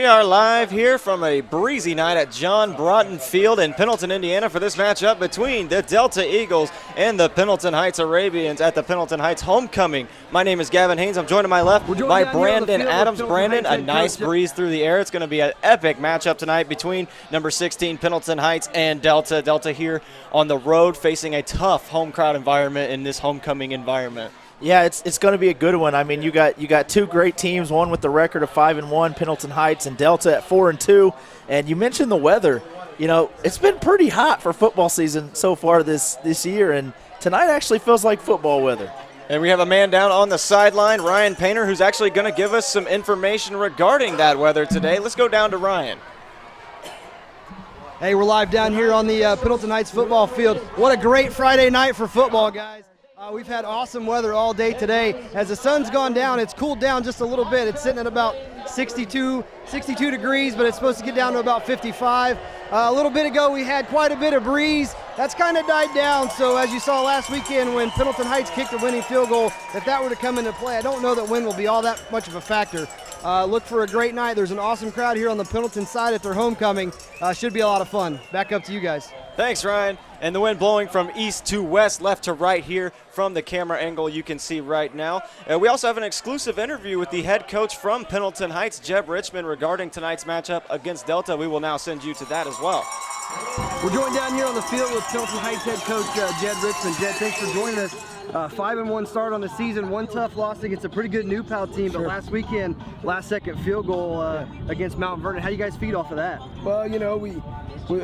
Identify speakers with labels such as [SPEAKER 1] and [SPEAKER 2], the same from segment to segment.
[SPEAKER 1] are live here from a breezy night at John Broughton Field in Pendleton, Indiana for this matchup between the Delta Eagles and the Pendleton Heights Arabians at the Pendleton Heights Homecoming. My name is Gavin Haynes. I'm joined to my left by Brandon Adams. Brandon, a nice breeze through the air. It's going to be an epic matchup tonight between number 16 Pendleton Heights and Delta. Delta here on the road facing a tough home crowd environment in this homecoming environment.
[SPEAKER 2] Yeah, it's going to be a good one. I mean, you got two great teams, one with the record of 5-1, Pendleton Heights, and Delta at 4-2. And you mentioned the weather. You know, it's been pretty hot for football season so far this year, and tonight actually feels like football weather.
[SPEAKER 1] And we have a man down on the sideline, Ryan Painter, who's actually going to give us some information regarding that weather today. Let's go down to Ryan.
[SPEAKER 3] Hey, we're live down here on the Pendleton Heights football field. What a great Friday night for football, guys. We've had awesome weather all day today. As the sun's gone down, it's cooled down just a little bit. It's sitting at about 62 degrees, but it's supposed to get down to about 55. A little bit ago, we had quite a bit of breeze. That's kind of died down, so as you saw last weekend when Pendleton Heights kicked the winning field goal, if that were to come into play, I don't know that wind will be all that much of a factor. Look for a great night. There's an awesome crowd here on the Pendleton side at their homecoming. Should be a lot of fun. Back up to you guys.
[SPEAKER 1] Thanks, Ryan. And the wind blowing from east to west, left to right here from the camera angle you can see right now. We also have an exclusive interview with the head coach from Pendleton Heights, Jeb Richmond, regarding tonight's matchup against Delta. We will now send you to that as well.
[SPEAKER 3] We're joined down here on the field with Pendleton Heights head coach Jed Richmond. Jed, thanks for joining us. 5-1 start on the season, one tough loss against a pretty good New Pal team, but last weekend, last-second field goal against Mount Vernon. How do you guys feed off of that?
[SPEAKER 4] Well, you know,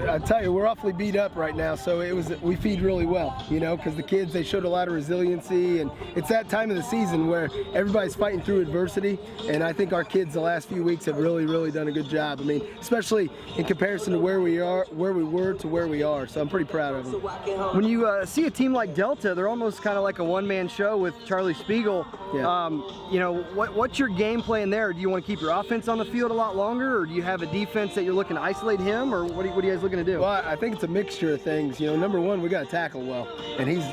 [SPEAKER 4] I tell you, we're awfully beat up right now, so we feed really well, you know, because the kids, they showed a lot of resiliency, and it's that time of the season where everybody's fighting through adversity, and I think our kids the last few weeks have really, really done a good job. I mean, especially in comparison to where we were to where we are, so I'm pretty proud of them.
[SPEAKER 3] When you see a team like Delta, they're almost kind of like a one-man show with Charlie Spiegel.
[SPEAKER 4] Yeah.
[SPEAKER 3] You know, what's your game plan there? Do you want to keep your offense on the field a lot longer, or do you have a defense that you're looking to isolate him, or what are you guys looking to do?
[SPEAKER 4] Well, I think it's a mixture of things. You know, number one, we got to tackle well, and he's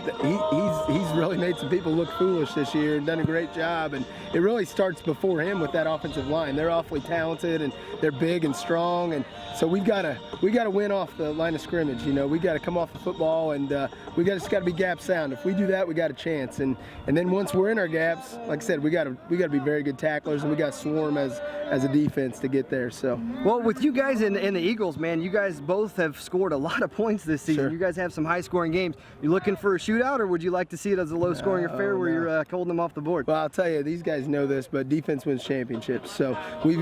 [SPEAKER 4] really made some people look foolish this year and done a great job. And it really starts before him with that offensive line. They're awfully talented and they're big and strong, and so we got to win off the line of scrimmage. You know, we got to come off the football, and we just got to be gap sound. If we do that, we got a chance. And then once we're in our gaps, like I said, we got to be very good tacklers, and we got to swarm as a defense to get there. So,
[SPEAKER 3] well, with you guys and the Eagles, man, you guys both have scored a lot of points this season.
[SPEAKER 4] Sure.
[SPEAKER 3] You guys have some high-scoring games. You looking for a shootout, or would you like to see it as a low-scoring affair where you're holding them off the board?
[SPEAKER 4] Well, I'll tell you, these guys know this, but defense wins championships. So we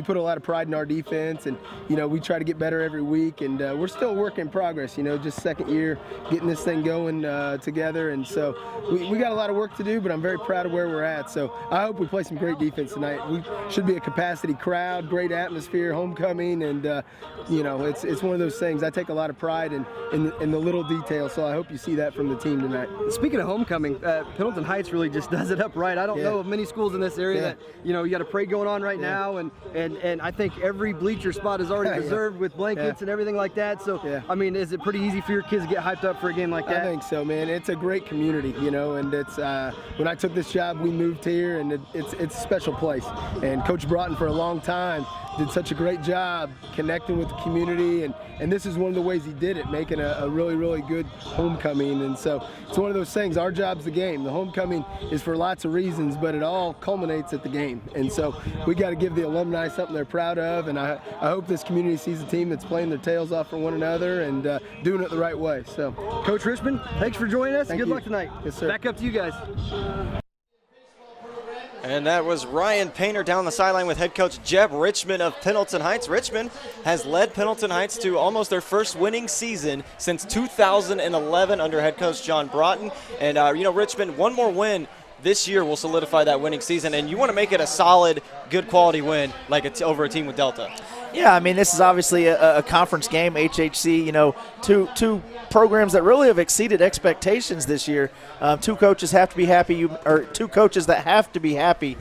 [SPEAKER 4] put a lot of pride in our defense, and you know, we try to get better every week, and we're still a work in progress. You know, just second year getting this thing going together, and so we got a lot of work to do, but I'm very proud of where we're at. So I hope we play some great defense tonight. We should be a capacity crowd, great atmosphere, homecoming, and you know, it's one of those things. I take a lot of pride in the little details, so I hope you see that from the team tonight.
[SPEAKER 3] Speaking of homecoming, Pendleton Heights really just does it up right. I don't know of many schools in this area that, you know, you got a parade going on right now, and I think every bleacher spot is already reserved with blankets and everything like that. So, I mean, is it pretty easy for your kids to get hyped up for a game like that?
[SPEAKER 4] I think so, man. It's a great community, you know, and it's when I took this job, we moved here, and it's a special place. And Coach Broughton, for a long time, did such a great job connecting with the community, and this is one of the ways he did it, making a really, really good homecoming. And so it's one of those things. Our job's the game. The homecoming is for lots of reasons, but it all culminates at the game. And so we got to give the alumni something they're proud of, and I hope this community sees a team that's playing their tails off for one another and doing it the right way. So,
[SPEAKER 3] Coach Richmond, thanks for joining us. Good luck tonight.
[SPEAKER 4] Yes, sir.
[SPEAKER 3] Back up to you guys.
[SPEAKER 1] And that was Ryan Painter down the sideline with head coach Jeb Richmond of Pendleton Heights. Richmond has led Pendleton Heights to almost their first winning season since 2011 under head coach John Broughton. And, you know, Richmond, one more win this year will solidify that winning season, and you want to make it a solid, good quality win like it's over a team with Delta.
[SPEAKER 2] Yeah, I mean, this is obviously a conference game, HHC, you know, two programs that really have exceeded expectations this year. Two coaches have to be happy, or two coaches that have to be happy,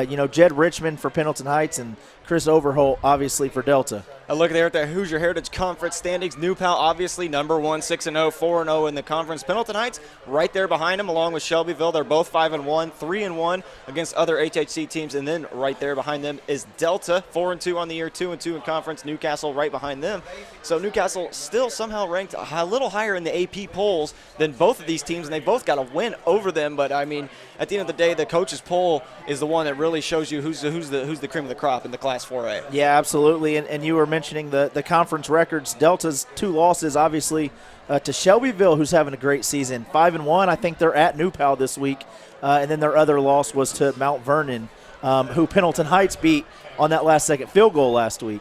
[SPEAKER 2] you know, Jed Richmond for Pendleton Heights and Chris Overholt, obviously, for Delta.
[SPEAKER 1] A look there at the Hoosier Heritage Conference standings. New Pal, obviously, number 1, 6-0, 4-0 in the conference. Pendleton Heights right there behind them, along with Shelbyville. They're both 5-1, 3-1 against other HHC teams. And then right there behind them is Delta, 4-2 on the year, 2-2 in conference. Newcastle right behind them. So Newcastle still somehow ranked a little higher in the AP polls than both of these teams, and they both got a win over them. But, I mean, at the end of the day, the coaches poll is the one that really shows you who's the cream of the crop in the Class 4A.
[SPEAKER 2] Yeah, absolutely. And you were mentioning the conference records. Delta's 2 losses, obviously, to Shelbyville, who's having a great season. 5-1. I think they're at New Pal this week. And then their other loss was to Mount Vernon, who Pendleton Heights beat on that last-second field goal last week.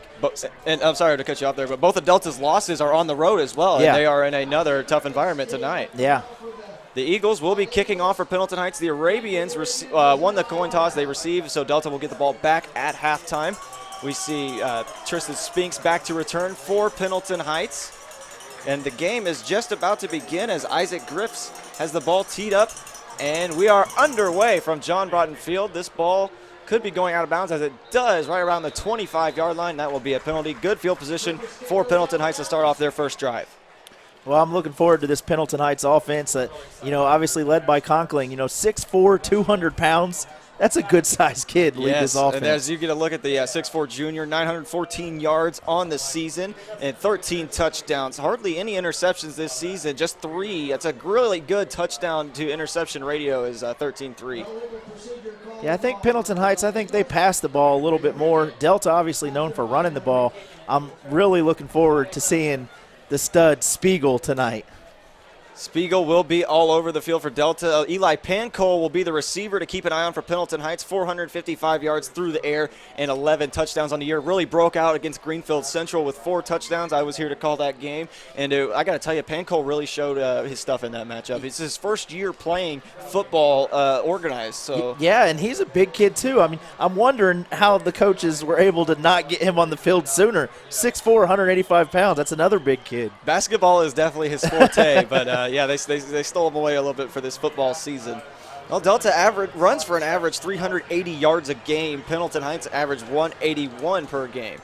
[SPEAKER 1] And I'm sorry to cut you off there, but both of Delta's losses are on the road as well.
[SPEAKER 2] Yeah.
[SPEAKER 1] And they are in another tough environment tonight.
[SPEAKER 2] Yeah.
[SPEAKER 1] The Eagles will be kicking off for Pendleton Heights. The Arabians won the coin toss they received, so Delta will get the ball back at halftime. We see Tristan Spinks back to return for Pendleton Heights. And the game is just about to begin as Isaac Griffs has the ball teed up. And we are underway from John Broughton Field. This ball could be going out of bounds, as it does right around the 25-yard line. That will be a penalty. Good field position for Pendleton Heights to start off their first drive.
[SPEAKER 2] Well, I'm looking forward to this Pendleton Heights offense. Obviously led by Conkling. 6'4", 200 pounds. That's a good-sized kid to lead this offense.
[SPEAKER 1] And as you get a look at the 6'4 junior, 914 yards on the season and 13 touchdowns. Hardly any interceptions this season, just 3. That's a really good touchdown to interception ratio is 13-3.
[SPEAKER 2] Yeah, I think Pendleton Heights, they pass the ball a little bit more. Delta obviously known for running the ball. I'm really looking forward to seeing the stud Spiegel tonight.
[SPEAKER 1] Spiegel will be all over the field for Delta. Eli Pancole will be the receiver to keep an eye on for Pendleton Heights. 455 yards through the air and 11 touchdowns on the year. Really broke out against Greenfield Central with 4 touchdowns. I was here to call that game. And I got to tell you, Pancole really showed his stuff in that matchup. It's his first year playing football organized. So
[SPEAKER 2] yeah, and he's a big kid too. I mean, I'm wondering how the coaches were able to not get him on the field sooner. 6'4", 185 pounds. That's another big kid.
[SPEAKER 1] Basketball is definitely his forte, but yeah, they stole him away a little bit for this football season. Well, Delta runs for an average 380 yards a game. Pendleton Heights average 181 per game.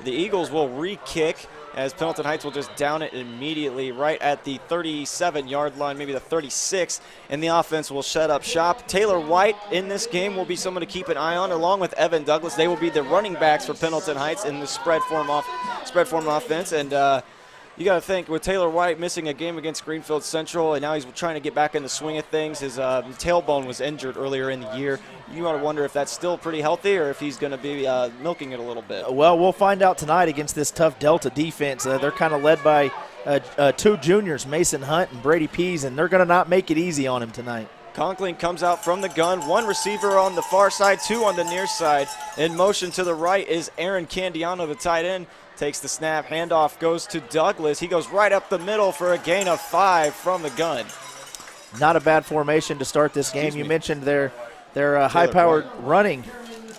[SPEAKER 1] The Eagles will re-kick as Pendleton Heights will just down it immediately right at the 37-yard line, maybe the 36, and the offense will shut up shop. Taylor White in this game will be someone to keep an eye on, along with Evan Douglas. They will be the running backs for Pendleton Heights in the spread form offense, and you got to think, with Taylor White missing a game against Greenfield Central, and now he's trying to get back in the swing of things. His tailbone was injured earlier in the year. You want to wonder if that's still pretty healthy or if he's going to be milking it a little bit.
[SPEAKER 2] Well, we'll find out tonight against this tough Delta defense. They're kind of led by 2 juniors, Mason Hunt and Brady Pease, and they're going to not make it easy on him tonight.
[SPEAKER 1] Conkling comes out from the gun. 1 receiver on the far side, 2 on the near side. In motion to the right is Aaron Candiano, the tight end. Takes the snap, handoff goes to Douglas. He goes right up the middle for a gain of 5 from the gun.
[SPEAKER 2] Not a bad formation to start this game. You mentioned their high-powered running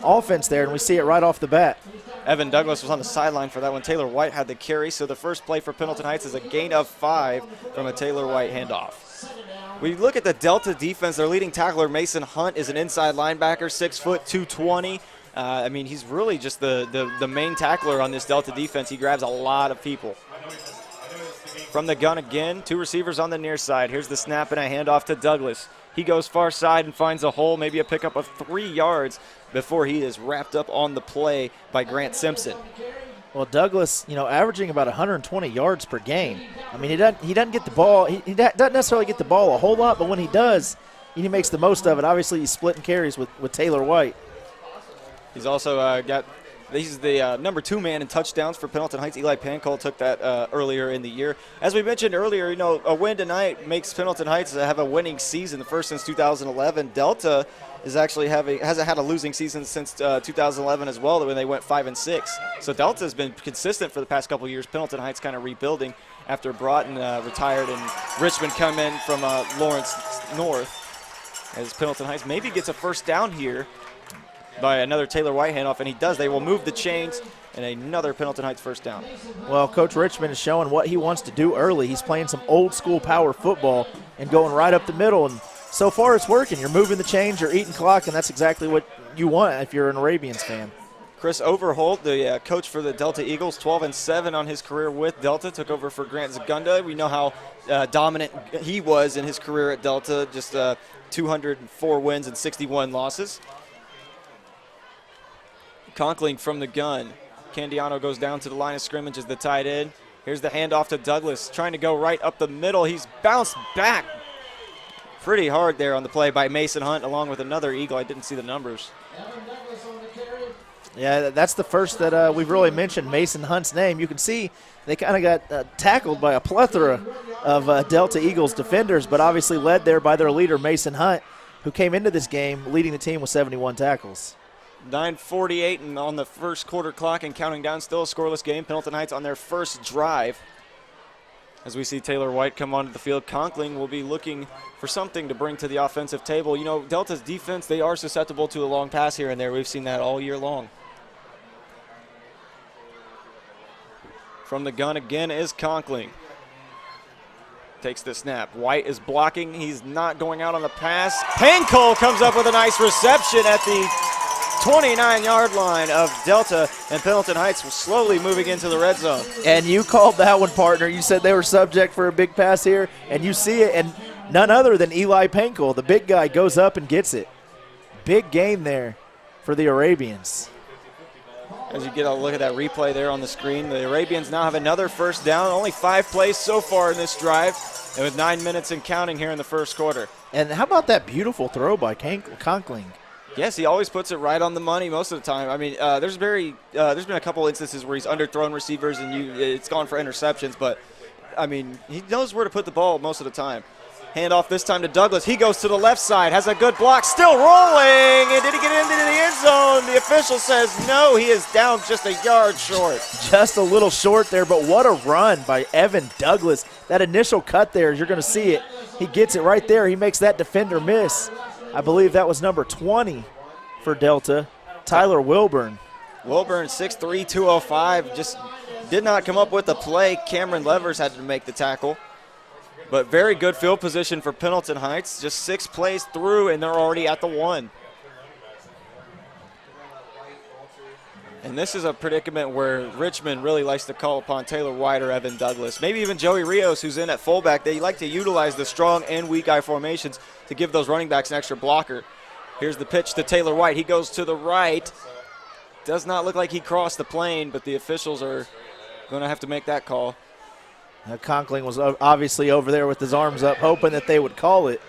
[SPEAKER 2] offense there, and we see it right off the bat.
[SPEAKER 1] Evan Douglas was on the sideline for that one. Taylor White had the carry, so the first play for Pendleton Heights is a gain of 5 from a Taylor White handoff. We look at the Delta defense. Their leading tackler, Mason Hunt, is an inside linebacker, 6 foot, 220. I mean, he's really just the main tackler on this Delta defense. He grabs a lot of people. From the gun again, 2 receivers on the near side. Here's the snap and a handoff to Douglas. He goes far side and finds a hole, maybe a pickup of 3 yards before he is wrapped up on the play by Grant Simpson.
[SPEAKER 2] Well, Douglas, averaging about 120 yards per game. I mean, he doesn't get the ball. He doesn't necessarily get the ball a whole lot, but when he does, he makes the most of it. Obviously, he's splitting carries with Taylor White.
[SPEAKER 1] He's also he's the number 2 man in touchdowns for Pendleton Heights. Eli Pancole took that earlier in the year. As we mentioned earlier, a win tonight makes Pendleton Heights have a winning season, the first since 2011. Delta is actually hasn't had a losing season since 2011 as well, when they went 5-6. So Delta has been consistent for the past couple of years. Pendleton Heights kind of rebuilding after Broughton retired and Richmond come in from Lawrence North, as Pendleton Heights maybe gets a first down here by another Taylor White handoff, and he does. They will move the chains, and another Pendleton Heights first down.
[SPEAKER 2] Well, Coach Richmond is showing what he wants to do early. He's playing some old-school power football and going right up the middle, and so far it's working. You're moving the chains, you're eating clock, and that's exactly what you want if you're an Arabians fan.
[SPEAKER 1] Chris Overholt, the coach for the Delta Eagles, 12-7 on his career with Delta, took over for Grant Zagunda. We know how dominant he was in his career at Delta, just 204 wins and 61 losses. Conkling from the gun. Candiano goes down to the line of scrimmage as the tight end. Here's the handoff to Douglas, trying to go right up the middle. He's bounced back pretty hard there on the play by Mason Hunt, along with another Eagle. I didn't see the numbers.
[SPEAKER 2] Yeah, that's the first that we've really mentioned Mason Hunt's name. You can see they kind of got tackled by a plethora of Delta Eagles defenders, but obviously led there by their leader, Mason Hunt, who came into this game leading the team with 71 tackles.
[SPEAKER 1] 9:48 and on the first quarter clock and counting down, still a scoreless game. Pendleton Heights on their first drive. As we see Taylor White come onto the field, Conkling will be looking for something to bring to the offensive table. You know, Delta's defense, they are susceptible to a long pass here and there. We've seen that all year long. From the gun again is Conkling. Takes the snap. White is blocking. He's not going out on the pass. Pancol comes up with a nice reception at the 29-yard line of Delta, and Pendleton Heights was slowly moving into the red zone.
[SPEAKER 2] And you called that one, partner. You said they were subject for a big pass here, and you see it, and none other than Eli Pancol, the big guy, goes up and gets it. Big gain there for the Arabians.
[SPEAKER 1] As you get a look at that replay there on the screen, the Arabians now have another first down. Only 5 plays so far in this drive, and with 9 minutes and counting here in the first quarter.
[SPEAKER 2] And how about that beautiful throw by Conkling?
[SPEAKER 1] Yes, he always puts it right on the money most of the time. I mean, there's been a couple instances where he's underthrown receivers and it's gone for interceptions, but, I mean, he knows where to put the ball most of the time. Handoff this time to Douglas. He goes to the left side, has a good block, still rolling, and did he get into the end zone? The official says no, he is down just a yard short.
[SPEAKER 2] Just a little short there, but what a run by Evan Douglas. That initial cut there, you're going to see it. He gets it right there. He makes that defender miss. I believe that was number 20 for Delta, Tyler Wilburn.
[SPEAKER 1] Wilburn, 6'3", 205, just did not come up with the play. Cameron Levers had to make the tackle. But very good field position for Pendleton Heights. Just 6 plays through, and they're already at the 1. And this is a predicament where Richmond really likes to call upon Taylor White or Evan Douglas. Maybe even Joey Rios, who's in at fullback. They like to utilize the strong and weak eye formations to give those running backs an extra blocker. Here's the pitch to Taylor White. He goes to the right. Does not look like he crossed the plane, but the officials are going to have to make that call.
[SPEAKER 2] Conkling was obviously over there with his arms up, hoping that they would call it.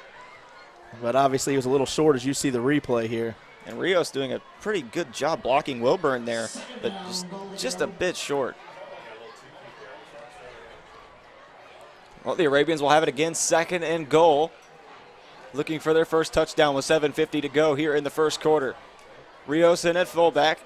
[SPEAKER 2] But obviously he was a little short as you see the replay here.
[SPEAKER 1] And Rios doing a pretty good job blocking Wilburn there, but just a bit short. Well, the Arabians will have it again, 2nd and goal. Looking for their first touchdown with 7:50 to go here in the first quarter. Rios in at fullback.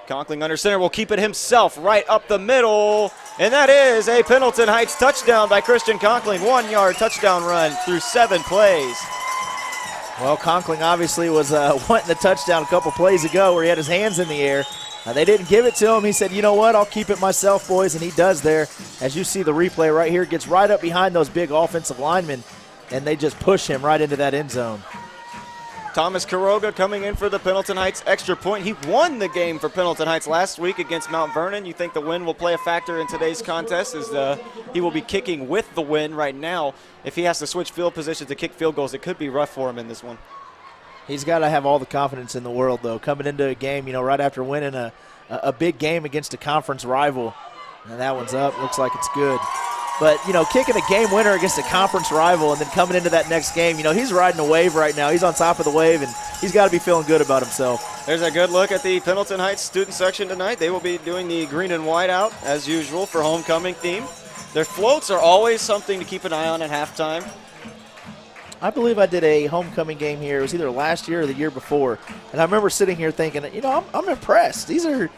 [SPEAKER 1] Conkling under center will keep it himself right up the middle. And that is a Pendleton Heights touchdown by Christian Conkling. 1-yard touchdown run through 7 plays.
[SPEAKER 2] Well, Conkling obviously was wanting the touchdown a couple plays ago where he had his hands in the air. They didn't give it to him. He said, you know what, I'll keep it myself, boys, and he does there. As you see the replay right here, gets right up behind those big offensive linemen, and they just push him right into that end zone.
[SPEAKER 1] Thomas Quiroga coming in for the Pendleton Heights extra point. He won the game for Pendleton Heights last week against Mount Vernon. You think the win will play a factor in today's contest, as he will be kicking with the win right now. If he has to switch field positions to kick field goals, it could be rough for him in this one.
[SPEAKER 2] He's got to have all the confidence in the world, though, coming into a game, right after winning a big game against a conference rival. And that one's up. Looks like it's good. But, kicking a game winner against a conference rival and then coming into that next game, he's riding a wave right now. He's on top of the wave, and he's got to be feeling good about himself.
[SPEAKER 1] There's a good look at the Pendleton Heights student section tonight. They will be doing the green and white out, as usual, for homecoming theme. Their floats are always something to keep an eye on at halftime.
[SPEAKER 2] I believe I did a homecoming game here. It was either last year or the year before. And I remember sitting here thinking, I'm impressed. These are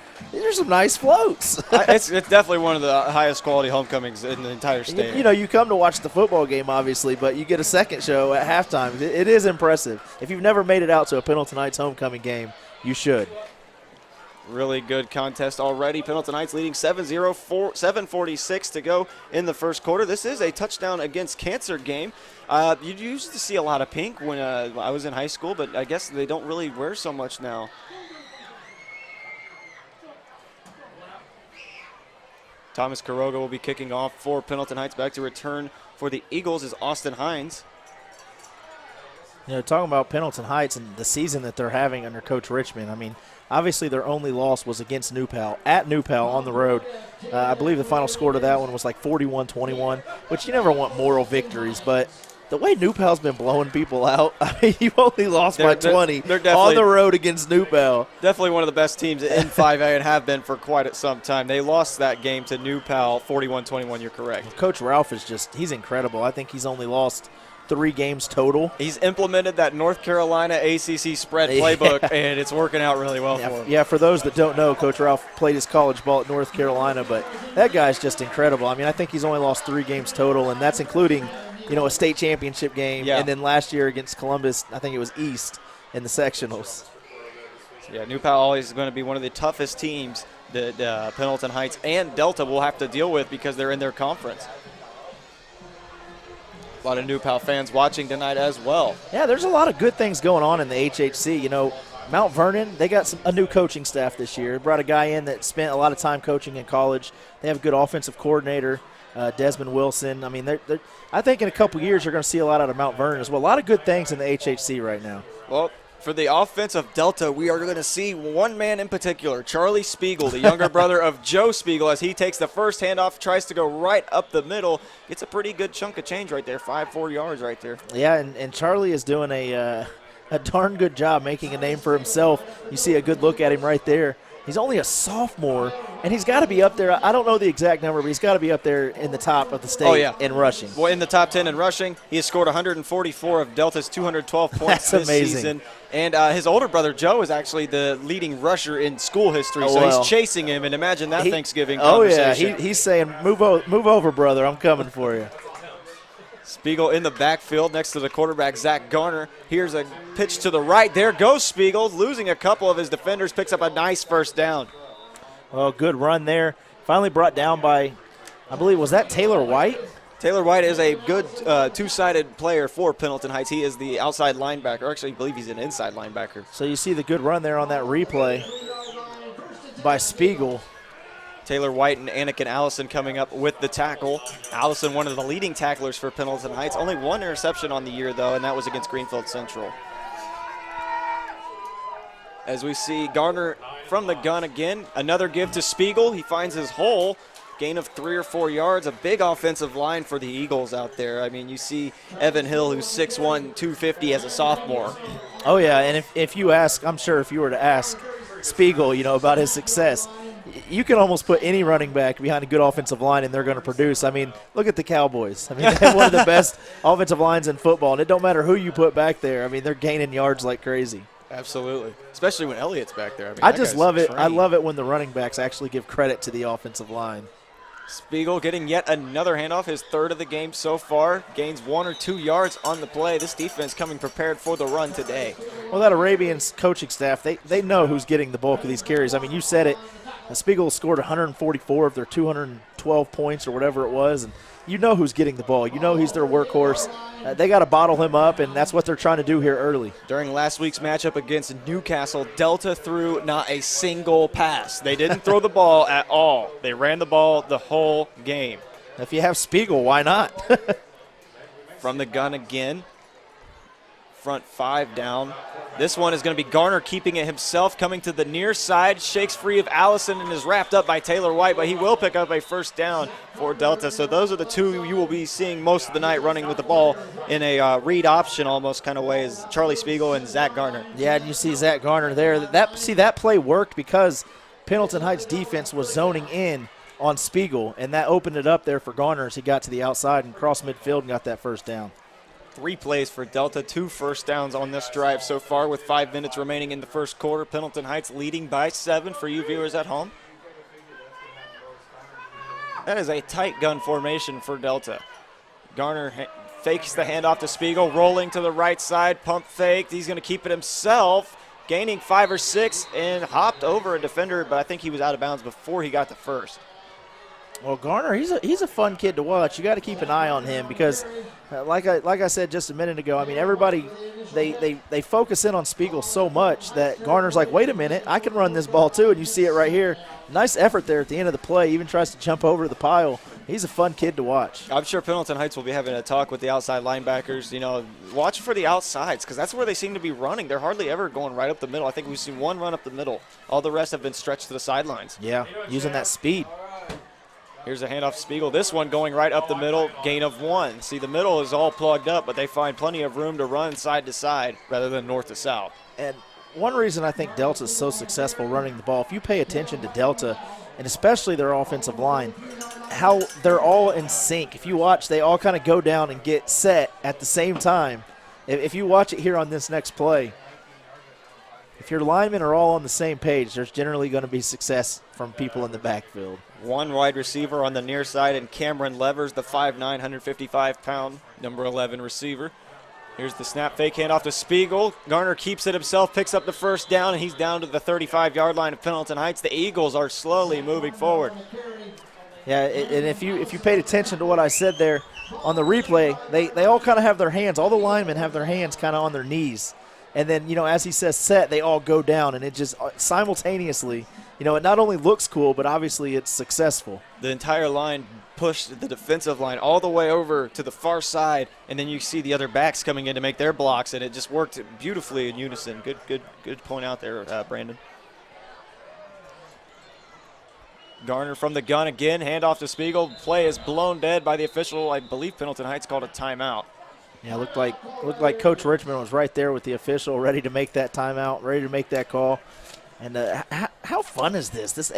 [SPEAKER 2] some nice floats.
[SPEAKER 1] It's definitely one of the highest quality homecomings in the entire state.
[SPEAKER 2] You come to watch the football game, obviously, but you get a second show at halftime. It is impressive. If you've never made it out to a Pendleton Heights homecoming game, you should.
[SPEAKER 1] Really good contest already. Pendleton Heights leading 7-0, 7:46 to go in the first quarter. This is a touchdown against cancer game. You used to see a lot of pink when I was in high school, but I guess they don't really wear so much now. Thomas Quiroga will be kicking off for Pendleton Heights. Back to return for the Eagles is Austin Hines.
[SPEAKER 2] You know, talking about Pendleton Heights and the season that they're having under Coach Richmond, I mean, obviously their only loss was against New Pal, at New Pal on the road. I believe the final score to that one was like 41-21, which you never want moral victories, but the way New Pal's been blowing people out, I mean, you only lost by 20 on the road against New Pal.
[SPEAKER 1] Definitely one of the best teams in 5A and have been for quite some time. They lost that game to New Pal 41-21, you're correct.
[SPEAKER 2] Coach Ralph is he's incredible. I think he's only lost 3 games total.
[SPEAKER 1] He's implemented that North Carolina ACC spread playbook, and it's working out really well for him.
[SPEAKER 2] Yeah, for those that don't know, Coach Ralph played his college ball at North Carolina, but that guy's just incredible. I mean, I think he's only lost 3 games total, and that's including, you know, a state championship game, and then last year against Columbus, I think it was East in the sectionals.
[SPEAKER 1] Yeah, New Pal always is going to be one of the toughest teams that Pendleton Heights and Delta will have to deal with because they're in their conference. A lot of New Pal fans watching tonight as well.
[SPEAKER 2] Yeah, there's a lot of good things going on in the HHC. You know, Mount Vernon, they got a new coaching staff this year. They brought a guy in that spent a lot of time coaching in college. They have a good offensive coordinator, Desmond Wilson. I mean, I think in a couple years you're going to see a lot out of Mount Vernon as well. A lot of good things in the HHC right now.
[SPEAKER 1] Well, for the offense of Delta, we are going to see one man in particular, Charlie Spiegel, the younger brother of Joe Spiegel, as he takes the first handoff, tries to go right up the middle. Gets a pretty good chunk of change right there, 4 yards right there.
[SPEAKER 2] Yeah, and Charlie is doing a darn good job making a name for himself. You see a good look at him right there. He's only a sophomore, and he's got to be up there. I don't know the exact number, but he's got to be up there in the top of the state in rushing.
[SPEAKER 1] Well, in the top 10 in rushing, he has scored 144 of Delta's 212 points this season. And his older brother, Joe, is actually the leading rusher in school history, so he's chasing him, and imagine that Thanksgiving conversation.
[SPEAKER 2] Oh, yeah, he's saying, move over, brother, I'm coming for you.
[SPEAKER 1] Spiegel in the backfield next to the quarterback, Zach Garner. Here's a pitch to the right. There goes Spiegel, losing a couple of his defenders, picks up a nice first down.
[SPEAKER 2] Well, good run there. Finally brought down by, I believe, was that Taylor White?
[SPEAKER 1] Taylor White is a good two-sided player for Pendleton Heights. He is the outside linebacker. Actually, I believe he's an inside linebacker.
[SPEAKER 2] So you see the good run there on that replay by Spiegel.
[SPEAKER 1] Taylor White and Anakin Allison coming up with the tackle. Allison, one of the leading tacklers for Pendleton Heights. Only 1 interception on the year, though, and that was against Greenfield Central. As we see Garner from the gun again. Another give to Spiegel. He finds his hole. Gain of 3 or 4 yards. A big offensive line for the Eagles out there. I mean, you see Evan Hill, who's 6'1", 250 as a sophomore.
[SPEAKER 2] Oh, yeah, and if you ask, I'm sure if you were to ask Spiegel, you know, about his success, you can almost put any running back behind a good offensive line and they're going to produce. I mean, look at the Cowboys. I mean, they have one of the best offensive lines in football, and it don't matter who you put back there. I mean, they're gaining yards like crazy.
[SPEAKER 1] Absolutely, especially when Elliott's back there. I mean,
[SPEAKER 2] I just love it. I love it when the running backs actually give credit to the offensive line.
[SPEAKER 1] Spiegel getting yet another handoff, his 3rd of the game so far. Gains 1 or 2 yards on the play. This defense coming prepared for the run today.
[SPEAKER 2] Well, that Arabian's coaching staff, they know who's getting the bulk of these carries. I mean, you said it. Spiegel scored 144 of their 212 points or whatever it was, and you know who's getting the ball. You know he's their workhorse. They got to bottle him up, and that's what they're trying to do here early.
[SPEAKER 1] During last week's matchup against Newcastle, Delta threw not a single pass. They didn't throw the ball at all. They ran the ball the whole game.
[SPEAKER 2] If you have Spiegel, why not?
[SPEAKER 1] From the gun again. Front 5 down. This one is going to be Garner keeping it himself, coming to the near side, shakes free of Allison and is wrapped up by Taylor White, but he will pick up a first down for Delta. So those are the two you will be seeing most of the night running with the ball in a read option almost kind of way, is Charlie Spiegel and Zach Garner.
[SPEAKER 2] Yeah, and you see Zach Garner there. That play worked because Pendleton Heights defense was zoning in on Spiegel, and that opened it up there for Garner as he got to the outside and crossed midfield and got that first down.
[SPEAKER 1] 3 plays for Delta, 2 first downs on this drive so far with 5 minutes remaining in the first quarter. Pendleton Heights leading by 7 for you viewers at home. That is a tight gun formation for Delta. Garner fakes the handoff to Spiegel, rolling to the right side, pump fake. He's going to keep it himself, gaining 5 or 6 and hopped over a defender, but I think he was out of bounds before he got the first.
[SPEAKER 2] Well, Garner, he's a fun kid to watch. You got to keep an eye on him because, like I said just a minute ago, I mean, everybody they focus in on Spiegel so much that Garner's like, wait a minute, I can run this ball too, and you see it right here. nice effort there at the end of the play. Even tries to jump over the pile. He's a fun kid to watch.
[SPEAKER 1] I'm sure Pendleton Heights will be having a talk with the outside linebackers. You know, watch for the outsides because that's where they seem to be running. They're hardly ever going right up the middle. I think we've seen one run up the middle. All the rest have been stretched to the sidelines.
[SPEAKER 2] Yeah, using that speed.
[SPEAKER 1] Here's a handoff to Spiegel. This one going right up the middle, gain of 1. See, the middle is all plugged up, but they find plenty of room to run side to side rather than north to south.
[SPEAKER 2] And one reason I think Delta is so successful running the ball, if you pay attention to Delta, and especially their offensive line, how they're all in sync. If you watch, they all kind of go down and get set at the same time. If you watch it here on this next play, if your linemen are all on the same page, there's generally going to be success from people in the backfield.
[SPEAKER 1] One wide receiver on the near side, and Cameron Levers, the 5'9", 155-pound, number 11 receiver. Here's the snap fake handoff to Spiegel. Garner keeps it himself, picks up the first down, and he's down to the 35-yard line of Pendleton Heights. The Eagles are slowly moving forward.
[SPEAKER 2] Yeah, and if you paid attention to what I said there on the replay, they all kind of have their hands. All the linemen have their hands kind of on their knees. And then, you know, as he says set, they all go down, and it just simultaneously, you know, it not only looks cool, but obviously it's successful.
[SPEAKER 1] The entire line pushed the defensive line all the way over to the far side, and then you see the other backs coming in to make their blocks, and it just worked beautifully in unison. Good point out there, Brandon. Garner from the gun again, handoff to Spiegel. Play is blown dead by the official. I believe Pendleton Heights called a timeout.
[SPEAKER 2] Yeah, looked like Coach Richmond was right there with the official, ready to make that timeout, ready to make that call. And how fun is this? This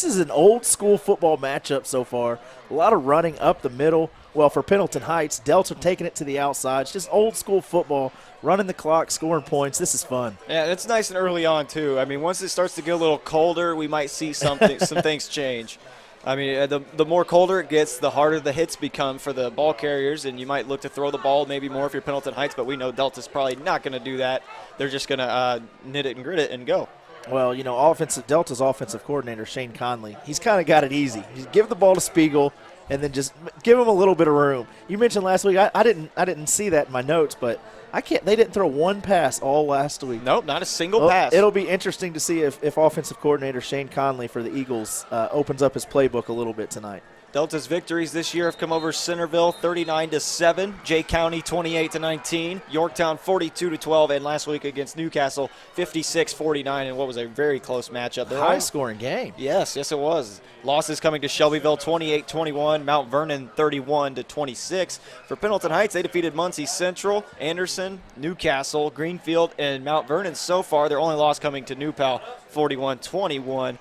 [SPEAKER 2] is an old school football matchup so far. A lot of running up the middle. Well, for Pendleton Heights, Delta taking it to the outside. It's just old school football, running the clock, scoring points. This is fun.
[SPEAKER 1] Yeah, it's nice and early on too. I mean, once it starts to get a little colder, we might see some things change. I mean, the more colder it gets, the harder the hits become for the ball carriers, and you might look to throw the ball maybe more if you're Pendleton Heights, but we know Delta's probably not going to do that. They're just going to knit it and grit it and go.
[SPEAKER 2] Well, you know, Delta's offensive coordinator, Shane Conley, he's kind of got it easy. He's give the ball to Spiegel and then just give him a little bit of room. You mentioned last week, I didn't see that in my notes, but they didn't throw one pass all last week.
[SPEAKER 1] Nope, not a single pass.
[SPEAKER 2] It'll be interesting to see if offensive coordinator Shane Conley for the Eagles opens up his playbook a little bit tonight.
[SPEAKER 1] Delta's victories this year have come over Centerville 39-7, Jay County 28-19, Yorktown 42-12, and last week against Newcastle 56-49 in what was a very close matchup.
[SPEAKER 2] High-scoring game.
[SPEAKER 1] Yes, it was. Losses coming to Shelbyville 28-21, Mount Vernon 31-26. For Pendleton Heights, they defeated Muncie Central, Anderson, Newcastle, Greenfield, and Mount Vernon so far. Their only loss coming to New Pal 41-21.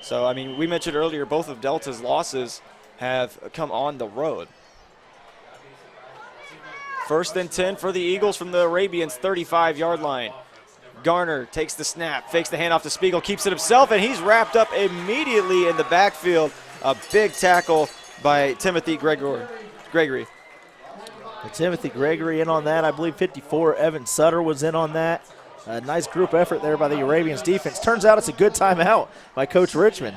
[SPEAKER 1] So, I mean, we mentioned earlier both of Delta's losses have come on the road. 1st and 10 for the Eagles from the Arabians' 35-yard line. Garner takes the snap, fakes the handoff to Spiegel, keeps it himself, and he's wrapped up immediately in the backfield. A big tackle by Timothy Gregory.
[SPEAKER 2] Timothy Gregory in on that. I believe 54, Evan Sutter was in on that. A nice group effort there by the Arabians defense. Turns out it's a good timeout by Coach Richmond.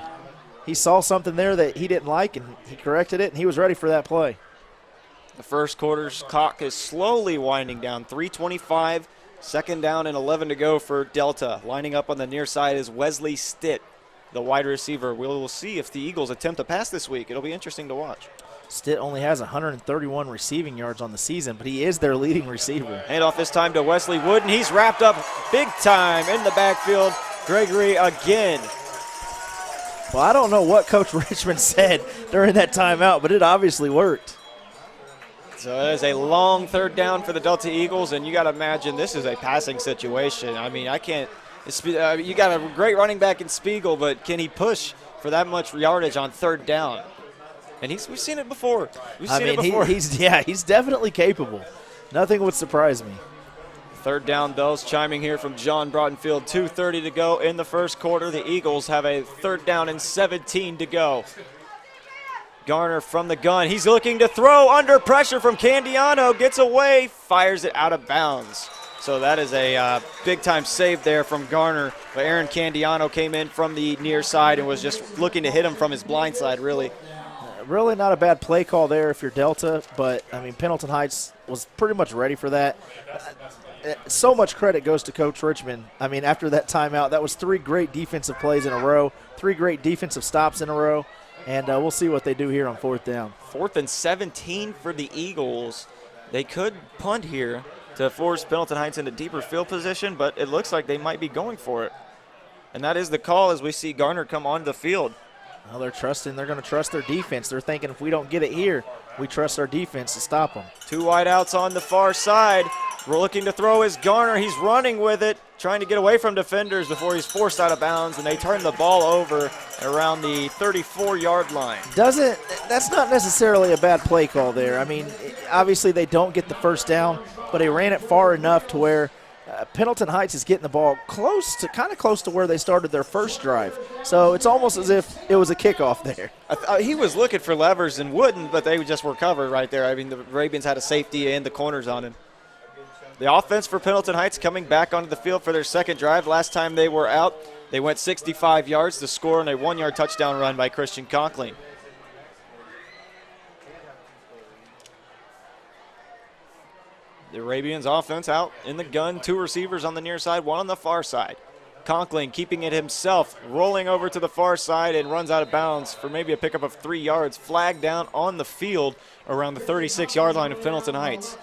[SPEAKER 2] He saw something there that he didn't like, and he corrected it, and he was ready for that play.
[SPEAKER 1] The first quarter's clock is slowly winding down. 3:25, 2nd down and 11 to go for Delta. Lining up on the near side is Wesley Stitt, the wide receiver. We'll see if the Eagles attempt a pass this week. It'll be interesting to watch.
[SPEAKER 2] Stitt only has 131 receiving yards on the season, but he is their leading receiver.
[SPEAKER 1] Handoff this time to Wesley Wood, and he's wrapped up big time in the backfield. Gregory again.
[SPEAKER 2] Well, I don't know what Coach Richmond said during that timeout, but it obviously worked.
[SPEAKER 1] So it is a long 3rd down for the Delta Eagles, and you got to imagine this is a passing situation. I mean, you got a great running back in Spiegel, but can he push for that much yardage on 3rd down? And we've seen it before.
[SPEAKER 2] He's definitely capable. Nothing would surprise me.
[SPEAKER 1] 3rd down bells chiming here from John Broughtonfield. 2:30 to go in the first quarter. The Eagles have a 3rd down and 17 to go. Garner from the gun. He's looking to throw under pressure from Candiano. Gets away, fires it out of bounds. So that is a big-time save there from Garner. But Aaron Candiano came in from the near side and was just looking to hit him from his blind side, really.
[SPEAKER 2] Really not a bad play call there if you're Delta, but, I mean, Pendleton Heights was pretty much ready for that. So much credit goes to Coach Richmond. I mean, after that timeout, that was 3 great defensive plays in a row, 3 great defensive stops in a row, and we'll see what they do here on 4th down.
[SPEAKER 1] 4th and 17 for the Eagles. They could punt here to force Pendleton Heights into deeper field position, but it looks like they might be going for it. And that is the call as we see Garner come onto the field.
[SPEAKER 2] Well, they're going to trust their defense. They're thinking if we don't get it here, we trust our defense to stop them. 2
[SPEAKER 1] wideouts on the far side. We're looking to throw is Garner. He's running with it, trying to get away from defenders before he's forced out of bounds, and they turn the ball over around the 34-yard line.
[SPEAKER 2] That's not necessarily a bad play call there. I mean, obviously they don't get the first down, but they ran it far enough to where Pendleton Heights is getting the ball kind of close to where they started their first drive. So it's almost as if it was a kickoff there.
[SPEAKER 1] He was looking for levers and wouldn't, but they just were covered right there. I mean, the Arabians had a safety and the corners on him. The offense for Pendleton Heights coming back onto the field for their second drive. Last time they were out, they went 65 yards to score on a 1-yard touchdown run by Christian Conkling. The Arabians offense out in the gun. 2 receivers on the near side, 1 on the far side. Conkling keeping it himself, rolling over to the far side and runs out of bounds for maybe a pickup of 3 yards. Flag down on the field around the 36-yard line of Pendleton Heights.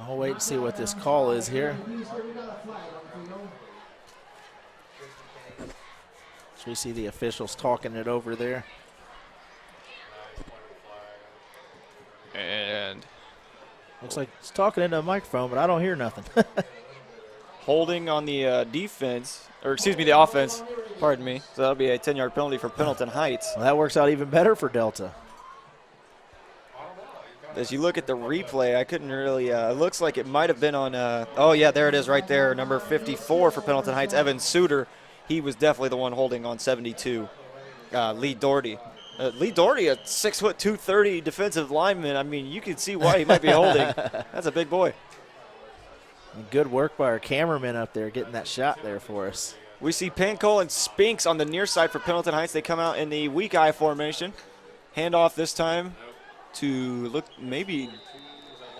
[SPEAKER 2] I'll wait and see what this call is here. So we see the officials talking it over there.
[SPEAKER 1] And
[SPEAKER 2] looks like it's talking into a microphone, but I don't hear nothing.
[SPEAKER 1] Holding on the defense, or excuse me, the offense, pardon me. So that'll be a 10-yard penalty for Pendleton Heights.
[SPEAKER 2] Well, that works out even better for Delta.
[SPEAKER 1] As you look at the replay, I couldn't really, it looks like it might have been on, oh yeah, there it is right there, number 54 for Pendleton Heights, Evan Suter. He was definitely the one holding on 72, Lee Doherty. Lee Doherty, a 6', 230 defensive lineman. I mean, you can see why he might be holding. That's a big boy.
[SPEAKER 2] Good work by our cameraman up there getting that shot there for us.
[SPEAKER 1] We see Pancol and Spinks on the near side for Pendleton Heights. They come out in the weak eye formation. Handoff this time to look maybe,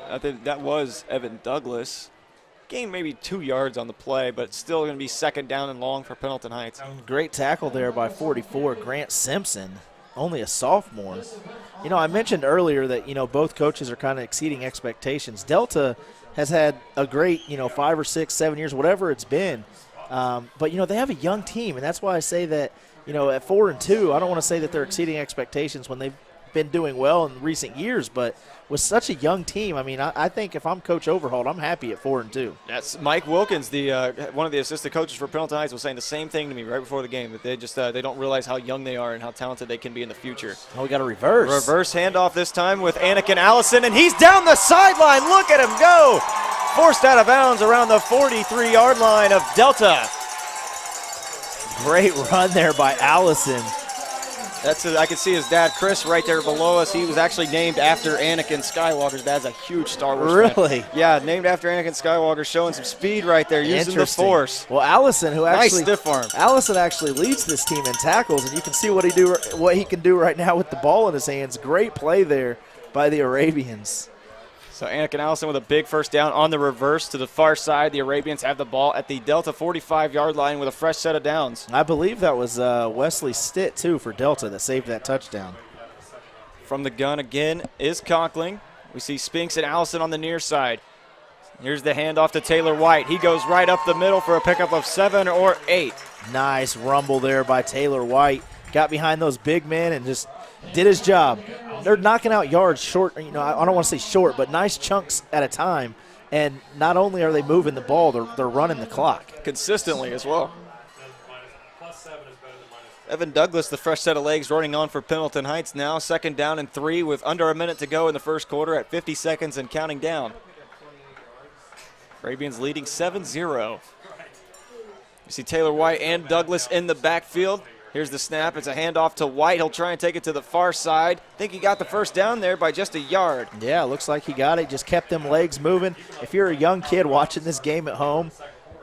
[SPEAKER 1] I think that was Evan Douglas. Gained maybe 2 yards on the play, but still going to be 2nd down and long for Pendleton Heights.
[SPEAKER 2] Great tackle there by 44, Grant Simpson, only a sophomore. You know, I mentioned earlier that, you know, both coaches are kind of exceeding expectations. Delta has had a great, 5 or 6, 7 years, whatever it's been. But, they have a young team, and that's why I say that, at 4-2, I don't want to say that they're exceeding expectations when they've been doing well in recent years, but with such a young team, I mean, I think if I'm Coach Overhaul, I'm happy at 4-2.
[SPEAKER 1] That's Mike Wilkins, the one of the assistant coaches for Pendleton Heights, was saying the same thing to me right before the game, that they just they don't realize how young they are and how talented they can be in the future.
[SPEAKER 2] Oh, we got a reverse.
[SPEAKER 1] Reverse handoff this time with Anakin Allison, and he's down the sideline. Look at him go. Forced out of bounds around the 43-yard line of Delta.
[SPEAKER 2] Great run there by Allison.
[SPEAKER 1] I can see his dad, Chris, right there below us. He was actually named after Anakin Skywalker's dad's a huge Star Wars fan.
[SPEAKER 2] Really?
[SPEAKER 1] Yeah, named after Anakin Skywalker, showing some speed right there, using the Force.
[SPEAKER 2] Well, Allison,
[SPEAKER 1] nice stiff arm.
[SPEAKER 2] Allison actually leads this team in tackles, and you can see what he can do right now with the ball in his hands. Great play there by the Arabians.
[SPEAKER 1] So Anakin Allison with a big first down on the reverse to the far side. The Arabians have the ball at the Delta 45-yard line with a fresh set of downs.
[SPEAKER 2] I believe that was Wesley Stitt, too, for Delta that saved that touchdown.
[SPEAKER 1] From the gun again is Conkling. We see Spinks and Allison on the near side. Here's the handoff to Taylor White. He goes right up the middle for a pickup of 7 or 8.
[SPEAKER 2] Nice rumble there by Taylor White. Got behind those big men and just did his job. They're knocking out yards short, I don't want to say short, but nice chunks at a time. And not only are they moving the ball, they're running the clock.
[SPEAKER 1] Consistently as well. Evan Douglas, the fresh set of legs, running on for Pendleton Heights now. 2nd down and 3 with under a minute to go in the first quarter at 50 seconds and counting down. Arabians leading 7-0. You see Taylor White and Douglas in the backfield. Here's the snap. It's a handoff to White. He'll try and take it to the far side. I think he got the first down there by just a yard.
[SPEAKER 2] Yeah, looks like he got it. Just kept them legs moving. If you're a young kid watching this game at home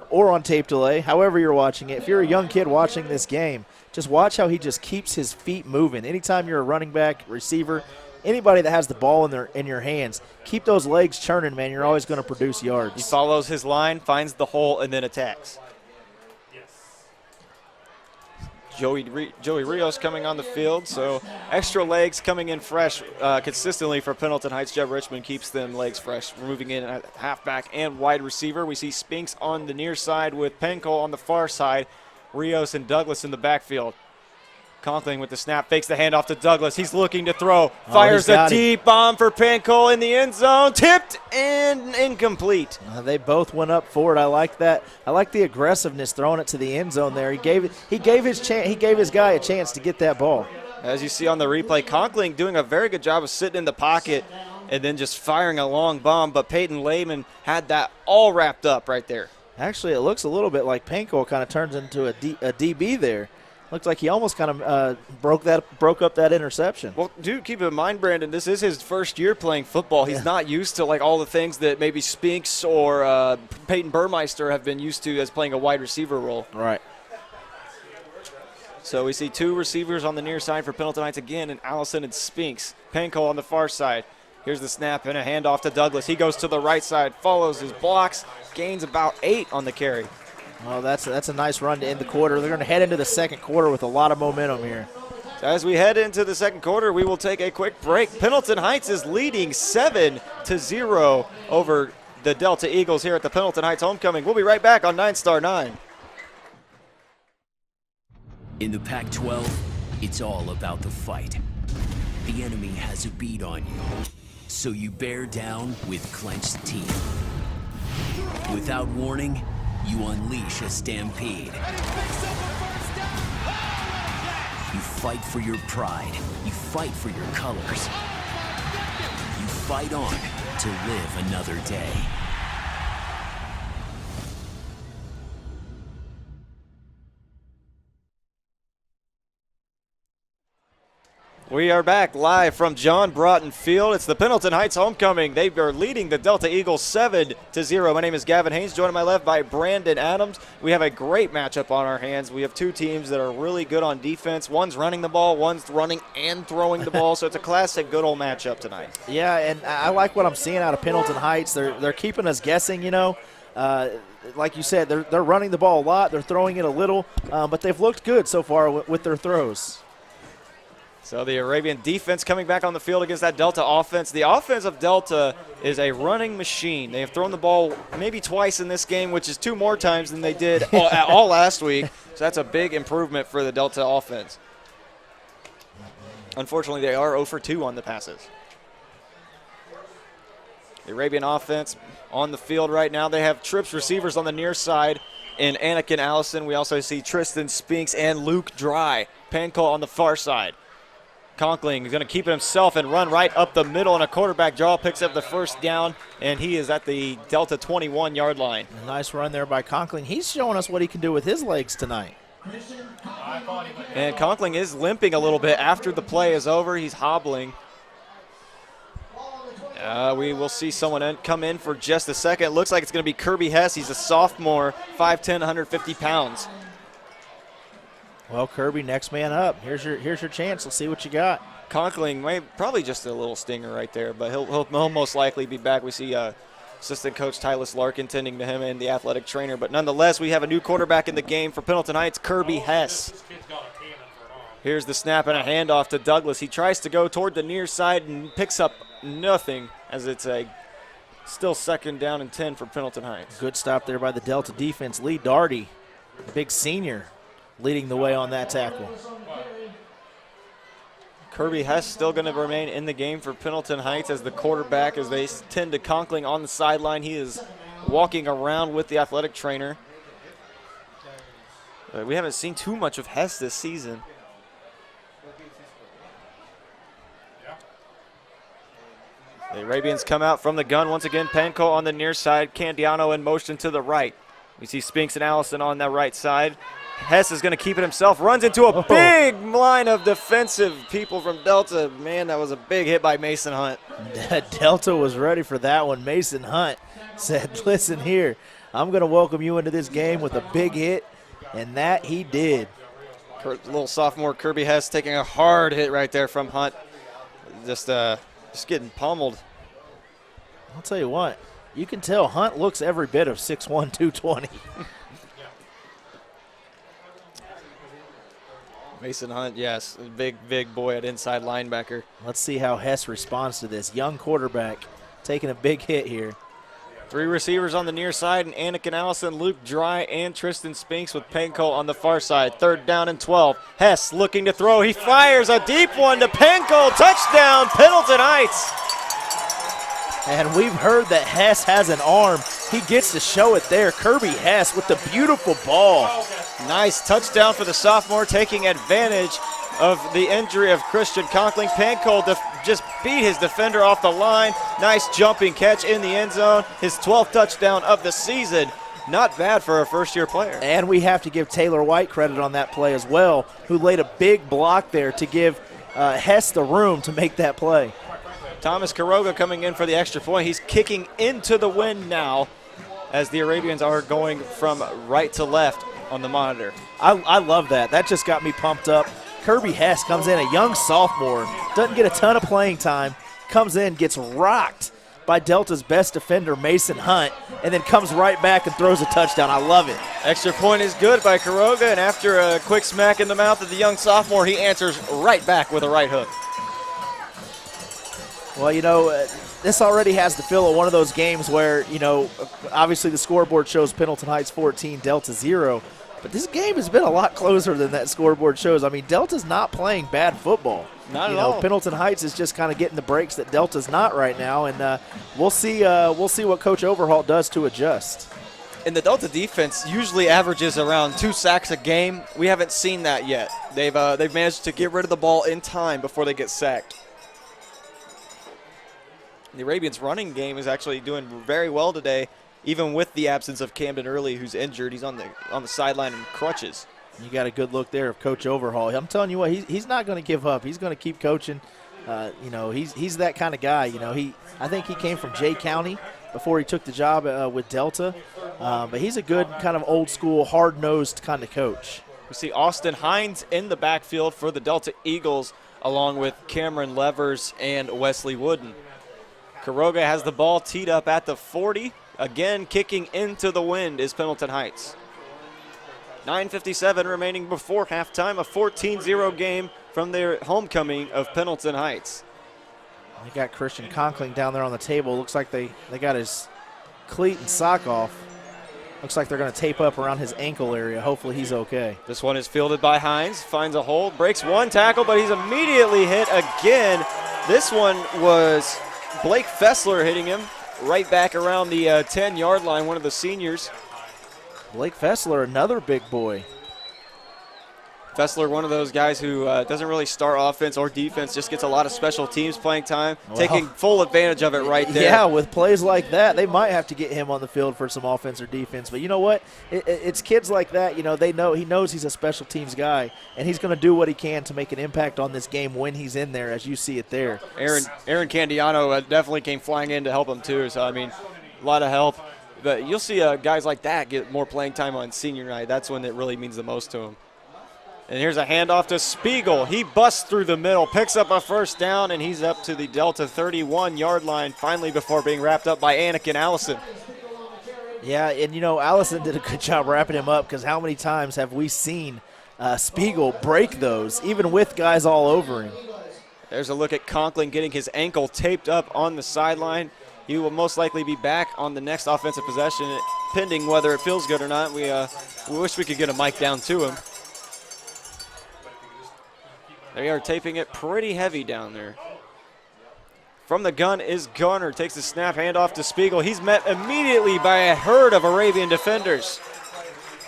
[SPEAKER 2] or on tape delay, however you're watching it, if you're a young kid watching this game, just watch how he just keeps his feet moving. Anytime you're a running back, receiver, anybody that has the ball in your hands, keep those legs churning, man. You're always going to produce yards.
[SPEAKER 1] He follows his line, finds the hole, and then attacks. Joey Rios coming on the field, so extra legs coming in fresh consistently for Pendleton Heights. Jeb Richmond keeps them legs fresh. We're moving in at halfback and wide receiver. We see Spinks on the near side with Penko on the far side. Rios and Douglas in the backfield. Conkling with the snap, fakes the handoff to Douglas. He's looking to throw, fires a deep bomb for Penko in the end zone, tipped and incomplete.
[SPEAKER 2] They both went up for it. I like that. I like the aggressiveness throwing it to the end zone there. He gave his guy a chance to get that ball.
[SPEAKER 1] As you see on the replay, Conkling doing a very good job of sitting in the pocket and then just firing a long bomb, but Peyton Lehman had that all wrapped up right there.
[SPEAKER 2] Actually, it looks a little bit like Penko kind of turns into a DB there. Looks like he almost kind of broke up that interception.
[SPEAKER 1] Well, dude, keep in mind, Brandon, this is his first year playing football. He's not used to like all the things that maybe Spinks or Peyton Burmeister have been used to as playing a wide receiver role.
[SPEAKER 2] Right.
[SPEAKER 1] So we see two receivers on the near side for Pendleton Heights again, and Allison and Spinks. Penko on the far side. Here's the snap and a handoff to Douglas. He goes to the right side, follows his blocks, gains about 8 on the carry.
[SPEAKER 2] Well, that's a nice run to end the quarter. They're going to head into the second quarter with a lot of momentum here.
[SPEAKER 1] As we head into the second quarter, we will take a quick break. Pendleton Heights is leading 7-0 over the Delta Eagles here at the Pendleton Heights homecoming. We'll be right back on 9 Star 9.
[SPEAKER 5] In the Pac-12, it's all about the fight. The enemy has a beat on you, so you bear down with clenched teeth. Without warning, you unleash a stampede. You fight for your pride. You fight for your colors. You fight on to live another day.
[SPEAKER 1] We are back live from John Broughton Field. It's the Pendleton Heights homecoming. They are leading the Delta Eagles 7-0. My name is Gavin Haynes, joined on my left by Brandon Adams. We have a great matchup on our hands. We have two teams that are really good on defense. One's running the ball, one's running and throwing the ball, so it's a classic good old matchup tonight.
[SPEAKER 2] Yeah, and I like what I'm seeing out of Pendleton Heights. They're keeping us guessing, you know. Like you said, they're running the ball a lot. They're throwing it a little, but they've looked good so far with their throws.
[SPEAKER 1] So the Arabian defense coming back on the field against that Delta offense. The offense of Delta is a running machine. They have thrown the ball maybe twice in this game, which is 2 more times than they did all last week. So that's a big improvement for the Delta offense. Unfortunately, they are 0 for 2 on the passes. The Arabian offense on the field right now. They have trips receivers on the near side in Anakin Allison. We also see Tristan Spinks and Luke Dry. Panko on the far side. Conkling is going to keep it himself and run right up the middle, and a quarterback draw picks up the first down, and he is at the Delta 21-yard line.
[SPEAKER 2] A nice run there by Conkling. He's showing us what he can do with his legs tonight.
[SPEAKER 1] And Conkling is limping a little bit after the play is over. He's hobbling. We will see someone come in for just a second. It looks like it's going to be Kirby Hess. He's a sophomore, 5'10", 150 pounds.
[SPEAKER 2] Well, Kirby, next man up. Here's your chance. Let's see what you got.
[SPEAKER 1] Conkling, probably just a little stinger right there, but he'll most likely be back. We see assistant coach Tyler Larkin tending to him and the athletic trainer. But nonetheless, we have a new quarterback in the game for Pendleton Heights, Kirby Hess. Here's the snap and a handoff to Douglas. He tries to go toward the near side and picks up nothing as it's a still 2nd down and 10 for Pendleton Heights.
[SPEAKER 2] Good stop there by the Delta defense. Lee Darty, big senior, leading the way on that tackle.
[SPEAKER 1] Kirby Hess still going to remain in the game for Pendleton Heights as the quarterback as they tend to Conkling on the sideline. He is walking around with the athletic trainer. But we haven't seen too much of Hess this season. The Arabians come out from the gun once again. Panko on the near side. Candiano in motion to the right. We see Spinks and Allison on the right side. Hess is going to keep it himself. Runs into a big line of defensive people from Delta. Man, that was a big hit by Mason Hunt.
[SPEAKER 2] Delta was ready for that one. Mason Hunt said, listen here, I'm going to welcome you into this game with a big hit, and that he did.
[SPEAKER 1] Little sophomore Kirby Hess taking a hard hit right there from Hunt. Just getting pummeled.
[SPEAKER 2] I'll tell you what, you can tell Hunt looks every bit of 6'1", 220.
[SPEAKER 1] Mason Hunt, yes, big boy at inside linebacker.
[SPEAKER 2] Let's see how Hess responds to this. Young quarterback taking a big hit here.
[SPEAKER 1] 3 receivers on the near side, and Anakin Allison, Luke Dry, and Tristan Spinks with Penko on the far side. 3rd down and 12. Hess looking to throw. He fires a deep one to Penko. Touchdown, Pendleton Heights.
[SPEAKER 2] And we've heard that Hess has an arm. He gets to show it there. Kirby Hess with the beautiful ball.
[SPEAKER 1] Nice touchdown for the sophomore, taking advantage of the injury of Christian Conkling. Penko just beat his defender off the line. Nice jumping catch in the end zone. His 12th touchdown of the season. Not bad for a first-year player.
[SPEAKER 2] And we have to give Taylor White credit on that play as well, who laid a big block there to give Hess the room to make that play.
[SPEAKER 1] Thomas Quiroga coming in for the extra point. He's kicking into the wind now as the Arabians are going from right to left on the monitor.
[SPEAKER 2] I love that. That just got me pumped up. Kirby Hess comes in, a young sophomore, doesn't get a ton of playing time, comes in, gets rocked by Delta's best defender, Mason Hunt, and then comes right back and throws a touchdown. I love it.
[SPEAKER 1] Extra point is good by Quiroga, and after a quick smack in the mouth of the young sophomore, he answers right back with a right hook.
[SPEAKER 2] Well, you know, this already has the feel of one of those games where, you know, obviously the scoreboard shows Pendleton Heights 14, Delta 0. But this game has been a lot closer than that scoreboard shows. I mean, Delta's not playing bad football.
[SPEAKER 1] Not at all.
[SPEAKER 2] Pendleton Heights is just kind of getting the breaks that Delta's not right now, and we'll see what Coach Overhaul does to adjust.
[SPEAKER 1] And the Delta defense usually averages around 2 sacks a game. We haven't seen that yet. They've managed to get rid of the ball in time before they get sacked. The Arabians' running game is actually doing very well today, even with the absence of Camden Early, who's injured. He's on the sideline in crutches.
[SPEAKER 2] You got a good look there of Coach Overhaul. I'm telling you what, he's not going to give up. He's going to keep coaching. You know, he's that kind of guy. You know, I think he came from Jay County before he took the job with Delta. But he's a good kind of old school, hard-nosed kind of coach.
[SPEAKER 1] We see Austin Hines in the backfield for the Delta Eagles, along with Cameron Levers and Wesley Wooden. Quiroga has the ball teed up at the 40. Again, kicking into the wind is Pendleton Heights. 9:57 remaining before halftime, a 14-0 game from their homecoming of Pendleton Heights.
[SPEAKER 2] They got Christian Conkling down there on the table. Looks like they got his cleat and sock off. Looks like they're going to tape up around his ankle area. Hopefully he's okay.
[SPEAKER 1] This one is fielded by Hines, finds a hole, breaks one tackle, but he's immediately hit again. This one was Blake Fessler hitting him right back around the 10-yard line, one of the seniors.
[SPEAKER 2] Blake Fessler, another big boy.
[SPEAKER 1] Fessler, one of those guys who doesn't really start offense or defense, just gets a lot of special teams playing time, taking full advantage of it right there.
[SPEAKER 2] Yeah, with plays like that, they might have to get him on the field for some offense or defense. But you know what? It's kids like that, you know, he knows he's a special teams guy, and he's going to do what he can to make an impact on this game when he's in there, as you see it there.
[SPEAKER 1] Aaron Candiano definitely came flying in to help him too, so, I mean, a lot of help. But you'll see guys like that get more playing time on senior night. That's when it really means the most to him. And here's a handoff to Spiegel. He busts through the middle, picks up a first down, and he's up to the Delta 31-yard line finally before being wrapped up by Anakin Allison.
[SPEAKER 2] Yeah, and, you know, Allison did a good job wrapping him up, because how many times have we seen Spiegel break those, even with guys all over him?
[SPEAKER 1] There's a look at Conkling getting his ankle taped up on the sideline. He will most likely be back on the next offensive possession, pending whether it feels good or not. We wish we could get a mic down to him. They are taping it pretty heavy down there. From the gun is Garner. Takes the snap, handoff to Spiegel. He's met immediately by a herd of Arabian defenders.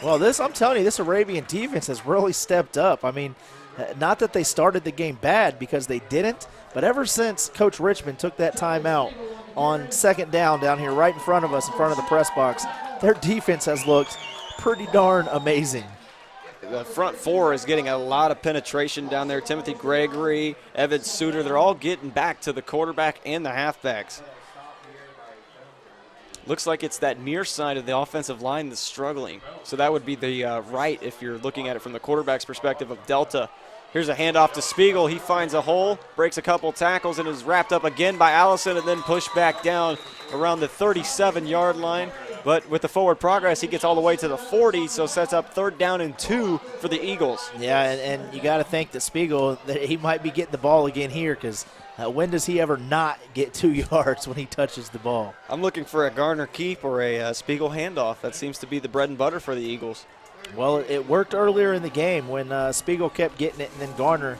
[SPEAKER 2] Well, I'm telling you, this Arabian defense has really stepped up. I mean, not that they started the game bad, because they didn't, but ever since Coach Richmond took that timeout on second down here right in front of us, in front of the press box, their defense has looked pretty darn amazing.
[SPEAKER 1] The front four is getting a lot of penetration down there. Timothy Gregory, Evan Suter, they're all getting back to the quarterback and the halfbacks. Looks like it's that near side of the offensive line that's struggling. So that would be the right if you're looking at it from the quarterback's perspective of Delta. Here's a handoff to Spiegel. He finds a hole, breaks a couple tackles, and is wrapped up again by Allison and then pushed back down around the 37-yard line. But with the forward progress, he gets all the way to the 40, so sets up 3rd down and 2 for the Eagles.
[SPEAKER 2] Yeah, and you got to think that Spiegel, that he might be getting the ball again here, because when does he ever not get 2 yards when he touches the ball?
[SPEAKER 1] I'm looking for a Garner keep or a Spiegel handoff. That seems to be the bread and butter for the Eagles.
[SPEAKER 2] Well, it worked earlier in the game when Spiegel kept getting it, and then Garner,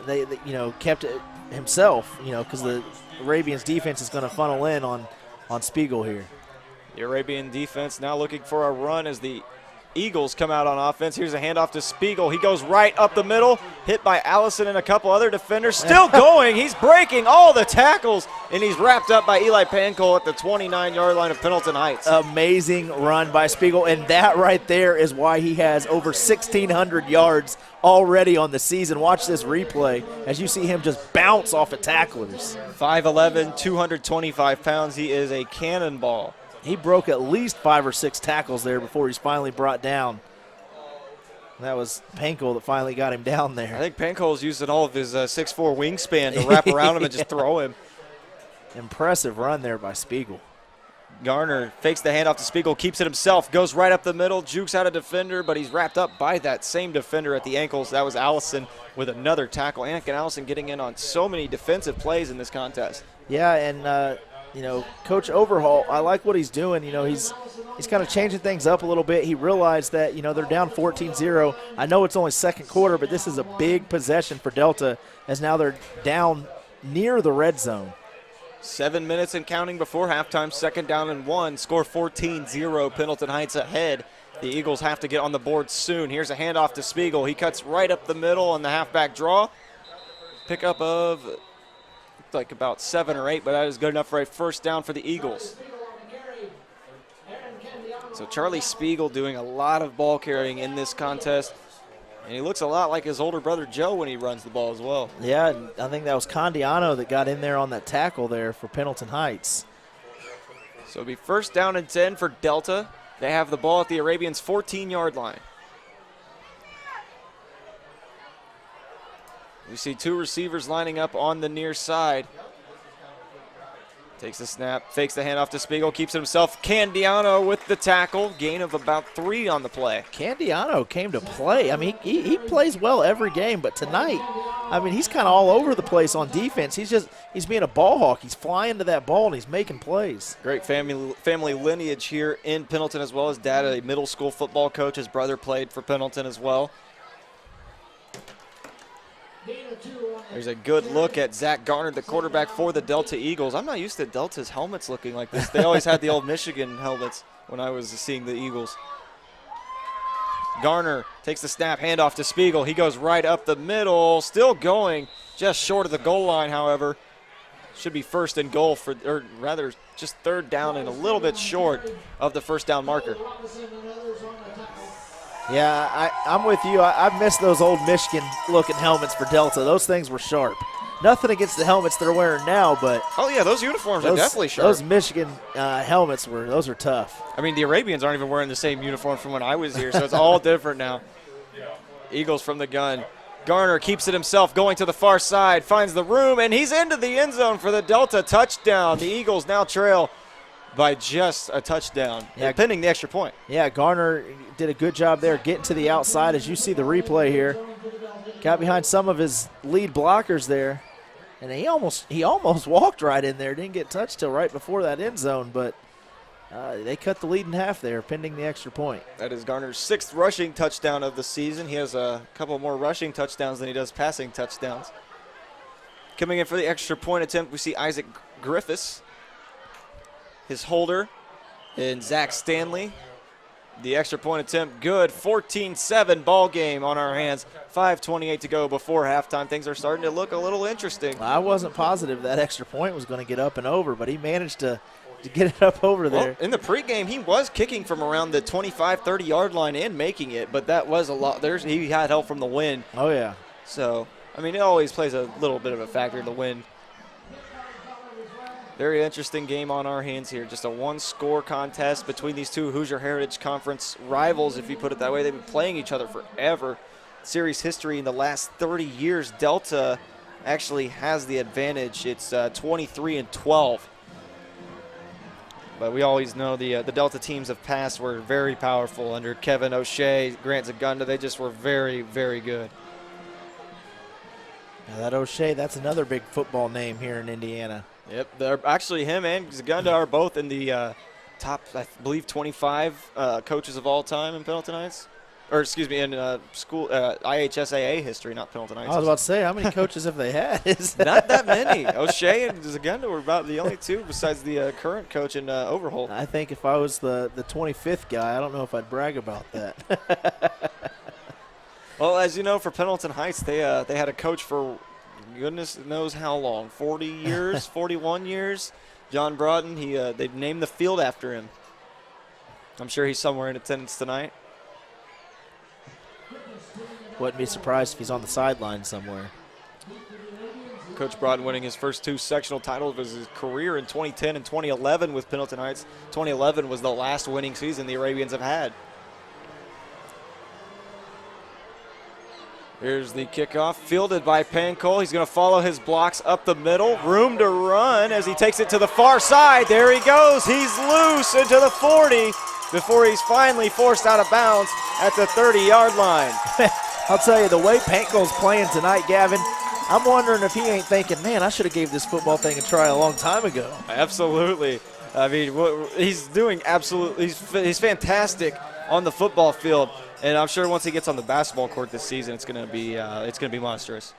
[SPEAKER 2] they kept it himself, because the Arabians' defense is going to funnel in on Spiegel here.
[SPEAKER 1] The Arabian defense now looking for a run as the Eagles come out on offense. Here's a handoff to Spiegel. He goes right up the middle, hit by Allison and a couple other defenders. Still going. He's breaking all the tackles, and he's wrapped up by Eli Pancol at the 29-yard line of Pendleton Heights.
[SPEAKER 2] Amazing run by Spiegel, and that right there is why he has over 1,600 yards already on the season. Watch this replay as you see him just bounce off of tacklers.
[SPEAKER 1] 5'11", 225 pounds. He is a cannonball.
[SPEAKER 2] He broke at least 5 or 6 tackles there before he's finally brought down. That was Pancol that finally got him down there.
[SPEAKER 1] I think Pancol's using all of his 6'4" wingspan to wrap around him and just throw him.
[SPEAKER 2] Impressive run there by Spiegel.
[SPEAKER 1] Garner fakes the handoff to Spiegel, keeps it himself, goes right up the middle, jukes out a defender, but he's wrapped up by that same defender at the ankles. That was Allison with another tackle. Anakin Allison getting in on so many defensive plays in this contest.
[SPEAKER 2] Yeah, and Coach Overhaul, I like what he's doing. He's kind of changing things up a little bit. He realized that, they're down 14-0. I know it's only second quarter, but this is a big possession for Delta as now they're down near the red zone.
[SPEAKER 1] 7 minutes and counting before halftime, 2nd down and 1. Score 14-0, Pendleton Heights ahead. The Eagles have to get on the board soon. Here's a handoff to Spiegel. He cuts right up the middle on the halfback draw. Pickup of like about 7 or 8, but that is good enough for a 1st down for the Eagles. So Charlie Spiegel doing a lot of ball carrying in this contest, and he looks a lot like his older brother Joe when he runs the ball as well.
[SPEAKER 2] Yeah, and I think that was Condiano that got in there on that tackle there for Pendleton Heights.
[SPEAKER 1] So it'll be 1st down and 10 for Delta. They have the ball at the Arabians' 14-yard line. We see 2 receivers lining up on the near side. Takes the snap, fakes the handoff to Spiegel, keeps it himself. Candiano with the tackle, gain of about 3 on the play.
[SPEAKER 2] Candiano came to play. I mean, he plays well every game, but tonight, he's kind of all over the place on defense. He's being a ball hawk. He's flying to that ball and he's making plays.
[SPEAKER 1] Great family lineage here in Pendleton as well. His dad, a middle school football coach. His brother played for Pendleton as well. There's a good look at Zach Garner, the quarterback for the Delta Eagles. I'm not used to Delta's helmets looking like this. They always had the old Michigan helmets when I was seeing the Eagles. Garner takes the snap, handoff to Spiegel. He goes right up the middle, still going just short of the goal line, however. Should be 1st and goal or rather just 3rd down and a little bit short of the 1st down marker.
[SPEAKER 2] Yeah, I'm with you. I miss those old Michigan-looking helmets for Delta. Those things were sharp. Nothing against the helmets they're wearing now, but
[SPEAKER 1] oh yeah, those uniforms are definitely sharp.
[SPEAKER 2] Those Michigan helmets those are tough.
[SPEAKER 1] I mean, the Arabians aren't even wearing the same uniform from when I was here, so it's all different now. Eagles from the gun. Garner keeps it himself, going to the far side, finds the room, and he's into the end zone for the Delta touchdown. The Eagles now trail by just a touchdown, pending the extra point.
[SPEAKER 2] Yeah, Garner did a good job there getting to the outside. As you see the replay here, got behind some of his lead blockers there, and he almost walked right in there. Didn't get touched till right before that end zone, but they cut the lead in half there, pending the extra point.
[SPEAKER 1] That is Garner's 6th rushing touchdown of the season. He has a couple more rushing touchdowns than he does passing touchdowns. Coming in for the extra point attempt, we see Isaac Griffiths, his holder, and Zach Stanley. The extra point attempt, good. 14-7 ball game on our hands. 5:28 to go before halftime. Things are starting to look a little interesting.
[SPEAKER 2] I wasn't positive that extra point was going to get up and over, but he managed to get it up over there.
[SPEAKER 1] Well, in the pregame, he was kicking from around the 25, 30-yard line and making it, but that was a lot. He had help from the wind.
[SPEAKER 2] Oh, yeah.
[SPEAKER 1] So, it always plays a little bit of a factor, the wind. Very interesting game on our hands here. Just a one-score contest between these two Hoosier Heritage Conference rivals, if you put it that way. They've been playing each other forever. Series history in the last 30 years, Delta actually has the advantage. It's 23-12. But we always know the Delta teams of past were very powerful under Kevin O'Shea, Grant Zagunda. They just were very, very good.
[SPEAKER 2] Now that O'Shea, that's another big football name here in Indiana.
[SPEAKER 1] Yep, they're actually him and Zagunda are both in the top, I believe, 25 coaches of all time in Pendleton Heights. Or excuse me, in school IHSAA history, not Pendleton Heights.
[SPEAKER 2] I was about to say, how many coaches have they had?
[SPEAKER 1] Not that many. O'Shea and Zagunda were about the only two besides the current coach in Overholt.
[SPEAKER 2] I think if I was the 25th guy, I don't know if I'd brag about that.
[SPEAKER 1] Well, as you know, for Pendleton Heights, they had a coach for goodness knows how long, 40 years, 41 years. John Broughton, they named the field after him. I'm sure he's somewhere in attendance tonight.
[SPEAKER 2] Wouldn't be surprised if he's on the sideline somewhere.
[SPEAKER 1] Coach Broughton winning his first two sectional titles of his career in 2010 and 2011 with Pendleton Heights. 2011 was the last winning season the Arabians have had. Here's the kickoff, fielded by Pancol. He's going to follow his blocks up the middle. Room to run as he takes it to the far side. There he goes. He's loose into the 40 before he's finally forced out of bounds at the 30-yard line.
[SPEAKER 2] I'll tell you, the way Pankol's playing tonight, Gavin, I'm wondering if he ain't thinking, man, I should have gave this football thing a try a long time ago.
[SPEAKER 1] Absolutely. I mean, he's doing absolutely, he's fantastic on the football field. And I'm sure once he gets on the basketball court this season, it's going to be monstrous.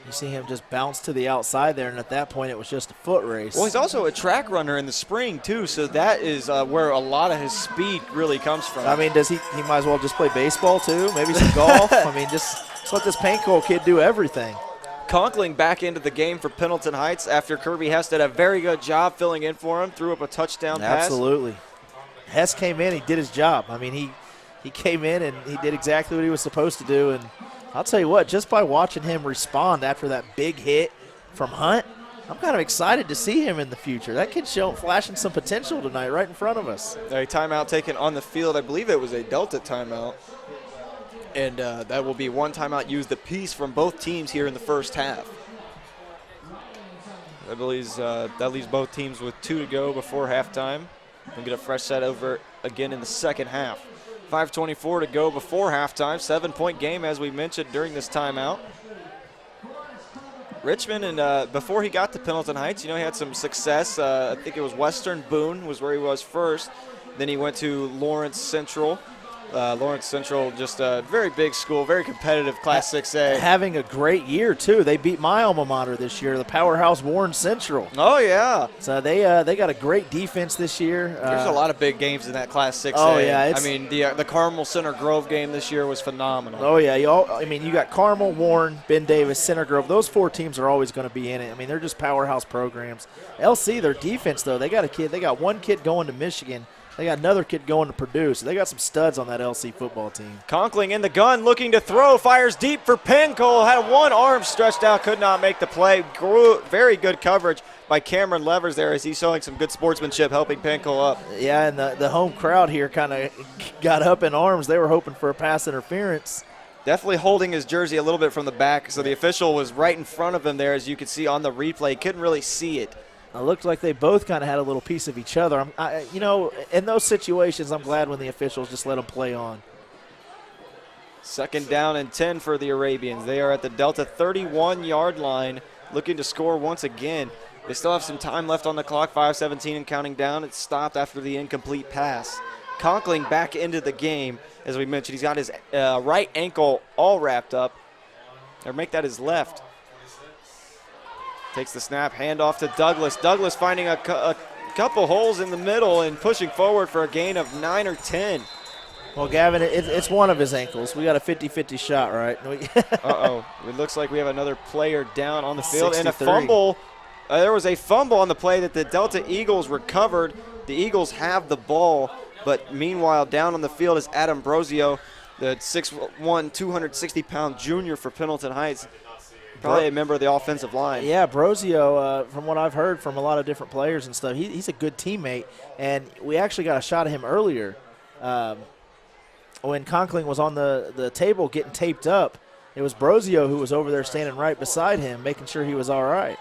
[SPEAKER 2] You see him just bounce to the outside there, and at that point it was just a foot race.
[SPEAKER 1] Well, he's also a track runner in the spring, too, so that is where a lot of his speed really comes from.
[SPEAKER 2] I mean, he might as well just play baseball, too, maybe some golf. I mean, just let this Pancol kid do everything.
[SPEAKER 1] Conkling back into the game for Pendleton Heights after Kirby Hess did a very good job filling in for him, threw up a touchdown pass.
[SPEAKER 2] Absolutely. Hess came in, he did his job. I mean, he came in and he did exactly what he was supposed to do, and I'll tell you what, just by watching him respond after that big hit from Hunt, I'm kind of excited to see him in the future. That kid's flashing some potential tonight right in front of us.
[SPEAKER 1] A timeout taken on the field. I believe it was a Delta timeout. And that will be one timeout used apiece from both teams here in the first half. I believe that leaves both teams with 2 to go before halftime. We'll get a fresh set over again in the second half. 5:24 to go before halftime. 7-point game, as we mentioned, during this timeout. Richmond, and before he got to Pendleton Heights, he had some success. I think it was Western Boone was where he was first. Then he went to Lawrence Central. Lawrence Central, just a very big school, very competitive Class 6A.
[SPEAKER 2] Having a great year, too. They beat my alma mater this year, the powerhouse Warren Central.
[SPEAKER 1] Oh, yeah.
[SPEAKER 2] So they got a great defense this year.
[SPEAKER 1] There's a lot of big games in that Class 6A.
[SPEAKER 2] Oh, yeah.
[SPEAKER 1] I mean, the Carmel Center Grove game this year was phenomenal.
[SPEAKER 2] Oh, yeah. You got Carmel, Warren, Ben Davis, Center Grove. Those 4 teams are always going to be in it. I mean, they're just powerhouse programs. LC, their defense, though, they got one kid going to Michigan. They got another kid going to Purdue, so they got some studs on that LC football team.
[SPEAKER 1] Conkling in the gun, looking to throw, fires deep for Pancol. Had one arm stretched out, could not make the play. Very good coverage by Cameron Levers there as he's showing some good sportsmanship, helping Pancol up.
[SPEAKER 2] Yeah, and the home crowd here kind of got up in arms. They were hoping for a pass interference.
[SPEAKER 1] Definitely holding his jersey a little bit from the back, so the official was right in front of him there, as you could see on the replay. Couldn't really see it.
[SPEAKER 2] It looked like they both kind of had a little piece of each other. In those situations, I'm glad when the officials just let them play on.
[SPEAKER 1] 2nd down and 10 for the Arabians. They are at the Delta 31-yard line, looking to score once again. They still have some time left on the clock, 5:17 and counting down. It stopped after the incomplete pass. Conkling back into the game. As we mentioned, he's got his right ankle all wrapped up. Or make that his left. Takes the snap, handoff to Douglas. Douglas finding a couple holes in the middle and pushing forward for a gain of 9 or 10.
[SPEAKER 2] Well, Gavin, it's one of his ankles. We got a 50-50 shot, right?
[SPEAKER 1] Uh-oh. It looks like we have another player down on the field.
[SPEAKER 2] 63.
[SPEAKER 1] And a fumble. There was a fumble on the play that the Delta Eagles recovered. The Eagles have the ball, but meanwhile down on the field is Adam Brosio, the 6'1", 260-pound junior for Pendleton Heights. Probably a member of the offensive line.
[SPEAKER 2] Yeah, Brosio, from what I've heard from a lot of different players and stuff, he's a good teammate. And we actually got a shot of him earlier when Conkling was on the table getting taped up. It was Brosio who was over there standing right beside him, making sure he was all right.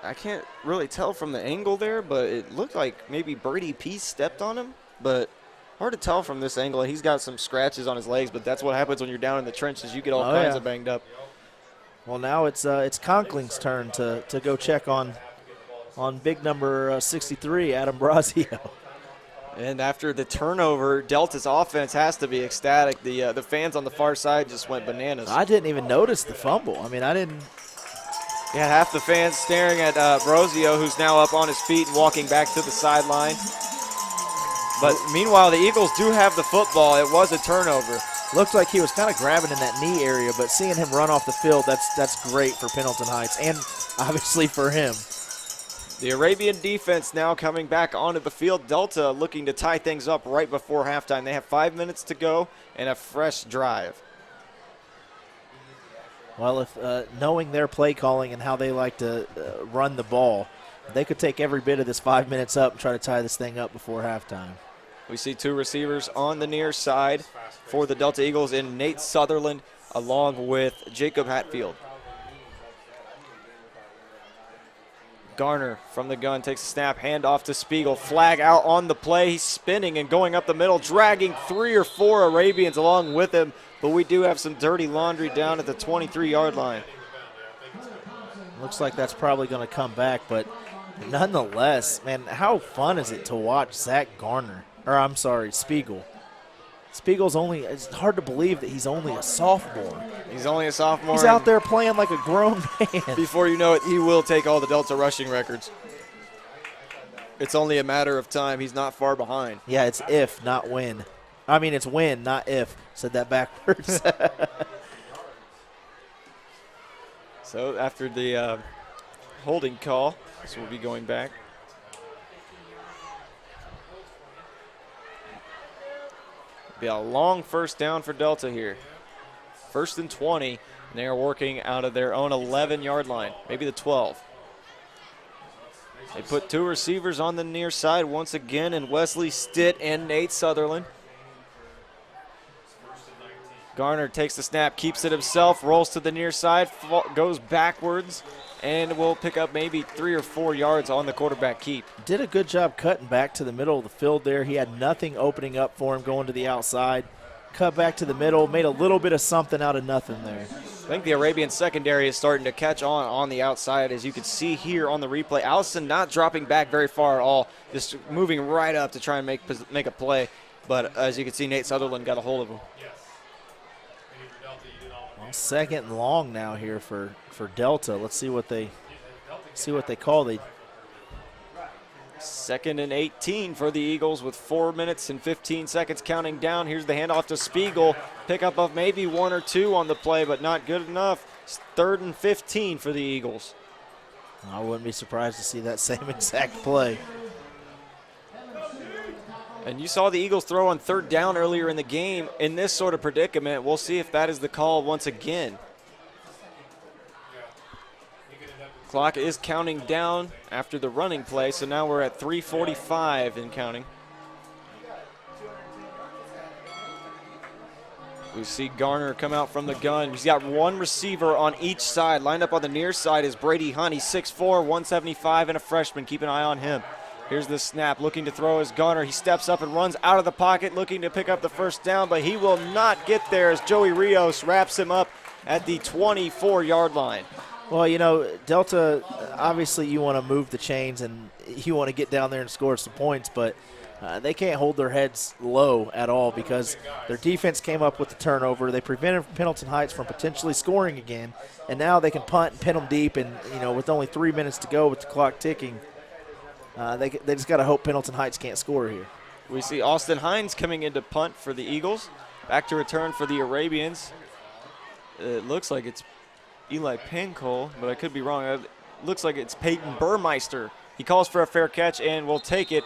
[SPEAKER 1] I can't really tell from the angle there, but it looked like maybe Brady Peace stepped on him. But hard to tell from this angle. He's got some scratches on his legs, but that's what happens when you're down in the trenches. You get all kinds of banged up.
[SPEAKER 2] Well, now it's Conkling's turn to go check on big number 63, Adam Brosio.
[SPEAKER 1] And after the turnover, Delta's offense has to be ecstatic. The fans on the far side just went bananas.
[SPEAKER 2] I didn't even notice the fumble. I mean, I didn't.
[SPEAKER 1] Yeah, half the fans staring at Brosio, who's now up on his feet and walking back to the sideline. But meanwhile, the Eagles do have the football. It was a turnover.
[SPEAKER 2] Looked like he was kind of grabbing in that knee area, but seeing him run off the field, that's great for Pendleton Heights and obviously for him.
[SPEAKER 1] The Arabian defense now coming back onto the field. Delta looking to tie things up right before halftime. They have 5 minutes to go and a fresh drive.
[SPEAKER 2] Well, if knowing their play calling and how they like to run the ball, they could take every bit of this 5 minutes up and try to tie this thing up before halftime.
[SPEAKER 1] We see two receivers on the near side for the Delta Eagles in Nate Sutherland along with Jacob Hatfield. Garner from the gun takes a snap, hand off to Spiegel. Flag out on the play. He's spinning and going up the middle, dragging 3 or 4 Arabians along with him. But we do have some dirty laundry down at the 23-yard line.
[SPEAKER 2] Looks like that's probably going to come back, but nonetheless, man, how fun is it to watch Zach Garner? Or I'm sorry, Spiegel. Spiegel's it's hard to believe that he's only a sophomore.
[SPEAKER 1] He's only a sophomore.
[SPEAKER 2] He's out there playing like a grown man.
[SPEAKER 1] Before you know it, he will take all the Delta rushing records. It's only a matter of time. He's not far behind.
[SPEAKER 2] Yeah, it's if, not when. I mean, it's when, not if. Said that backwards.
[SPEAKER 1] So after the holding call, this will be going back. Be a long first down for Delta here. 1st and 20, and they are working out of their own 11-yard line, maybe the 12. They put 2 receivers on the near side once again, and Wesley Stitt and Nate Sutherland. Garner takes the snap, keeps it himself, rolls to the near side, goes backwards, and will pick up maybe 3 or 4 yards on the quarterback keep.
[SPEAKER 2] Did a good job cutting back to the middle of the field there. He had nothing opening up for him going to the outside. Cut back to the middle, made a little bit of something out of nothing there.
[SPEAKER 1] I think the Arabian secondary is starting to catch on the outside, as you can see here on the replay. Allison not dropping back very far at all, just moving right up to try and make a play. But as you can see, Nate Sutherland got a hold of him.
[SPEAKER 2] Well, 2nd and long now here for Delta. Let's see what they call.
[SPEAKER 1] 2nd and 18 for the Eagles with 4 minutes and 15 seconds counting down. Here's the handoff to Spiegel. Pickup of maybe 1 or 2 on the play, but not good enough. It's 3rd and 15 for the Eagles.
[SPEAKER 2] I wouldn't be surprised to see that same exact play.
[SPEAKER 1] And you saw the Eagles throw on 3rd down earlier in the game. In this sort of predicament, we'll see if that is the call once again. Clock is counting down after the running play, so now we're at 3:45 and counting. We see Garner come out from the gun. He's got 1 receiver on each side. Lined up on the near side is Brady Hunt. He's 6'4", 175, and a freshman. Keep an eye on him. Here's the snap. Looking to throw is Garner. He steps up and runs out of the pocket, looking to pick up the first down, but he will not get there as Joey Rios wraps him up at the 24-yard line.
[SPEAKER 2] Well, you know, Delta, obviously you want to move the chains and you want to get down there and score some points, but they can't hold their heads low at all because their defense came up with the turnover. They prevented Pendleton Heights from potentially scoring again, and now they can punt and pin them deep, and, you know, with only 3 minutes to go with the clock ticking, they just got to hope Pendleton Heights can't score here.
[SPEAKER 1] We see Austin Hines coming in to punt for the Eagles. Back to return for the Arabians. It looks like it's Eli Pancol, but I could be wrong. It looks like it's Peyton Burmeister. He calls for a fair catch and will take it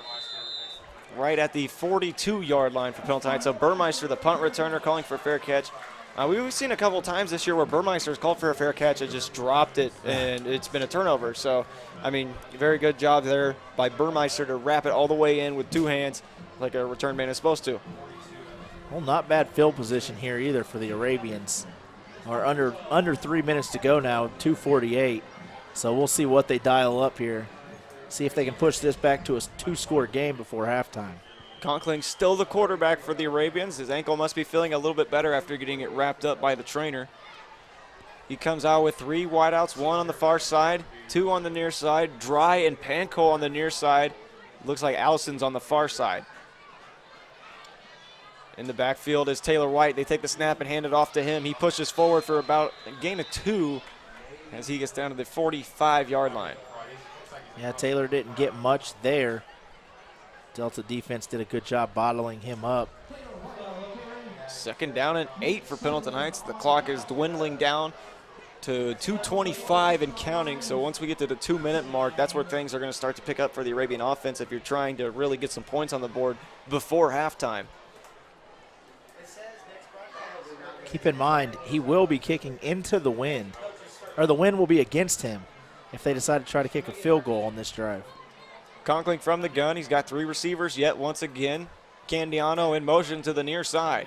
[SPEAKER 1] right at the 42-yard line for Pendleton Heights. So Burmeister, the punt returner, calling for a fair catch. We've seen a couple times this year where Burmeister's called for a fair catch and just dropped it, and it's been a turnover. So, I mean, very good job there by Burmeister to wrap it all the way in with 2 hands like a return man is supposed to.
[SPEAKER 2] Well, not bad field position here either for the Arabians. Or under 3 minutes to go now, 2:48. So we'll see what they dial up here. See if they can push this back to a 2-score game before halftime.
[SPEAKER 1] Conkling still the quarterback for the Arabians. His ankle must be feeling a little bit better after getting it wrapped up by the trainer. He comes out with 3 wideouts, 1 on the far side, 2 on the near side, Dry and Panko on the near side. Looks like Allison's on the far side. In the backfield is Taylor White. They take the snap and hand it off to him. He pushes forward for about a gain of 2 as he gets down to the 45-yard line.
[SPEAKER 2] Yeah, Taylor didn't get much there. Delta defense did a good job bottling him up.
[SPEAKER 1] 2nd down and 8 for Pendleton Heights. The clock is dwindling down to 2:25 and counting. So once we get to the 2-minute mark, that's where things are going to start to pick up for the Arabian offense if you're trying to really get some points on the board before halftime.
[SPEAKER 2] Keep in mind, he will be kicking into the wind, or the wind will be against him if they decide to try to kick a field goal on this drive.
[SPEAKER 1] Conkling from the gun. He's got 3 receivers yet once again. Candiano in motion to the near side.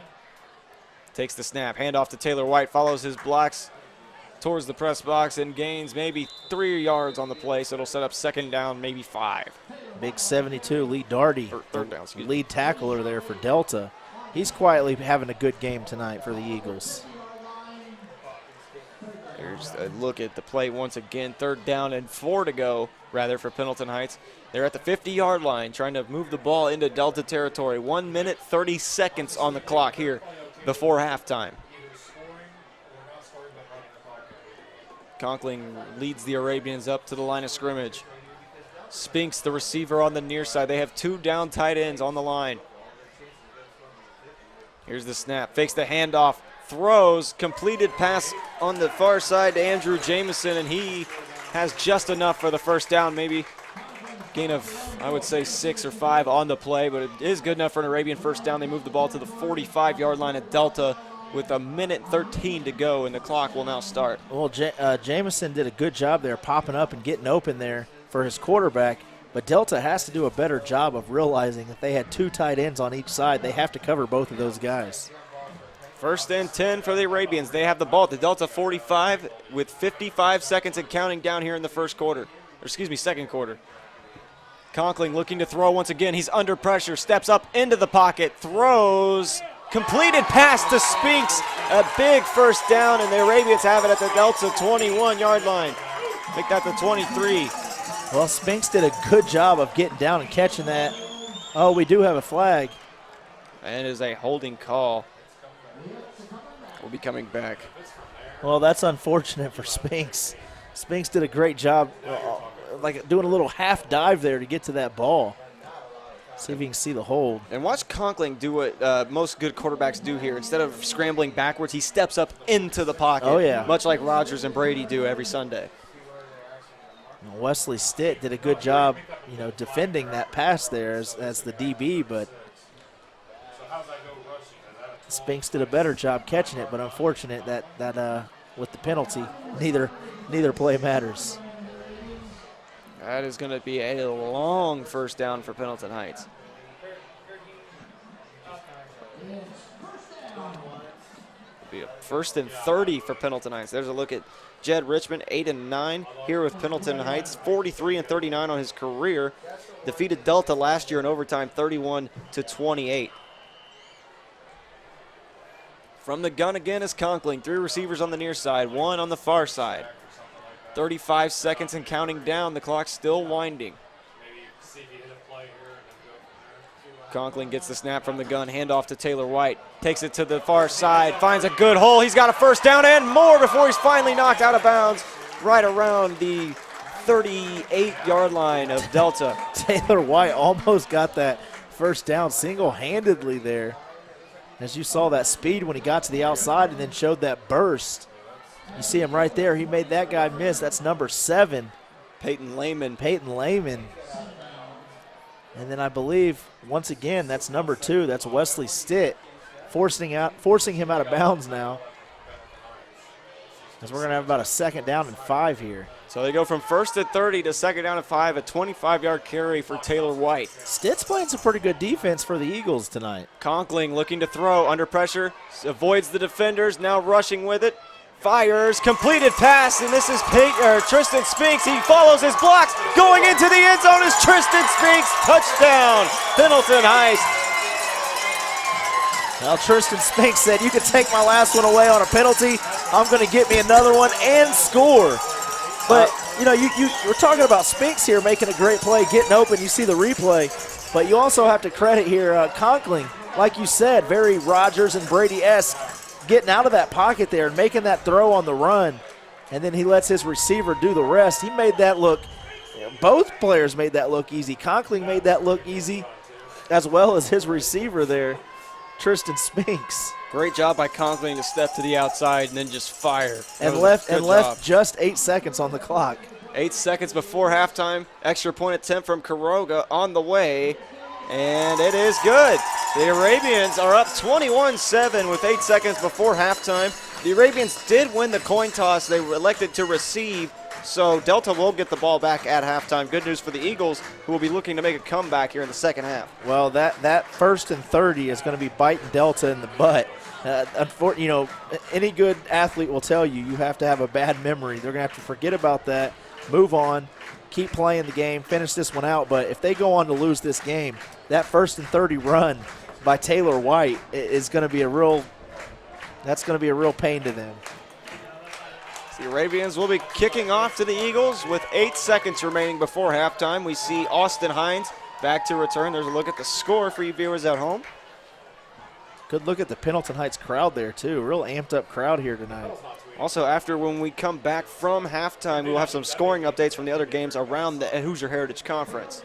[SPEAKER 1] Takes the snap, handoff to Taylor White, follows his blocks towards the press box and gains maybe 3 yards on the play, so it'll set up 2nd down, maybe 5.
[SPEAKER 2] Big 72, Lee Darty,
[SPEAKER 1] Or 3rd down, excuse me.
[SPEAKER 2] lead tackler there for Delta. He's quietly having a good game tonight for the Eagles.
[SPEAKER 1] There's a look at the play once again. 3rd down and 4 to go, rather, for Pendleton Heights. They're at the 50-yard line trying to move the ball into Delta territory. 1 minute, 30 seconds on the clock here before halftime. Conkling leads the Arabians up to the line of scrimmage. Spinks, the receiver on the near side. They have 2 down tight ends on the line. Here's the snap, fakes the handoff, throws, completed pass on the far side to Andrew Jamison, and he has just enough for the 1st down, maybe gain of, I would say, 6 or 5 on the play, but it is good enough for an Arabian 1st down. They move the ball to the 45-yard line at Delta with 1:13 to go, and the clock will now start.
[SPEAKER 2] Well, Jamison did a good job there popping up and getting open there for his quarterback, but Delta has to do a better job of realizing that they had 2 tight ends on each side. They have to cover both of those guys.
[SPEAKER 1] 1st and 10 for the Arabians. They have the ball at the Delta 45 with 55 seconds and counting down here in the 2nd quarter. Conkling looking to throw once again. He's under pressure, steps up into the pocket, throws, completed pass to Spinks. A big 1st down, and the Arabians have it at the Delta 21-yard line. Make that the 23.
[SPEAKER 2] Well, Spinks did a good job of getting down and catching that. Oh, we do have a flag.
[SPEAKER 1] And it is a holding call. We'll be coming back.
[SPEAKER 2] Well, that's unfortunate for Spinks. Spinks did a great job, like doing a little half dive there to get to that ball. See if you can see the hold.
[SPEAKER 1] And watch Conkling do what most good quarterbacks do here. Instead of scrambling backwards, he steps up into the pocket.
[SPEAKER 2] Oh, yeah.
[SPEAKER 1] Much like Rogers and Brady do every Sunday.
[SPEAKER 2] Wesley Stitt did a good job, defending that pass there as the DB, but Spinks did a better job catching it, but unfortunate that with the penalty, neither play matters.
[SPEAKER 1] That is going to be a long 1st down for Pendleton Heights. It'll be a 1st and 30 for Pendleton Heights. There's a look at Jed Richmond, 8 and 9 here with Pendleton Heights, 43 and 39 on his career. Defeated Delta last year in overtime, 31-28. From the gun again is Conkling. 3 receivers on the near side, 1 on the far side. 35 seconds and counting down. The clock's still winding. Conkling gets the snap from the gun, handoff to Taylor White. Takes it to the far side, finds a good hole. He's got a 1st down and more before he's finally knocked out of bounds right around the 38-yard line of Delta.
[SPEAKER 2] Taylor White almost got that 1st down single-handedly there. As you saw that speed when he got to the outside and then showed that burst. You see him right there. He made that guy miss. That's number 7.
[SPEAKER 1] Peyton Lehman.
[SPEAKER 2] And then I believe, once again, that's number 2. That's Wesley Stitt forcing him out of bounds now. Because we're going to have about a 2nd down and 5 here.
[SPEAKER 1] So they go from 1st and 30 to 2nd down and 5, a 25-yard carry for Taylor White.
[SPEAKER 2] Stitt's playing some pretty good defense for the Eagles tonight.
[SPEAKER 1] Conkling looking to throw under pressure, avoids the defenders, now rushing with it. Fires, completed pass, and this is Tristan Spinks. He follows his blocks. Going into the end zone is Tristan Spinks. Touchdown, Pendleton Heights.
[SPEAKER 2] Well, Tristan Spinks said, you can take my last one away on a penalty. I'm going to get me another one and score. But, you know, we're talking about Spinks here making a great play, getting open. You see the replay. But you also have to credit here Conkling. Like you said, very Rodgers and Brady-esque, getting out of that pocket there and making that throw on the run. And then he lets his receiver do the rest. He made that look, both players made that look easy. Conkling made that look easy, as well as his receiver there, Tristan Spinks.
[SPEAKER 1] Great job by Conkling to step to the outside and then just fire.
[SPEAKER 2] And left just 8 seconds on the clock.
[SPEAKER 1] 8 seconds before halftime. Extra point attempt from Quiroga on the way. And it is good. The Arabians are up 21-7 with 8 seconds before halftime. The Arabians did win the coin toss. They were elected to receive, so Delta will get the ball back at halftime. Good news for the Eagles, who will be looking to make a comeback here in the second half.
[SPEAKER 2] Well, that 1st and 30 is going to be biting Delta in the butt. Unfortunately, you know, any good athlete will tell you have to have a bad memory. They're going to have to forget about that, move on, keep playing the game, finish this one out. But if they go on to lose this game, that 1st and 30 run by Taylor White is going to be a real pain to them.
[SPEAKER 1] The Arabians will be kicking off to the Eagles with 8 seconds remaining before halftime. We see Austin Hines back to return. There's a look at the score for you viewers at home.
[SPEAKER 2] Good look at the Pendleton Heights crowd there, too. Real amped up crowd here tonight.
[SPEAKER 1] Also, when we come back from halftime, we will have some scoring updates from the other games around the Hoosier Heritage Conference.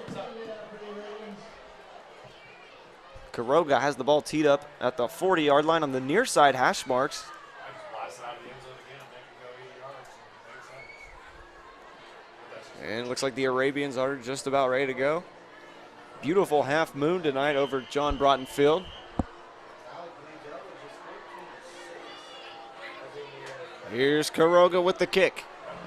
[SPEAKER 1] Quiroga has the ball teed up at the 40-yard line on the near side hash marks. And it looks like the Arabians are just about ready to go. Beautiful half moon tonight over John Broughton Field. Here's Quiroga with the kick.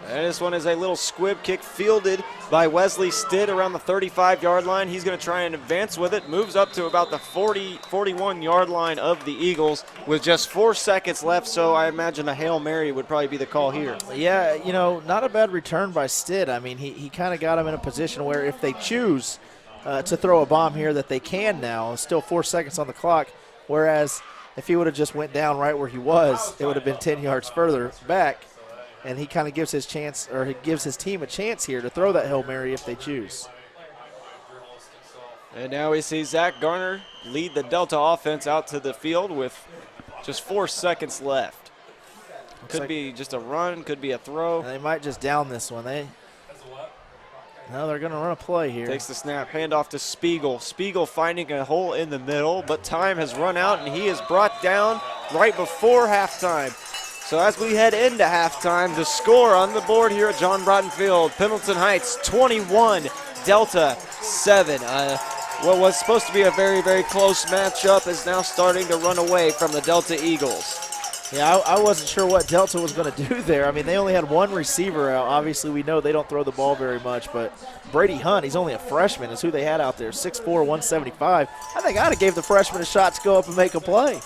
[SPEAKER 1] And this one is a little squib kick fielded by Wesley Stitt around the 35-yard line. He's going to try and advance with it. Moves up to about the 41-yard line of the Eagles with just 4 seconds left, so I imagine a Hail Mary would probably be the call here.
[SPEAKER 2] Yeah, you know, not a bad return by Stitt. I mean, he kind of got him in a position where if they choose to throw a bomb here that they can now, still 4 seconds on the clock, whereas if he would have just went down right where he was, it would have been 10 yards further back. And he kind of gives his team a chance here to throw that Hail Mary if they choose.
[SPEAKER 1] And now we see Zach Garner lead the Delta offense out to the field with just 4 seconds left. Could be just a run, could be a throw.
[SPEAKER 2] And they might just down this one. No, they're going to run a play here.
[SPEAKER 1] Takes the snap, handoff to Spiegel. Spiegel finding a hole in the middle, but time has run out, and he is brought down right before halftime. So as we head into halftime, the score on the board here at John Broughton Field, Pendleton Heights 21, Delta 7. What was supposed to be a very, very close matchup is now starting to run away from the Delta Eagles.
[SPEAKER 2] Yeah, I wasn't sure what Delta was going to do there. I mean, they only had one receiver out. Obviously, we know they don't throw the ball very much, but Brady Hunt, he's only a freshman, is who they had out there, 6'4", 175. I think I'd have gave the freshman a shot to go up and make a play.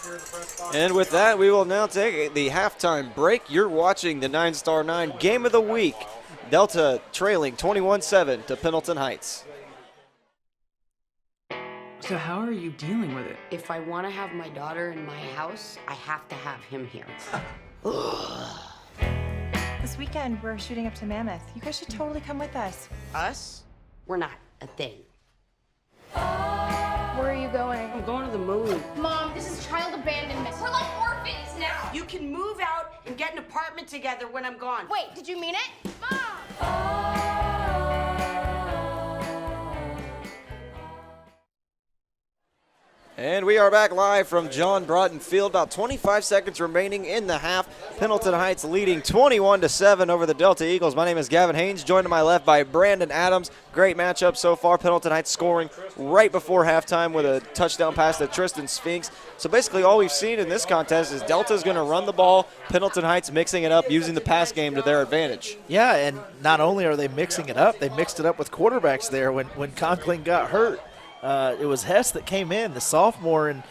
[SPEAKER 1] And with that, we will now take the halftime break. You're watching the 9-Star 9 Game of the Week. Delta trailing 21-7 to Pendleton Heights.
[SPEAKER 6] So how are you dealing with it?
[SPEAKER 7] If I want to have my daughter in my house, I have to have him here.
[SPEAKER 8] This weekend, we're shooting up to Mammoth. You guys should totally come with us.
[SPEAKER 7] Us? We're not a thing.
[SPEAKER 9] Where are you going?
[SPEAKER 7] I'm going to the moon.
[SPEAKER 9] Mom, this is child abandonment. We're like orphans now.
[SPEAKER 7] You can move out and get an apartment together when I'm gone.
[SPEAKER 9] Wait, did you mean it? Mom!
[SPEAKER 1] And And we are back live from John Broughton Field. About 25 seconds remaining in the half. Pendleton Heights leading 21-7 over the Delta Eagles. My name is Gavin Haynes, joined to my left by Brandon Adams. Great matchup so far. Pendleton Heights scoring right before halftime with a touchdown pass to Tristan Spinks. So basically all we've seen in this contest is Delta's going to run the ball, Pendleton Heights mixing it up, using the pass game to their advantage.
[SPEAKER 2] Yeah, and not only are they mixing it up, they mixed it up with quarterbacks there. When Conkling got hurt, it was Hess that came in, the sophomore, and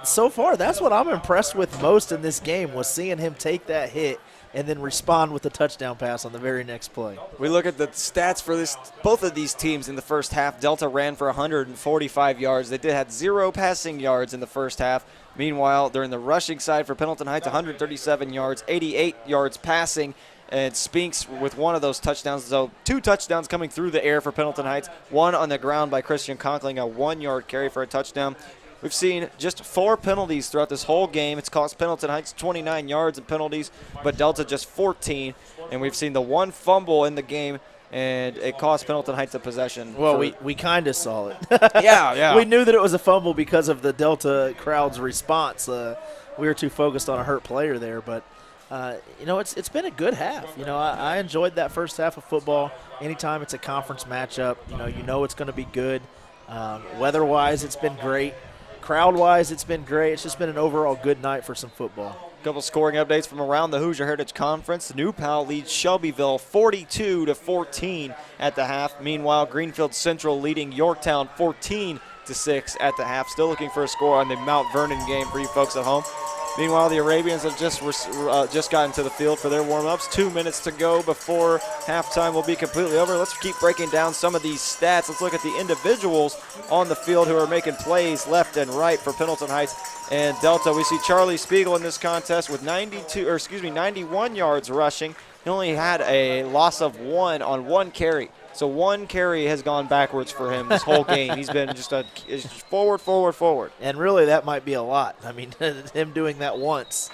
[SPEAKER 2] so far that's what I'm impressed with most in this game, was seeing him take that hit and then respond with a touchdown pass on the very next play.
[SPEAKER 1] We look at the stats for both of these teams in the first half. Delta ran for 145 yards. They had 0 passing yards in the first half. Meanwhile, during the rushing side for Pendleton Heights, 137 yards, 88 yards passing, and Spinks with one of those touchdowns. So 2 touchdowns coming through the air for Pendleton Heights, 1 on the ground by Christian Conkling, a 1-yard carry for a touchdown. We've seen just 4 penalties throughout this whole game. It's cost Pendleton Heights 29 yards in penalties, but Delta just 14. And we've seen the 1 fumble in the game, and it cost Pendleton Heights a possession.
[SPEAKER 2] Well, we kind of saw it.
[SPEAKER 1] Yeah.
[SPEAKER 2] We knew that it was a fumble because of the Delta crowd's response. We were too focused on a hurt player there, but it's been a good half. I enjoyed that first half of football. Anytime it's a conference matchup, you know it's going to be good. Weather-wise, it's been great. Crowd-wise, it's been great. It's just been an overall good night for some football.
[SPEAKER 1] A couple scoring updates from around the Hoosier Heritage Conference. New Pal leads Shelbyville 42-14 at the half. Meanwhile, Greenfield Central leading Yorktown 14-6 at the half. Still looking for a score on the Mount Vernon game for you folks at home. Meanwhile, the Arabians have just gotten to the field for their warm-ups. 2 minutes to go before halftime will be completely over. Let's keep breaking down some of these stats. Let's look at the individuals on the field who are making plays left and right for Pendleton Heights and Delta. We see Charlie Spiegel in this contest with 91 yards rushing. He only had a loss of 1 on 1 carry. So 1 carry has gone backwards for him this whole game. He's been just forward.
[SPEAKER 2] And really, that might be a lot. I mean, him doing that once.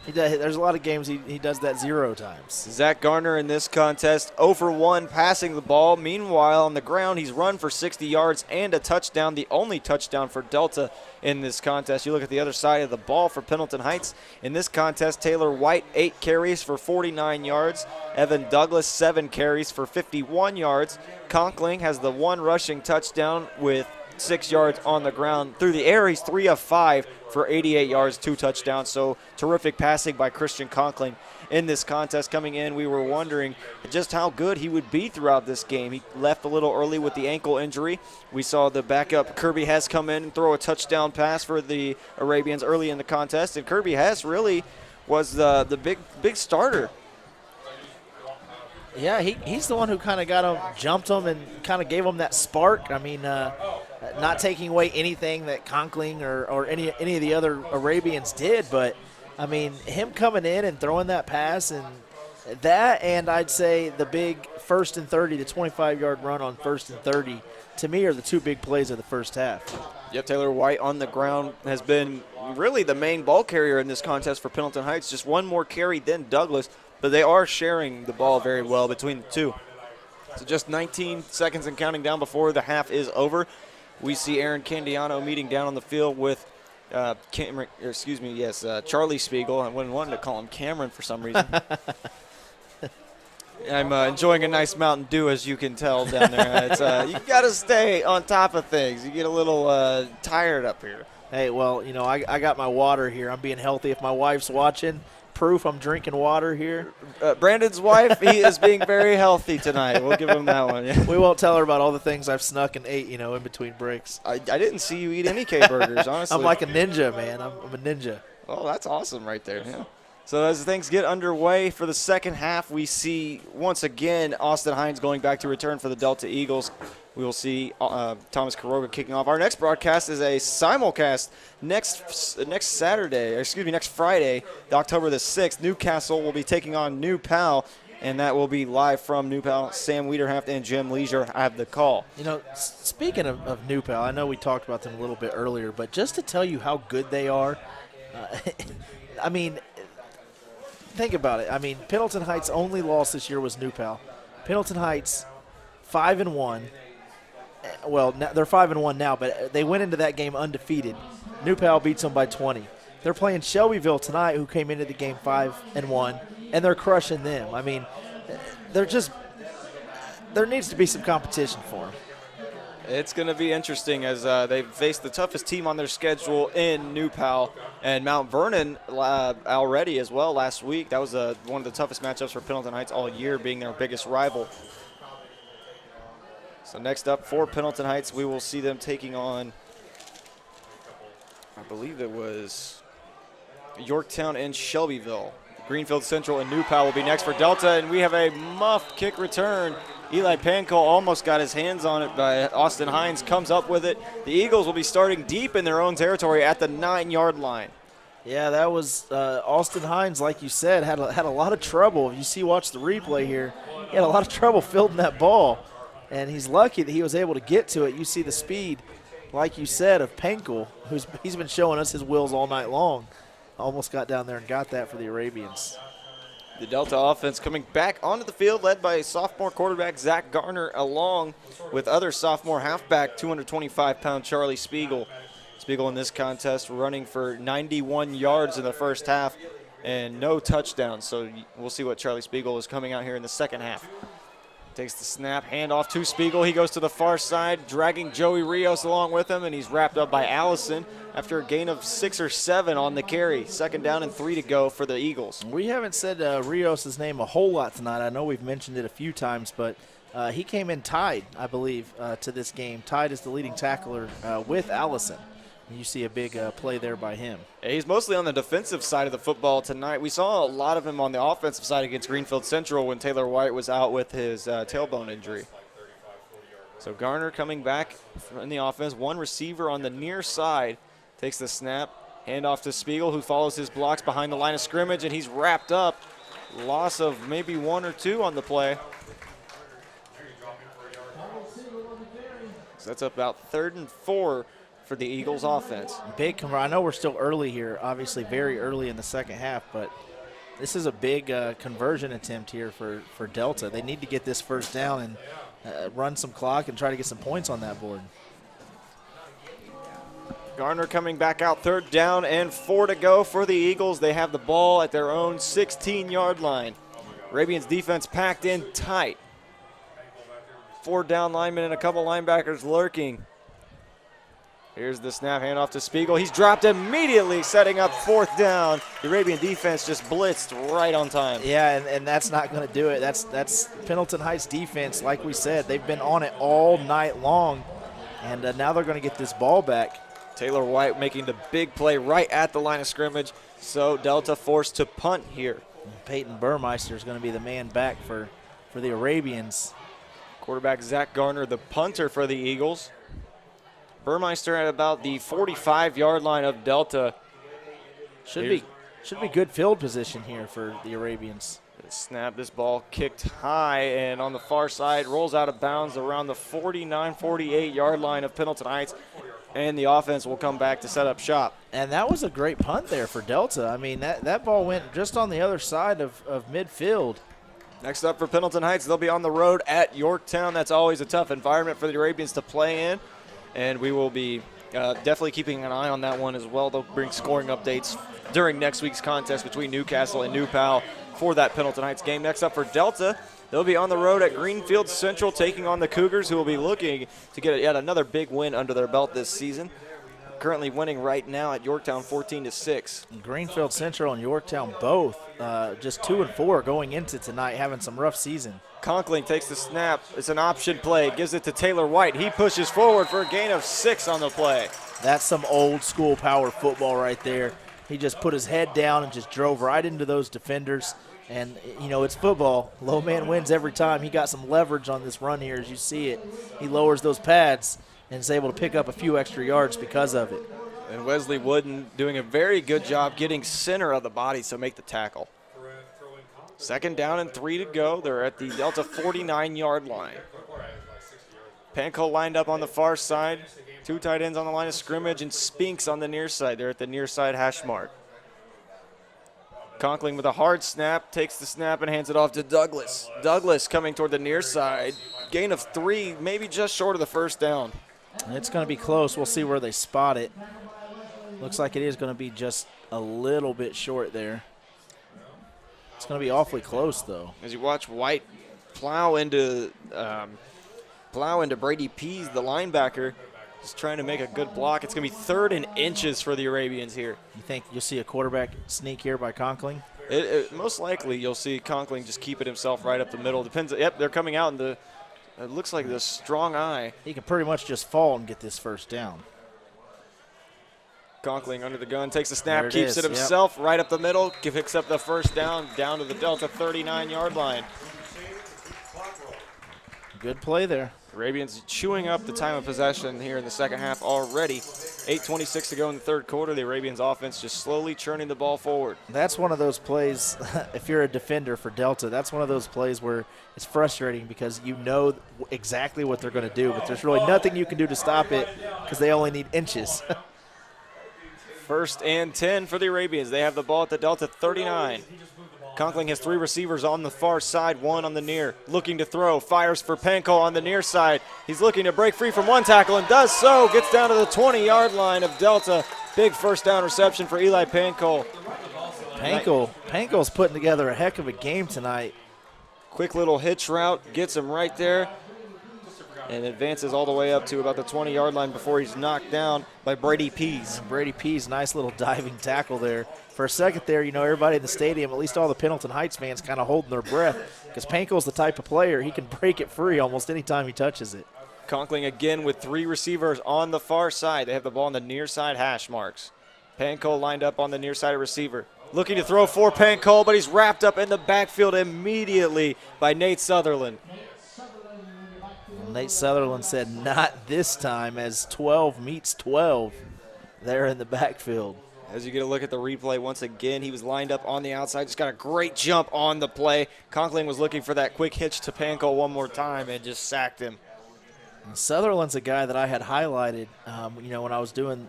[SPEAKER 2] There's a lot of games he does that 0 times.
[SPEAKER 1] Zach Garner in this contest 0 for 1 passing the ball. Meanwhile, on the ground, he's run for 60 yards and a touchdown, the only touchdown for Delta in this contest. You look at the other side of the ball for Pendleton Heights. In this contest, Taylor White 8 carries for 49 yards. Evan Douglas 7 carries for 51 yards. Conkling has the 1 rushing touchdown with 6 yards on the ground. Through the air, he's 3 of 5 for 88 yards, 2 touchdowns. So terrific passing by Christian Conkling in this contest. Coming in, we were wondering just how good he would be throughout this game. He left a little early with the ankle injury. We saw the backup Kirby Hess come in and throw a touchdown pass for the Arabians early in the contest, and Kirby Hess really was the big starter.
[SPEAKER 2] Yeah, he's the one who kind of got him, jumped him, and kind of gave him that spark. I mean, not taking away anything that Conkling or any of the other Arabians did, but, I mean, him coming in and throwing that pass and I'd say the big 1st and 30, the 25-yard run on 1st and 30, to me are the 2 big plays of the first half.
[SPEAKER 1] Yep, Taylor White on the ground has been really the main ball carrier in this contest for Pendleton Heights. Just 1 more carry than Douglas, but they are sharing the ball very well between the 2. So just 19 seconds and counting down before the half is over. We see Aaron Candiano meeting down on the field with Charlie Spiegel. I wanted to call him Cameron for some reason. I'm enjoying a nice Mountain Dew, as you can tell down there. It's you got to stay on top of things. You get a little tired up here.
[SPEAKER 2] Hey, well, I got my water here. I'm being healthy. If my wife's watching, proof I'm drinking water here.
[SPEAKER 1] Brandon's wife, he is being very healthy tonight. We'll give him that one. Yeah.
[SPEAKER 2] We won't tell her about all the things I've snuck and ate, in between breaks.
[SPEAKER 1] I didn't see you eat any K-Burgers, honestly.
[SPEAKER 2] I'm like a ninja, man. I'm a ninja.
[SPEAKER 1] Oh, that's awesome right there. Yeah. So as things get underway for the second half, we see once again Austin Hines going back to return for the Delta Eagles. We will see Thomas Karoga kicking off. Our next broadcast is a simulcast next Friday, October the 6th. Newcastle will be taking on New Pal, and that will be live from New Pal. Sam Wiederhaft and Jim Leisure have the call.
[SPEAKER 2] Speaking of New Pal, I know we talked about them a little bit earlier, but just to tell you how good they are, I mean, think about it. I mean, Pendleton Heights' only loss this year was New Pal. Pendleton Heights 5-1. well, they're 5-1 now, but they went into that game undefeated. New Pal beats them by 20. They're playing Shelbyville tonight, who came into the game 5-1, and they're crushing them. I mean, there needs to be some competition for them.
[SPEAKER 1] It's going to be interesting as they face the toughest team on their schedule in New Pal and Mount Vernon already as well last week. That was one of the toughest matchups for Pendleton Heights all year, being their biggest rival. So next up for Pendleton Heights, we will see them taking on, I believe it was Yorktown and Shelbyville. Greenfield Central and New Pal will be next for Delta, and we have a muffed kick return. Eli Panko almost got his hands on it, but Austin Hines comes up with it. The Eagles will be starting deep in their own territory at the 9-yard line.
[SPEAKER 2] Yeah, that was Austin Hines, like you said, had a lot of trouble. If you watch the replay here, he had a lot of trouble fielding that ball, and he's lucky that he was able to get to it. You see the speed, like you said, of Pankel, he's been showing us his wheels all night long. Almost got down there and got that for the Arabians.
[SPEAKER 1] The Delta offense coming back onto the field, led by sophomore quarterback Zach Garner, along with other sophomore halfback, 225-pound Charlie Spiegel. Spiegel in this contest running for 91 yards in the first half and no touchdowns. So we'll see what Charlie Spiegel is coming out here in the second half. Takes the snap, handoff to Spiegel. He goes to the far side, dragging Joey Rios along with him, and he's wrapped up by Allison after a gain of 6 or 7 on the carry. 2nd down and 3 to go for the Eagles.
[SPEAKER 2] We haven't said Rios' name a whole lot tonight. I know we've mentioned it a few times, but he came in tied, I believe, to this game. Tied as the leading tackler with Allison. You see a big play there by him.
[SPEAKER 1] He's mostly on the defensive side of the football tonight. We saw a lot of him on the offensive side against Greenfield Central when Taylor White was out with his tailbone injury. So Garner coming back in the offense. One receiver on the near side takes the snap. Handoff to Spiegel, who follows his blocks behind the line of scrimmage, and he's wrapped up. Loss of maybe 1 or 2 on the play. So that's about 3rd and 4 for the Eagles offense.
[SPEAKER 2] Big, I know we're still early here, obviously very early in the second half, but this is a big conversion attempt here for Delta. They need to get this first down and run some clock and try to get some points on that board.
[SPEAKER 1] Garner coming back out, 3rd down and 4 to go for the Eagles. They have the ball at their own 16-yard line. Arabians defense packed in tight. 4 down linemen and a couple linebackers lurking. Here's the snap, handoff to Spiegel. He's dropped immediately, setting up 4th down. The Arabian defense just blitzed right on time.
[SPEAKER 2] Yeah, and that's not going to do it. That's Pendleton Heights defense, like we said. They've been on it all night long, and now they're going to get this ball back.
[SPEAKER 1] Taylor White making the big play right at the line of scrimmage, so Delta forced to punt here.
[SPEAKER 2] Peyton Burmeister is going to be the man back for the Arabians.
[SPEAKER 1] Quarterback Zach Garner, the punter for the Eagles. Burmeister at about the 45-yard line of Delta.
[SPEAKER 2] Should be good field position here for the Arabians.
[SPEAKER 1] Snap, this ball kicked high and on the far side, rolls out of bounds around the 49, 48-yard line of Pendleton Heights, and the offense will come back to set up shop.
[SPEAKER 2] And that was a great punt there for Delta. I mean, that ball went just on the other side of midfield.
[SPEAKER 1] Next up for Pendleton Heights, they'll be on the road at Yorktown. That's always a tough environment for the Arabians to play in. And we will be definitely keeping an eye on that one as well. They'll bring scoring updates during next week's contest between Newcastle and New Pal for that Pendleton Heights game. Next up for Delta, they'll be on the road at Greenfield Central taking on the Cougars, who will be looking to get yet another big win under their belt this season. Currently winning right now at Yorktown 14-6.
[SPEAKER 2] Greenfield Central and Yorktown both just 2-4 going into tonight, having some rough season.
[SPEAKER 1] Conkling takes the snap. It's an option play. Gives it to Taylor White. He pushes forward for a gain of 6 on the play.
[SPEAKER 2] That's some old school power football right there. He just put his head down and just drove right into those defenders. And, you know, it's football. Low man wins every time. He got some leverage on this run here as you see it. He lowers those pads and is able to pick up a few extra yards because of it.
[SPEAKER 1] And Wesley Wooden doing a very good job getting center of the body to make the tackle. 2nd down and 3 to go. They're at the Delta 49-yard line. Panko lined up on the far side. 2 tight ends on the line of scrimmage, and Spinks on the near side. They're at the near side hash mark. Conkling with a hard snap, takes the snap and hands it off to Douglas. Douglas coming toward the near side. gain of 3, maybe just short of the first down.
[SPEAKER 2] It's going to be close. We'll see where they spot it. Looks like it is going to be just a little bit short there. It's going to be awfully close, though.
[SPEAKER 1] As you watch White plow into Brady Pease, the linebacker, just trying to make a good block. It's going to be 3rd and inches for the Arabians here.
[SPEAKER 2] You think you'll see a quarterback sneak here by Conkling?
[SPEAKER 1] Most likely you'll see Conkling just keep it himself right up the middle. Depends. Yep, they're coming out in the – it looks like the strong eye.
[SPEAKER 2] He can pretty much just fall and get this first down.
[SPEAKER 1] Conkling under the gun, takes the snap,
[SPEAKER 2] There
[SPEAKER 1] keeps
[SPEAKER 2] is,
[SPEAKER 1] it himself right up the middle, picks up the first down to the Delta 39-yard line.
[SPEAKER 2] Good play there.
[SPEAKER 1] Arabians chewing up the time of possession here in the second half already. 8:26 to go in the third quarter. The Arabians offense just slowly churning the ball forward.
[SPEAKER 2] That's one of those plays, if you're a defender for Delta, that's one of those plays where it's frustrating because you know exactly what they're going to do, but there's really nothing you can do to stop it because they only need inches.
[SPEAKER 1] 1st and 10 for the Arabians. They have the ball at the Delta 39. Conkling has 3 receivers on the far side, 1 on the near. Looking to throw, fires for Panko on the near side. He's looking to break free from 1 tackle and does so. Gets down to the 20-yard line of Delta. Big first down reception for Eli Panko.
[SPEAKER 2] Panko's putting together a heck of a game tonight.
[SPEAKER 1] Quick little hitch route, gets him right there, and advances all the way up to about the 20-yard line before he's knocked down by Brady Pease.
[SPEAKER 2] Brady Pease, nice little diving tackle there. For a second there, you know, everybody in the stadium, at least all the Pendleton Heights fans, kind of holding their breath because Panko's the type of player, he can break it free almost any time he touches it.
[SPEAKER 1] Conkling again with 3 receivers on the far side. They have the ball on the near side hash marks. Panko lined up on the near side of receiver. Looking to throw for Panko, but he's wrapped up in the backfield immediately by Nate Sutherland.
[SPEAKER 2] Nate Sutherland said not this time as 12 meets 12 there in the backfield.
[SPEAKER 1] As you get a look at the replay once again, he was lined up on the outside, just got a great jump on the play. Conkling was looking for that quick hitch to Panko one more time and just sacked him.
[SPEAKER 2] And Sutherland's a guy that I had highlighted, you know, when I was doing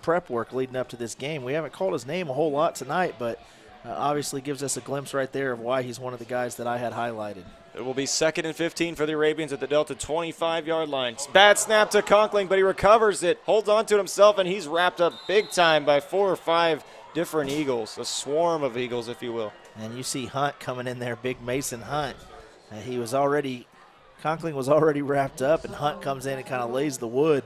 [SPEAKER 2] prep work leading up to this game. We haven't called his name a whole lot tonight, but obviously gives us a glimpse right there of why he's one of the guys that I had highlighted.
[SPEAKER 1] It will be 2nd and 15 for the Arabians at the Delta 25-yard line. Bad snap to Conkling, but he recovers it, holds on to it himself, and he's wrapped up big time by 4 or 5 different Eagles, a swarm of Eagles, if you will.
[SPEAKER 2] And you see Hunt coming in there, big Mason Hunt. Conkling was already wrapped up, and Hunt comes in and kind of lays the wood.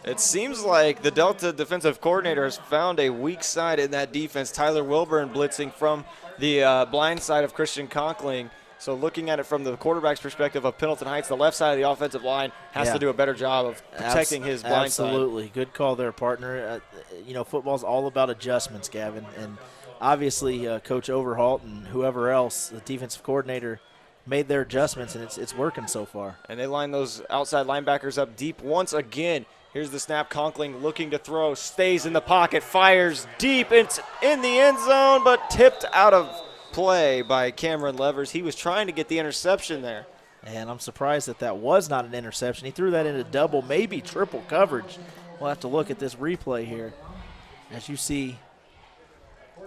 [SPEAKER 1] It seems like the Delta defensive coordinator has found a weak side in that defense. Tyler Wilburn blitzing from the blind side of Christian Conkling. So looking at it from the quarterback's perspective of Pendleton Heights, the left side of the offensive line has to do a better job of protecting his blind side.
[SPEAKER 2] Absolutely. Good call there, partner. You know, football's all about adjustments, Gavin. And obviously Coach Overholt and whoever else, the defensive coordinator, made their adjustments, and it's working so far.
[SPEAKER 1] And they line those outside linebackers up deep once again. Here's the snap. Conkling looking to throw, stays in the pocket, fires deep. It's in the end zone, but tipped out of play by Cameron Levers. He was trying to get the interception there.
[SPEAKER 2] And I'm surprised that was not an interception. He threw that into double, maybe triple coverage. We'll have to look at this replay here. As you see,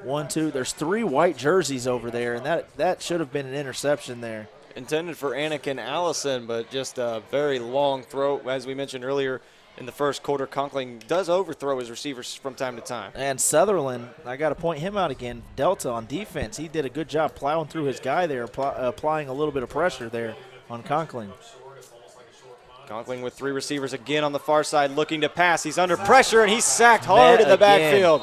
[SPEAKER 2] 1, 2, there's 3 white jerseys over there, and that should have been an interception there.
[SPEAKER 1] Intended for Anakin Allison, but just a very long throw. As we mentioned earlier, in the first quarter, Conkling does overthrow his receivers from time to time.
[SPEAKER 2] And Sutherland, I got to point him out again. Delta on defense, he did a good job plowing through his guy there, applying a little bit of pressure there on Conkling.
[SPEAKER 1] Conkling with 3 receivers again on the far side looking to pass. He's under pressure, and he's sacked hard in the backfield.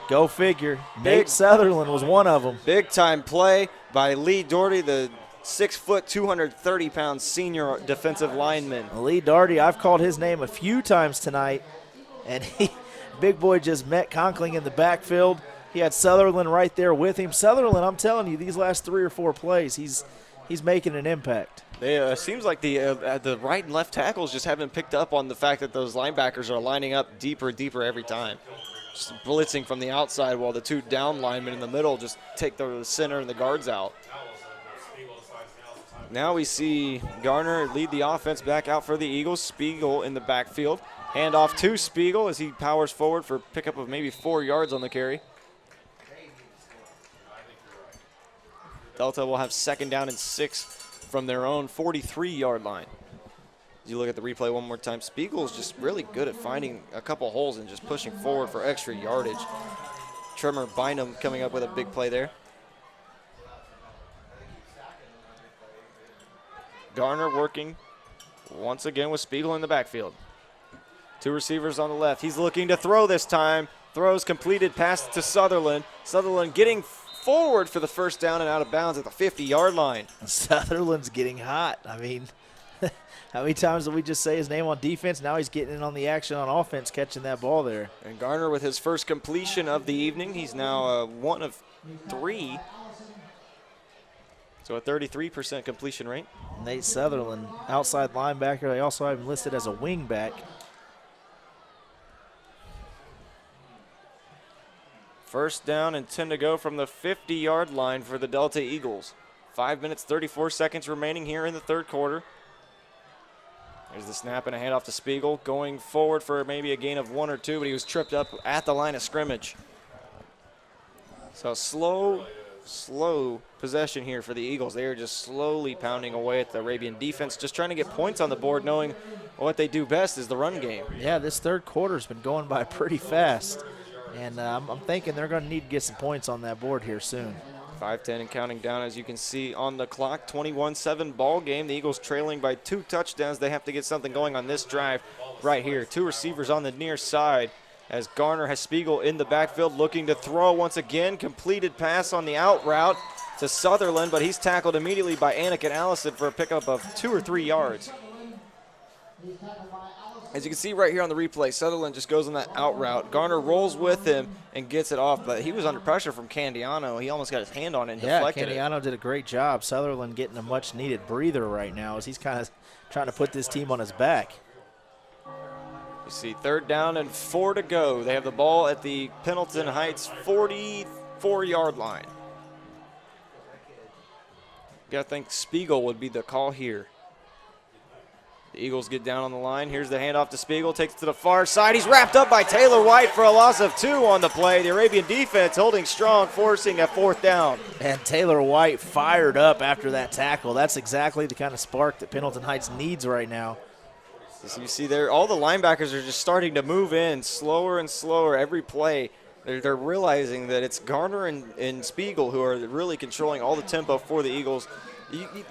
[SPEAKER 2] Go figure. Nate Sutherland was one of them.
[SPEAKER 1] Big-time play by Lee Doherty, the 6', 230-pound senior defensive lineman.
[SPEAKER 2] Lee Doherty, I've called his name a few times tonight, and big boy just met Conkling in the backfield. He had Sutherland right there with him. Sutherland, I'm telling you, these last 3 or 4 plays, he's making an impact.
[SPEAKER 1] It seems like the right and left tackles just haven't picked up on the fact that those linebackers are lining up deeper and deeper every time. Just blitzing from the outside while the 2 down linemen in the middle just take the center and the guards out. Now we see Garner lead the offense back out for the Eagles. Spiegel in the backfield. Hand off to Spiegel as he powers forward for pickup of maybe 4 yards on the carry. Delta will have 2nd down and 6 from their own 43-yard line. As you look at the replay one more time, Spiegel's just really good at finding a couple holes and just pushing forward for extra yardage. Tremor Bynum coming up with a big play there. Garner working once again with Spiegel in the backfield. 2 receivers on the left. He's looking to throw this time. Throws completed, pass to Sutherland. Sutherland getting forward for the first down and out of bounds at the 50-yard line.
[SPEAKER 2] Sutherland's getting hot. I mean, how many times did we just say his name on defense? Now he's getting in on the action on offense, catching that ball there.
[SPEAKER 1] And Garner with his first completion of the evening. He's now 1 of 3. So a 33% completion rate.
[SPEAKER 2] Nate Sutherland, outside linebacker. They also have him listed as a wing back.
[SPEAKER 1] First down and 10 to go from the 50-yard line for the Delta Eagles. 5 minutes, 34 seconds remaining here in the third quarter. There's the snap and a handoff to Spiegel. Going forward for maybe a gain of 1 or 2, but he was tripped up at the line of scrimmage. So slow possession here for the Eagles. They are just slowly pounding away at the Arabian defense, just trying to get points on the board, knowing what they do best is the run game.
[SPEAKER 2] Yeah, this third quarter's been going by pretty fast. And I'm thinking they're going to need to get some points on that board here soon.
[SPEAKER 1] 5:10 and counting down, as you can see on the clock. 21-7 ball game. The Eagles trailing by 2 touchdowns. They have to get something going on this drive right here. 2 receivers on the near side as Garner has Spiegel in the backfield looking to throw once again. Completed pass on the out route to Sutherland, but he's tackled immediately by Anakin Allison for a pickup of 2 or 3 yards. As you can see right here on the replay, Sutherland just goes on that out route. Garner rolls with him and gets it off, but he was under pressure from Candiano. He almost got his hand on it and deflected it.
[SPEAKER 2] Yeah, Candiano did a great job. Sutherland getting a much-needed breather right now as he's kind of trying to put this team on his back.
[SPEAKER 1] You see 3rd down and 4 to go. They have the ball at the Pendleton Heights 44-yard line. Got to think Spiegel would be the call here. The Eagles get down on the line. Here's the handoff to Spiegel. Takes it to the far side. He's wrapped up by Taylor White for a loss of 2 on the play. The Arabian defense holding strong, forcing a 4th down.
[SPEAKER 2] And Taylor White fired up after that tackle. That's exactly the kind of spark that Pendleton Heights needs right now.
[SPEAKER 1] So you see there, all the linebackers are just starting to move in slower and slower every play. They're realizing that it's Garner and Spiegel who are really controlling all the tempo for the Eagles.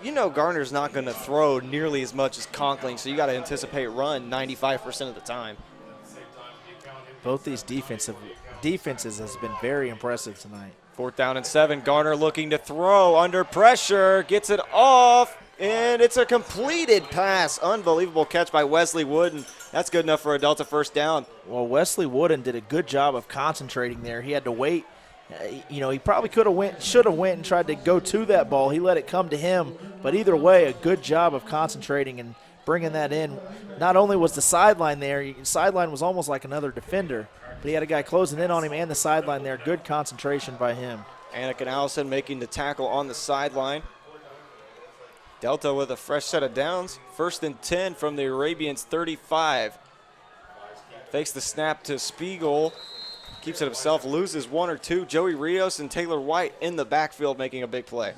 [SPEAKER 1] You know Garner's not going to throw nearly as much as Conkling, so you got to anticipate run 95% of the time.
[SPEAKER 2] Both these defenses has been very impressive tonight.
[SPEAKER 1] 4th down and 7. Garner looking to throw under pressure, gets it off, and it's a completed pass. Unbelievable catch by Wesley Wooden. That's good enough for a Delta first down.
[SPEAKER 2] Well, Wesley Wooden did a good job of concentrating there. He had to wait. He probably should have went and tried to go to that ball. He let it come to him. But either way, a good job of concentrating and bringing that in. Not only was the sideline there, sideline was almost like another defender, but he had a guy closing in on him and the sideline there. Good concentration by him.
[SPEAKER 1] Anakin Allison making the tackle on the sideline. Delta with a fresh set of downs. 1st and 10 from the Arabians' 35. Fakes the snap to Spiegel. Keeps it himself, loses 1 or 2. Joey Rios and Taylor White in the backfield making a big play.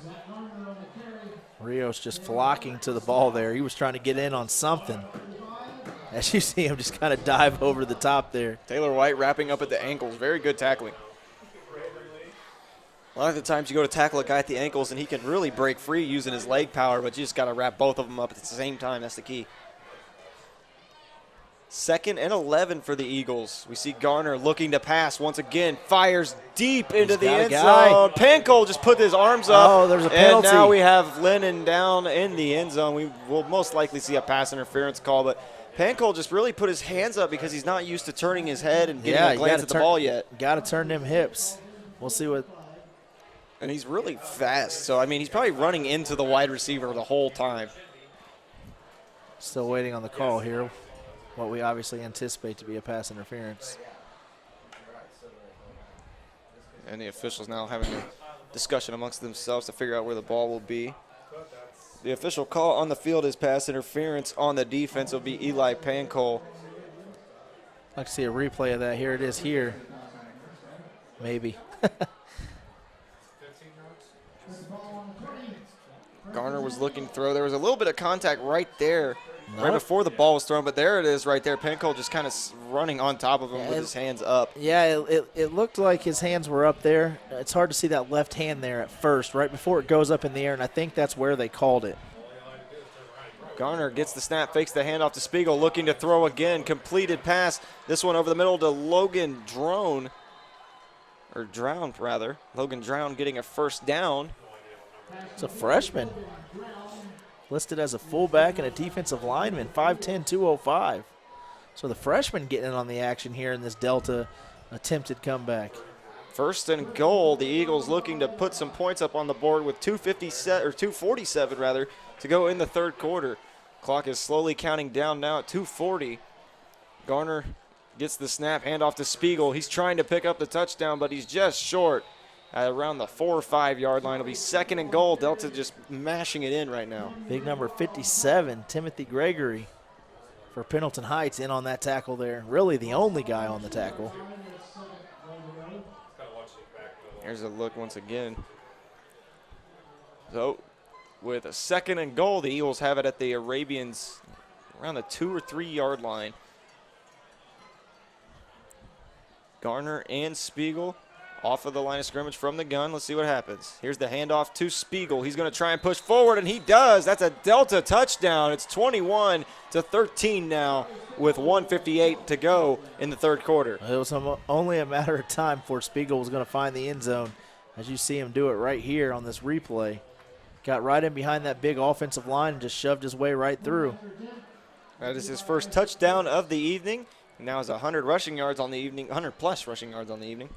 [SPEAKER 2] Rios just flocking to the ball there. He was trying to get in on something. As you see him just kind of dive over the top there.
[SPEAKER 1] Taylor White wrapping up at the ankles. Very good tackling. A lot of the times you go to tackle a guy at the ankles and he can really break free using his leg power, but you just got to wrap both of them up at the same time. That's the key. 2nd and 11 for the Eagles. We see Garner looking to pass once again. Fires deep into the end zone. Pankow just put his arms up.
[SPEAKER 2] Oh, there's a penalty.
[SPEAKER 1] And now we have Lennon down in the end zone. We will most likely see a pass interference call, but Pankow just really put his hands up because he's not used to turning his head and getting a glance at the ball yet.
[SPEAKER 2] Got to turn them hips. We'll see what.
[SPEAKER 1] And he's really fast. So, I mean, he's probably running into the wide receiver the whole time.
[SPEAKER 2] Still waiting on the call here. What we obviously anticipate to be a pass interference.
[SPEAKER 1] And the officials now having a discussion amongst themselves to figure out where the ball will be. The official call on the field is pass interference. On the defense will be Eli Pankow.
[SPEAKER 2] I'd like to see a replay of that. Here it is here. Maybe.
[SPEAKER 1] Garner was looking to throw. There was a little bit of contact right there, right
[SPEAKER 2] Nope.
[SPEAKER 1] before the ball was thrown, but there it is right there. Pinkel just kind of running on top of him with his hands up.
[SPEAKER 2] Yeah, it looked like his hands were up there. It's hard to see that left hand there at first, right before it goes up in the air, and I think that's where they called it.
[SPEAKER 1] Garner gets the snap, fakes the handoff to Spiegel, looking to throw again. Completed pass. This one over the middle to Logan Drown, rather. Logan Drown getting a first down.
[SPEAKER 2] It's a freshman. Listed as a fullback and a defensive lineman, 5'10", 205. So the freshman getting in on the action here in this Delta attempted comeback.
[SPEAKER 1] First and goal. The Eagles looking to put some points up on the board with 2:47 rather to go in the third quarter. Clock is slowly counting down now at 2:40. Garner gets the snap, handoff to Spiegel. He's trying to pick up the touchdown, but he's just short at around the 4 or 5 yard line. It'll be second and goal. Delta just mashing it in right now.
[SPEAKER 2] Big number 57, Timothy Gregory for Pendleton Heights in on that tackle there. Really the only guy on the tackle.
[SPEAKER 1] Here's a look once again. So with a second and goal, the Eagles have it at the Arabians around the 2 or 3 yard line. Garner and Spiegel off of the line of scrimmage from the gun. Let's see what happens. Here's the handoff to Spiegel. He's going to try and push forward, and he does. That's a Delta touchdown. It's 21-13 now with 1:58 to go in the third quarter.
[SPEAKER 2] It was only a matter of time before Spiegel was going to find the end zone. As you see him do it right here on this replay. Got right in behind that big offensive line and just shoved his way right through.
[SPEAKER 1] That is his first touchdown of the evening. Now has 100 rushing yards on the evening, 100-plus rushing yards on the evening.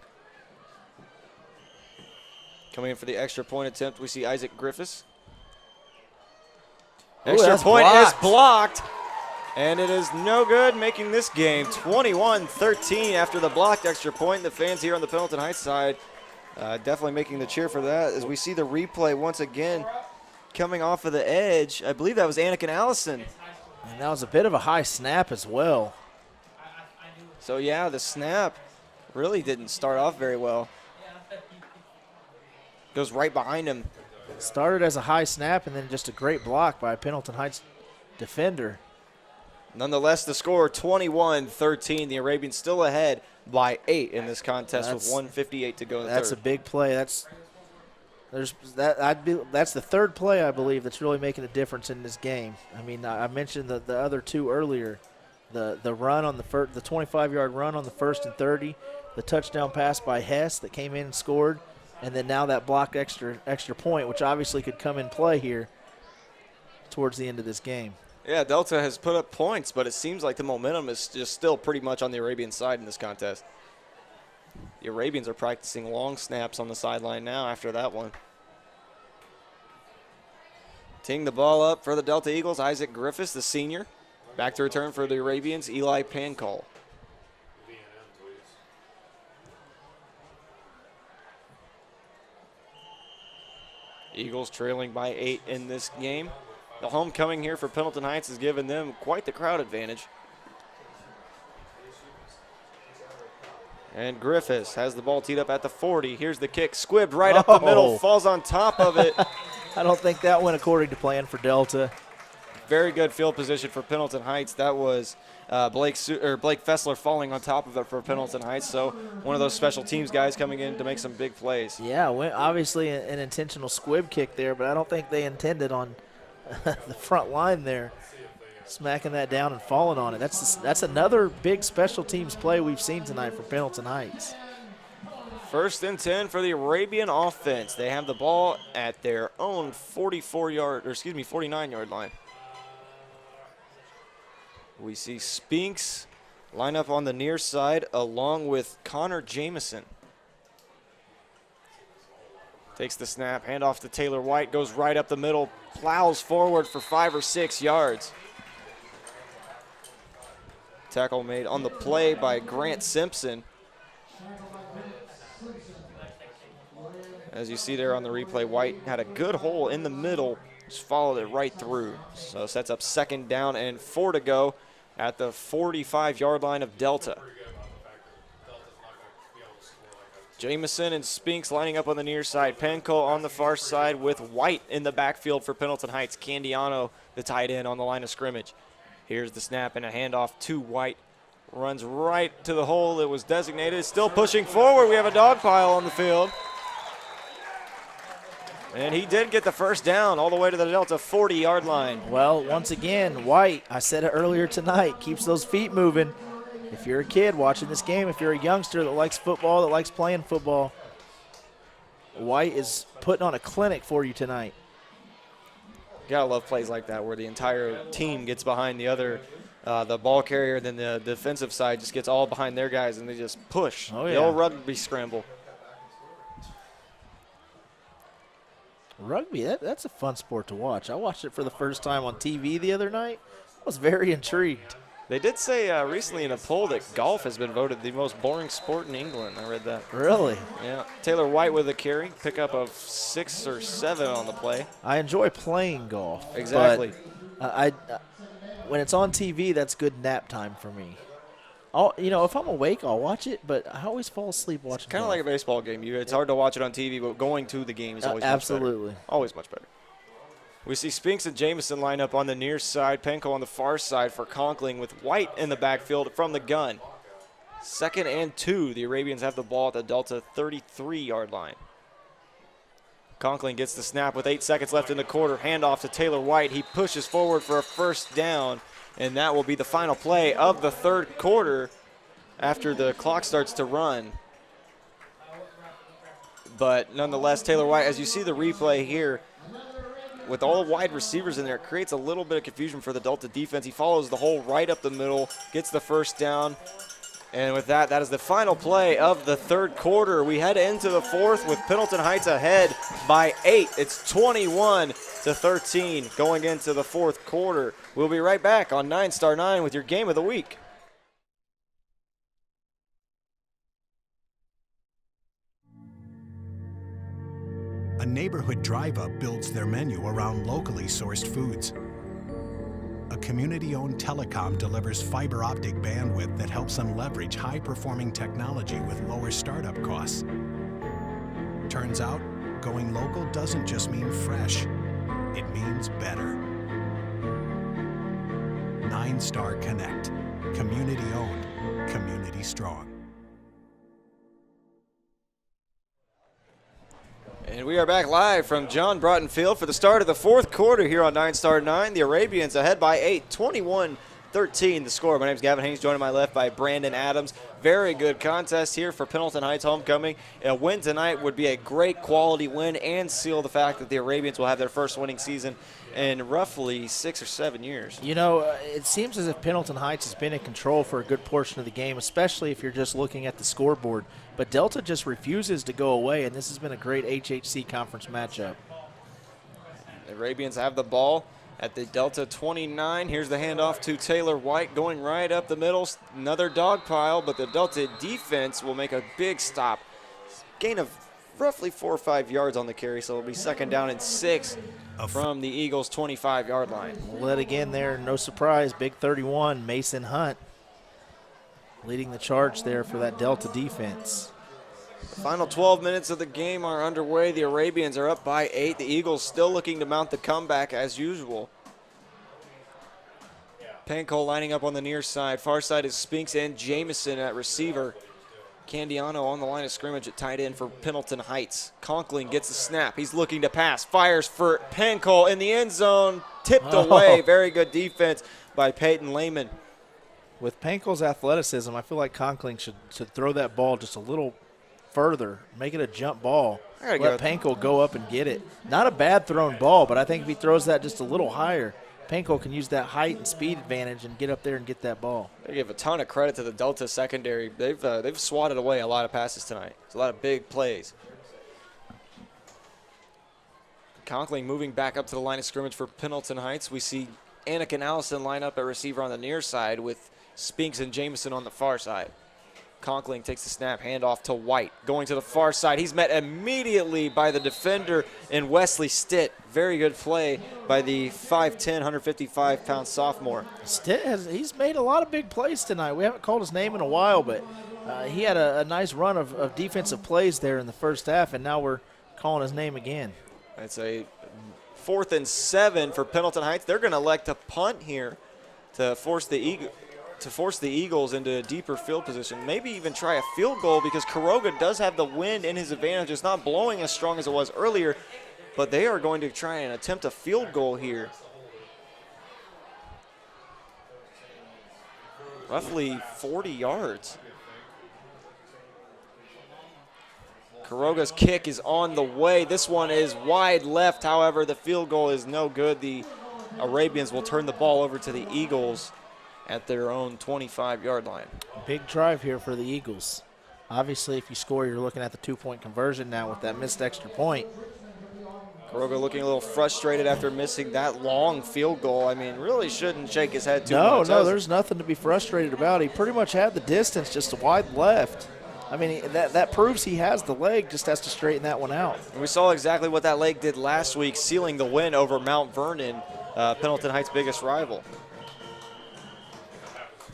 [SPEAKER 1] Coming in for the extra point attempt, we see Isaac Griffiths. Extra point is blocked, and it is no good, making this game 21-13 after the blocked extra point. The fans here on the Pendleton Heights side definitely making the cheer for that as we see the replay once again coming off of the edge. I believe that was Anakin Allison.
[SPEAKER 2] And that was a bit of a high snap as well.
[SPEAKER 1] So, yeah, the snap really didn't start off very well. Goes right behind him.
[SPEAKER 2] Started as a high snap and then just a great block by a Pendleton Heights defender.
[SPEAKER 1] Nonetheless, the score 21-13. The Arabians still ahead by 8 in this contest with 1:58 to go in the
[SPEAKER 2] That's
[SPEAKER 1] third.
[SPEAKER 2] a big play. That's the third play, I believe, that's really making a difference in this game. I mean, I mentioned the other two earlier. The run on the 25-yard run on the 1st and 30, the touchdown pass by Hess that came in and scored, and then now that blocked extra point, which obviously could come in play here towards the end of this game.
[SPEAKER 1] Yeah, Delta has put up points, but it seems like the momentum is just still pretty much on the Arabian side in this contest. The Arabians are practicing long snaps on the sideline now after that one. Teeing the ball up for the Delta Eagles, Isaac Griffiths, the senior. Back to return for the Arabians, Eli Pancall. Eagles trailing by 8 in this game. The homecoming here for Pendleton Heights has given them quite the crowd advantage. And Griffiths has the ball teed up at the 40. Here's the kick, squibbed right up the middle, falls on top of it.
[SPEAKER 2] I don't think that went according to plan for Delta.
[SPEAKER 1] Very good field position for Pendleton Heights. That was Blake Fessler falling on top of it for Pendleton Heights. So one of those special teams guys coming in to make some big plays.
[SPEAKER 2] Yeah, obviously an intentional squib kick there, but I don't think they intended on the front line there, smacking that down and falling on it. That's another big special teams play we've seen tonight for Pendleton Heights.
[SPEAKER 1] 1st and 10 for the Arabian offense. They have the ball at their own 49-yard line. We see Spinks line up on the near side along with Connor Jameson. Takes the snap, handoff to Taylor White, goes right up the middle, plows forward for 5 or 6 yards. Tackle made on the play by Grant Simpson. As you see there on the replay, White had a good hole in the middle, just followed it right through. So sets up 2nd down and 4 to go at the 45-yard line of Delta. Jamison and Spinks lining up on the near side. Penco on the far side with White in the backfield for Pendleton Heights. Candiano, the tight end, on the line of scrimmage. Here's the snap and a handoff to White. Runs right to the hole that was designated. Still pushing forward. We have a dog pile on the field. And he did get the first down all the way to the Delta 40-yard line.
[SPEAKER 2] Well, once again, White, I said it earlier tonight, keeps those feet moving. If you're a kid watching this game, if you're a youngster that likes football, that likes playing football, White is putting on a clinic for you tonight.
[SPEAKER 1] You gotta love plays like that where the entire team gets behind the other, the ball carrier, then the defensive side just gets all behind their guys and they just push.
[SPEAKER 2] Oh, yeah.
[SPEAKER 1] The old rugby scramble.
[SPEAKER 2] Rugby, that's a fun sport to watch. I watched it for the first time on TV the other night. I was very intrigued.
[SPEAKER 1] They did say recently in a poll that golf has been voted the most boring sport in England. I read that.
[SPEAKER 2] Really?
[SPEAKER 1] Yeah. Taylor White with a carry, pickup of 6 or 7 on the play.
[SPEAKER 2] I enjoy playing golf.
[SPEAKER 1] Exactly.
[SPEAKER 2] But when it's on TV, that's good nap time for me. If I'm awake, I'll watch it, but I always fall asleep watching.
[SPEAKER 1] Kind of like a baseball game. It's hard to watch it on TV, but going to the game is always
[SPEAKER 2] absolutely
[SPEAKER 1] much better. Always much better. We see Spinks and Jamison line up on the near side, Penco on the far side for Conkling with White in the backfield from the gun. 2nd and 2. The Arabians have the ball at the Delta 33-yard line. Conkling gets the snap with 8 seconds left in the quarter. Handoff to Taylor White. He pushes forward for a first down, and that will be the final play of the third quarter after the clock starts to run. But nonetheless, Taylor White, as you see the replay here, with all the wide receivers in there, it creates a little bit of confusion for the Delta defense. He follows the hole right up the middle, gets the first down. And with that, that is the final play of the third quarter. We head into the fourth with Pendleton Heights ahead by 8. It's 21-13 going into the fourth quarter. We'll be right back on 9 Star 9 with your game of the week.
[SPEAKER 10] A neighborhood drive-up builds their menu around locally sourced foods. A community-owned telecom delivers fiber optic bandwidth that helps them leverage high-performing technology with lower startup costs. Turns out, going local doesn't just mean fresh, it means better. 9 Star Connect. Community-owned, community-strong.
[SPEAKER 1] And we are back live from John Broughton Field for the start of the fourth quarter here on 9 Star 9. The Arabians ahead by 8, 21-13 the score. My name is Gavin Haynes, joined on my left by Brandon Adams. Very good contest here for Pendleton Heights homecoming. A win tonight would be a great quality win and seal the fact that the Arabians will have their first winning season in roughly 6 or 7 years.
[SPEAKER 2] It seems as if Pendleton Heights has been in control for a good portion of the game, especially if you're just looking at the scoreboard. But Delta just refuses to go away, and this has been a great HHC conference matchup.
[SPEAKER 1] The Arabians have the ball at the Delta 29. Here's the handoff to Taylor White going right up the middle. Another dog pile, but the Delta defense will make a big stop. Gain of roughly 4 or 5 yards on the carry, so it'll be 2nd down and 6 from the Eagles' 25-yard line.
[SPEAKER 2] Led again there, no surprise, big 31, Mason Hunt leading the charge there for that Delta defense.
[SPEAKER 1] The final 12 minutes of the game are underway. The Arabians are up by 8. The Eagles still looking to mount the comeback as usual. Penco lining up on the near side. Far side is Spinks and Jamison at receiver. Candiano on the line of scrimmage at tight end for Pendleton Heights. Conkling gets the snap. He's looking to pass. Fires for Penco in the end zone. Tipped away. Very good defense by Peyton Lehman.
[SPEAKER 2] With Penco's athleticism, I feel like Conkling should throw that ball just a little further, make it a jump ball. Let Penco go up and get it. Not a bad thrown ball, but I think if he throws that just a little higher, Penco can use that height and speed advantage and get up there and get that ball.
[SPEAKER 1] They give a ton of credit to the Delta secondary. They've swatted away a lot of passes tonight. It's a lot of big plays. Conkling moving back up to the line of scrimmage for Pendleton Heights. We see Anakin Allison line up at receiver on the near side with Spinks and Jamison on the far side. Conkling takes the snap, handoff to White. Going to the far side. He's met immediately by the defender in Wesley Stitt. Very good play by the 5'10", 155-pound sophomore.
[SPEAKER 2] Stitt he's made a lot of big plays tonight. We haven't called his name in a while, but he had a nice run of defensive plays there in the first half, and now we're calling his name again.
[SPEAKER 1] It's a 4th and 7 for Pendleton Heights. They're going to elect to punt here to force the Eagles into a deeper field position. Maybe even try a field goal because Caroga does have the wind in his advantage. It's not blowing as strong as it was earlier, but they are going to try and attempt a field goal here. Roughly 40 yards. Caroga's kick is on the way. This one is wide left. However, the field goal is no good. The Arabians will turn the ball over to the Eagles at their own 25-yard line.
[SPEAKER 2] Big drive here for the Eagles. Obviously, if you score, you're looking at the 2-point conversion now with that missed extra point.
[SPEAKER 1] Caroga looking a little frustrated after missing that long field goal. I mean, really shouldn't shake his head too much.
[SPEAKER 2] No, there's nothing to be frustrated about. He pretty much had the distance, just wide left. I mean, that proves he has the leg, just has to straighten that one out.
[SPEAKER 1] And we saw exactly what that leg did last week, sealing the win over Mount Vernon, Pendleton Heights' biggest rival.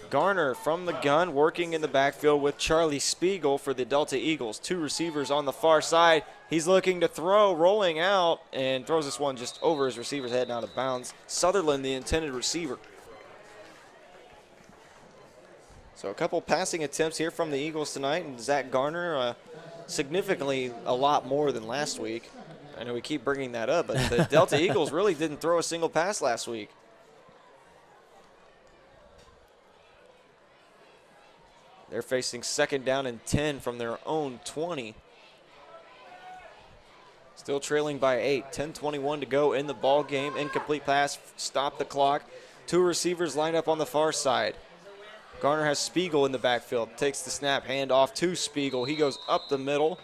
[SPEAKER 1] Garner from the gun, working in the backfield with Charlie Spiegel for the Delta Eagles. 2 receivers on the far side. He's looking to throw, rolling out, and throws this one just over his receiver's head and out of bounds. Sutherland, the intended receiver. So a couple passing attempts here from the Eagles tonight, and Zach Garner significantly a lot more than last week. I know we keep bringing that up, but the Delta Eagles really didn't throw a single pass last week. They're facing 2nd down and 10 from their own 20. Still trailing by 8. 10:21 to go in the ball game. Incomplete pass, stop the clock. 2 receivers lined up on the far side. Garner has Spiegel in the backfield. Takes the snap, hand off to Spiegel. He goes up the middle.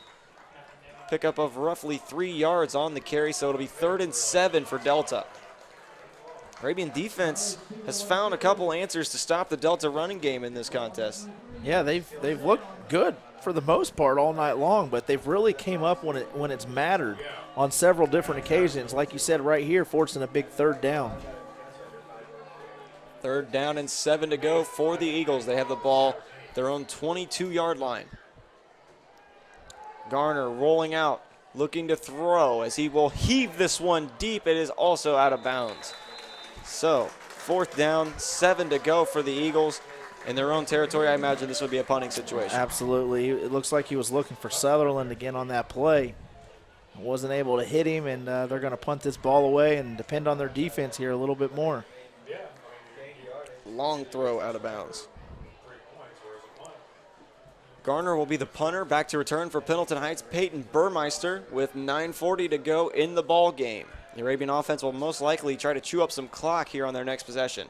[SPEAKER 1] Pickup of roughly 3 yards on the carry, so it'll be 3rd and 7 for Delta. Arabian defense has found a couple answers to stop the Delta running game in this contest.
[SPEAKER 2] Yeah, they've looked good for the most part all night long, but they've really came up when it's mattered on several different occasions. Like you said right here, forcing a big 3rd down.
[SPEAKER 1] 3rd down and 7 to go for the Eagles. They have the ball their own 22-yard line. Garner rolling out, looking to throw as he will heave this one deep. It is also out of bounds. So 4th down, 7 to go for the Eagles. In their own territory, I imagine this would be a punting situation.
[SPEAKER 2] Absolutely. It looks like he was looking for Sutherland again on that play. Wasn't able to hit him, and they're going to punt this ball away and depend on their defense here a little bit more.
[SPEAKER 1] Long throw out of bounds. Garner will be the punter. Back to return for Pendleton Heights, Peyton Burmeister with 9:40 to go in the ball game. The Arabian offense will most likely try to chew up some clock here on their next possession.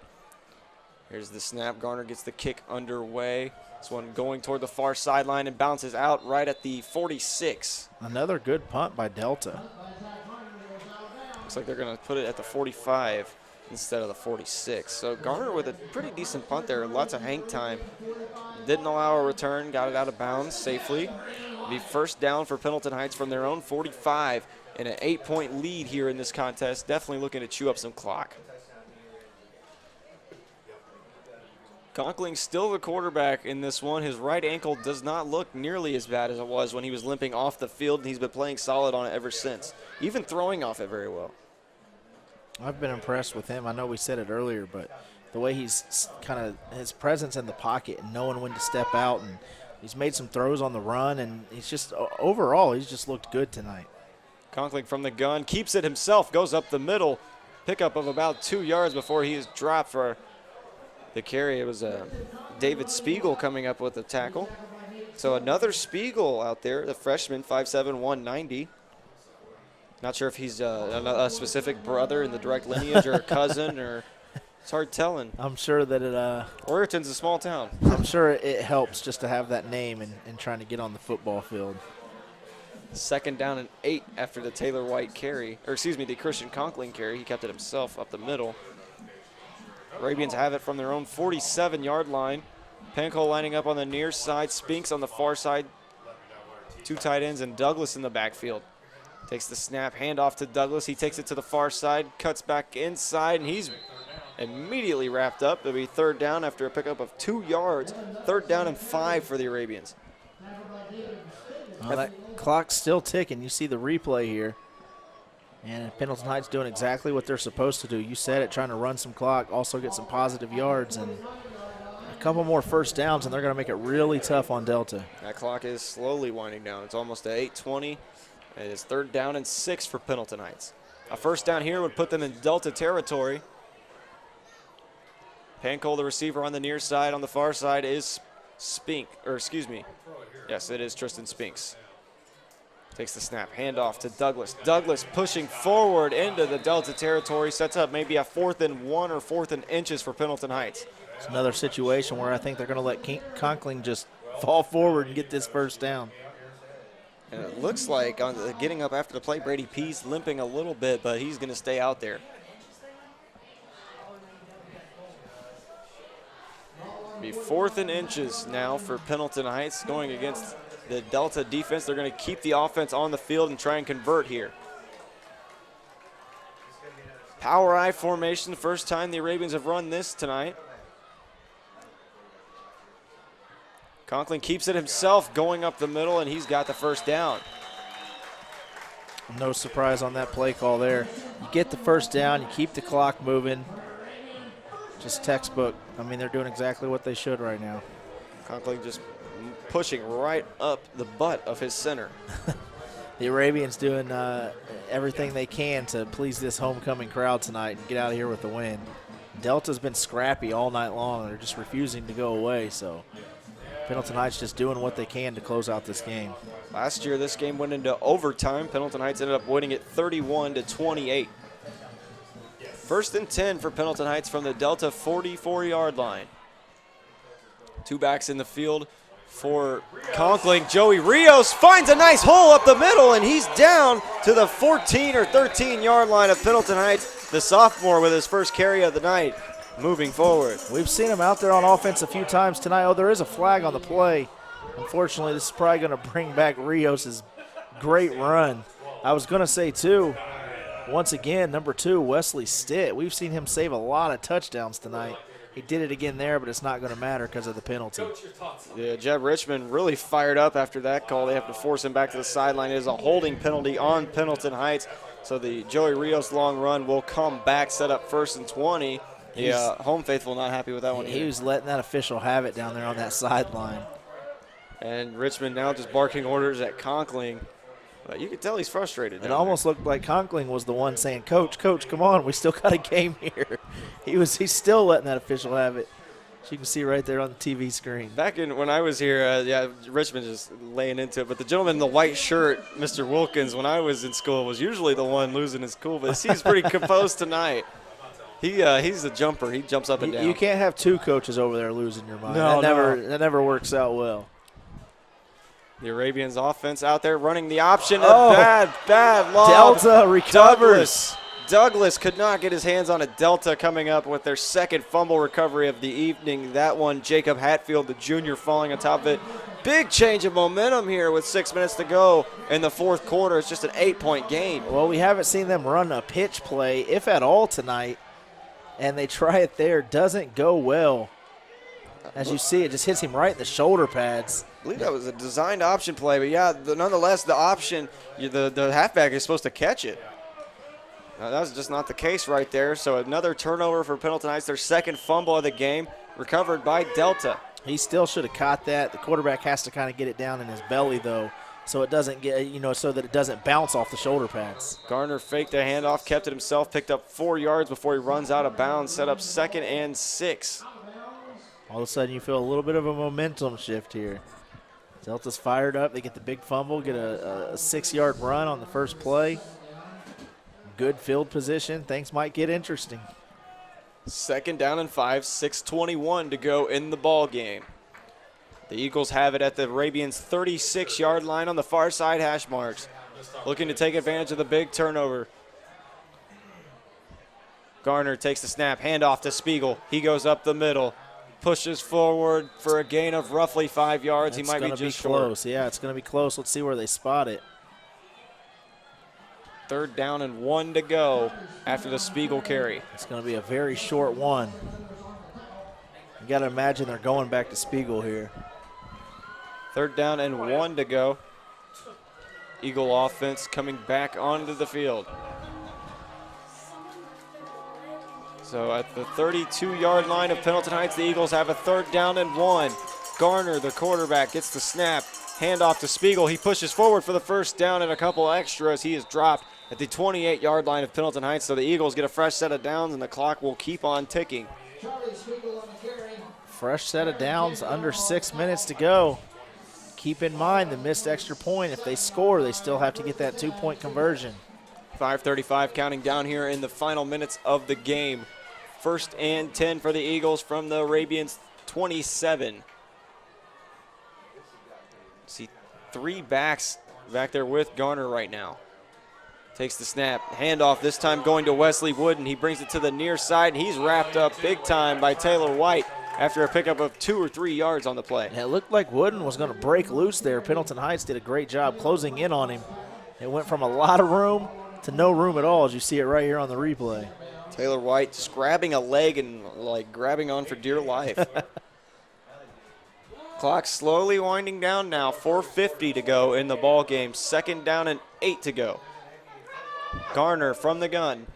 [SPEAKER 1] Here's the snap. Garner gets the kick underway. This one going toward the far sideline and bounces out right at the 46.
[SPEAKER 2] Another good punt by Delta.
[SPEAKER 1] Looks like they're going to put it at the 45 instead of the 46. So Garner with a pretty decent punt there. Lots of hang time. Didn't allow a return. Got it out of bounds safely. Be 1st down for Pendleton Heights from their own 45 and an 8-point lead here in this contest. Definitely looking to chew up some clock. Conkling still the quarterback in this one. His right ankle does not look nearly as bad as it was when he was limping off the field, and he's been playing solid on it ever since, even throwing off it very well.
[SPEAKER 2] I've been impressed with him. I know we said it earlier, but the way he's kind of his presence in the pocket and knowing when to step out, and he's made some throws on the run, and he's just overall he's just looked good tonight.
[SPEAKER 1] Conkling from the gun, keeps it himself, goes up the middle, pickup of about 2 yards before he is dropped for the carry. It was David Spiegel coming up with the tackle. So another Spiegel out there, the freshman, 5'7", 190. Not sure if he's a specific brother in the direct lineage or a cousin, or it's hard telling.
[SPEAKER 2] I'm sure that it.
[SPEAKER 1] Orton's a small town.
[SPEAKER 2] I'm sure it helps just to have that name and trying to get on the football field.
[SPEAKER 1] 2nd down and 8 after the Taylor White carry, or excuse me, the Christian Conkling carry. He kept it himself up the middle. Arabians have it from their own 47-yard line. Panko lining up on the near side. Spinks on the far side. 2 tight ends and Douglas in the backfield. Takes the snap, handoff to Douglas. He takes it to the far side, cuts back inside, and he's immediately wrapped up. It'll be third down after a pickup of 2 yards. Third down and 5 for the Arabians.
[SPEAKER 2] Well, that clock's still ticking. You see the replay here. And Pendleton Heights doing exactly what they're supposed to do. You said it, trying to run some clock, also get some positive yards, and a couple more first downs, and they're going to make it really tough on Delta.
[SPEAKER 1] That clock is slowly winding down. It's almost at 8:20. It is third down and 6 for Pendleton Heights. A first down here would put them in Delta territory. Pancol, the receiver on the near side. On the far side is Yes, it is Tristan Spinks. Takes the snap, handoff to Douglas. Douglas pushing forward into the Delta territory, sets up maybe a 4th and 1 or 4th and inches for Pendleton Heights.
[SPEAKER 2] It's another situation where I think they're going to let Conkling just fall forward and get this first down.
[SPEAKER 1] And it looks like on the getting up after the play, Brady Pease limping a little bit, but he's going to stay out there. Be 4th and inches now for Pendleton Heights going against the Delta defense. They're going to keep the offense on the field and try and convert here. Power I formation, the first time the Arabians have run this tonight. Conklin keeps it himself going up the middle, and he's got the first down.
[SPEAKER 2] No surprise on that play call there. You get the first down, you keep the clock moving. Just textbook. I mean, they're doing exactly what they should right now.
[SPEAKER 1] Conklin just pushing right up the butt of his center.
[SPEAKER 2] The Arabians doing everything they can to please this homecoming crowd tonight and get out of here with the win. Delta's been scrappy all night long. They're just refusing to go away, so Pendleton Heights just doing what they can to close out this game.
[SPEAKER 1] Last year, this game went into overtime. Pendleton Heights ended up winning it 31-28. First and 10 for Pendleton Heights from the Delta 44-yard line. 2 backs in the field for Conkling. Joey Rios finds a nice hole up the middle, and he's down to the 14 or 13-yard line of Pendleton Heights, the sophomore with his first carry of the night, moving forward.
[SPEAKER 2] We've seen him out there on offense a few times tonight. Oh, there is a flag on the play. Unfortunately, this is probably going to bring back Rios' great run. I was going to say, too, once again, number 2, Wesley Stitt. We've seen him save a lot of touchdowns tonight. He did it again there, but it's not going to matter because of the penalty.
[SPEAKER 1] Yeah, Jeb Richmond really fired up after that call. They have to force him back to the sideline. It is a holding penalty on Pendleton Heights. So the Joey Rios long run will come back, set up 1st and 20. The home faithful not happy with that one.
[SPEAKER 2] He was letting that official have it down there on that sideline.
[SPEAKER 1] And Richmond now just barking orders at Conkling. But you could tell he's frustrated.
[SPEAKER 2] It almost looked like Conkling was the one saying, Coach, come on, we still got a game here. He's still letting that official have it. As you can see right there on the TV screen.
[SPEAKER 1] Back when I was here, Richmond just laying into it. But the gentleman in the white shirt, Mr. Wilkins, when I was in school, was usually the one losing his cool. But he's pretty composed tonight. He's a jumper. He jumps up and down.
[SPEAKER 2] You can't have 2 coaches over there losing your mind.
[SPEAKER 1] No,
[SPEAKER 2] that never works out well.
[SPEAKER 1] The Arabians offense out there running the option. Bad lob.
[SPEAKER 2] Delta recovers.
[SPEAKER 1] Douglas could not get his hands on a Delta coming up with their second fumble recovery of the evening. That one, Jacob Hatfield, the junior, falling on top of it. Big change of momentum here with 6 minutes to go in the 4th quarter. It's just an 8-point game.
[SPEAKER 2] Well, we haven't seen them run a pitch play, if at all, tonight. And they try it there. Doesn't go well. As you see, it just hits him right in the shoulder pads.
[SPEAKER 1] I believe that was a designed option play, but nonetheless, the option, the halfback is supposed to catch it. That was just not the case right there. So another turnover for Pendleton Heights, their second fumble of the game, recovered by Delta.
[SPEAKER 2] He still should have caught that. The quarterback has to kind of get it down in his belly, though, so it doesn't get, so that it doesn't bounce off the shoulder pads.
[SPEAKER 1] Garner faked a handoff, kept it himself, picked up 4 yards before he runs out of bounds, set up 2nd and 6.
[SPEAKER 2] All of a sudden, you feel a little bit of a momentum shift here. Delta's fired up. They get the big fumble, get a 6-yard run on the first play. Good field position. Things might get interesting.
[SPEAKER 1] 2nd down and 5, 6:21 to go in the ball game. The Eagles have it at the Arabians' 36-yard line on the far side hash marks. Looking to take advantage of the big turnover. Garner takes the snap, handoff to Spiegel. He goes up the middle. Pushes forward for a gain of roughly 5 yards. He might be just short.
[SPEAKER 2] Close. Yeah, it's going to be close. Let's see where they spot it.
[SPEAKER 1] 3rd down and 1 to go after the Spiegel carry.
[SPEAKER 2] It's going to be a very short one. You got to imagine they're going back to Spiegel here.
[SPEAKER 1] 3rd down and 1 to go. Eagle offense coming back onto the field. So at the 32-yard line of Pendleton Heights, the Eagles have a 3rd down and 1. Garner, the quarterback, gets the snap. Handoff to Spiegel. He pushes forward for the 1st down and a couple extras. He is dropped at the 28-yard line of Pendleton Heights. So the Eagles get a fresh set of downs, and the clock will keep on ticking.
[SPEAKER 2] Fresh set of downs, under 6 minutes to go. Keep in mind the missed extra point. If they score, they still have to get that 2-point conversion.
[SPEAKER 1] 5:35 counting down here in the final minutes of the game. 1st and 10 for the Eagles from the Arabians' 27. See 3 backs back there with Garner right now. Takes the snap, handoff, this time going to Wesley Wooden. He brings it to the near side, and he's wrapped up big time by Taylor White after a pickup of 2 or 3 yards on the play.
[SPEAKER 2] It looked like Wooden was going to break loose there. Pendleton Heights did a great job closing in on him. It went from a lot of room to no room at all, as you see it right here on the replay.
[SPEAKER 1] Taylor White just grabbing a leg and like grabbing on for dear life. Clock slowly winding down now. 4:50 to go in the ball game. 2nd down and 8 to go. Garner from the gun.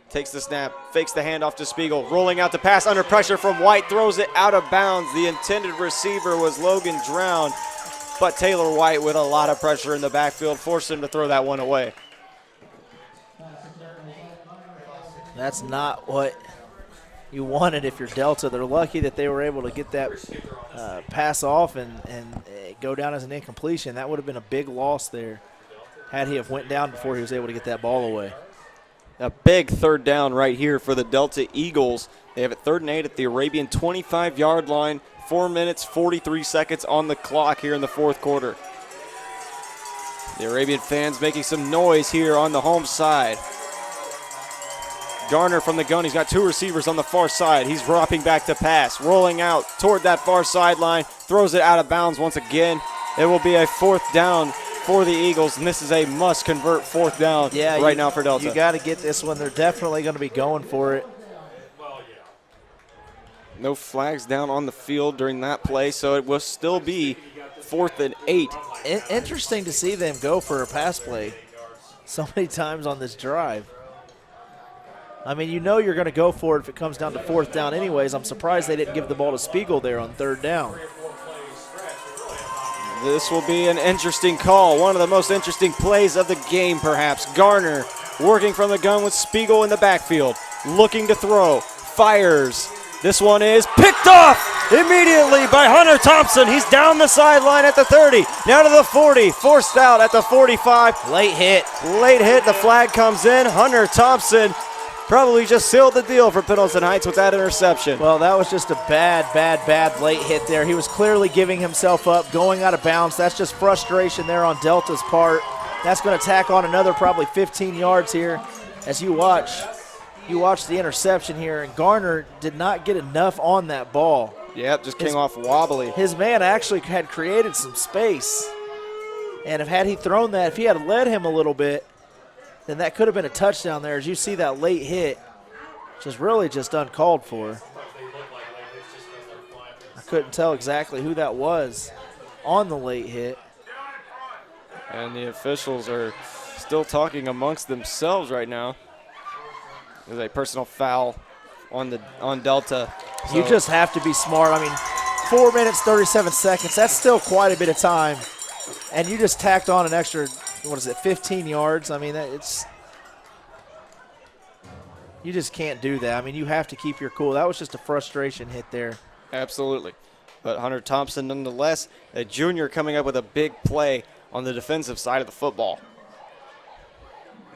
[SPEAKER 1] Takes the snap, fakes the handoff to Spiegel, rolling out the pass under pressure from White, throws it out of bounds. The intended receiver was Logan Drown, but Taylor White with a lot of pressure in the backfield forced him to throw that one away.
[SPEAKER 2] That's not what you wanted if you're Delta. They're lucky that they were able to get that pass off and go down as an incompletion. That would have been a big loss there had he have went down before he was able to get that ball away.
[SPEAKER 1] A big 3rd down right here for the Delta Eagles. They have it 3rd and 8 at the Arabian 25-yard line. 4 minutes, 43 seconds on the clock here in the 4th quarter. The Arabian fans making some noise here on the home side. Garner from the gun. He's got 2 receivers on the far side. He's dropping back to pass, rolling out toward that far sideline, throws it out of bounds once again. It will be a 4th down for the Eagles, and this is a must-convert 4th down right now for Delta.
[SPEAKER 2] You got to get this one. They're definitely going to be going for it.
[SPEAKER 1] No flags down on the field during that play, so it will still be 4th and 8.
[SPEAKER 2] Interesting to see them go for a pass play so many times on this drive. I mean, you know you're going to go for it if it comes down to 4th down anyways. I'm surprised they didn't give the ball to Spiegel there on 3rd down.
[SPEAKER 1] This will be an interesting call, one of the most interesting plays of the game perhaps. Garner working from the gun with Spiegel in the backfield, looking to throw, fires. This one is picked off immediately by Hunter Thompson. He's down the sideline at the 30, now to the 40, forced out at the 45.
[SPEAKER 2] Late hit.
[SPEAKER 1] Late hit, the flag comes in. Hunter Thompson probably just sealed the deal for Pendleton Heights with that interception.
[SPEAKER 2] Well, that was just a bad late hit there. He was clearly giving himself up, going out of bounds. That's just frustration there on Delta's part. That's going to tack on another probably 15 yards here as you watch the interception here, and Garner did not get enough on that ball.
[SPEAKER 1] Yep, just came off wobbly.
[SPEAKER 2] His man actually had created some space, and had he thrown that, if he had led him a little bit, then that could have been a touchdown there. As you see that late hit, which is really just uncalled for. I couldn't tell exactly who that was on the late hit.
[SPEAKER 1] And the officials are still talking amongst themselves right now. There's a personal foul on Delta. So
[SPEAKER 2] you just have to be smart. I mean, 4 minutes, 37 seconds. That's still quite a bit of time. And you just tacked on an extra, 15 yards? I mean, you just can't do that. I mean, you have to keep your cool. That was just a frustration hit there.
[SPEAKER 1] Absolutely. But Hunter Thompson, nonetheless, a junior coming up with a big play on the defensive side of the football.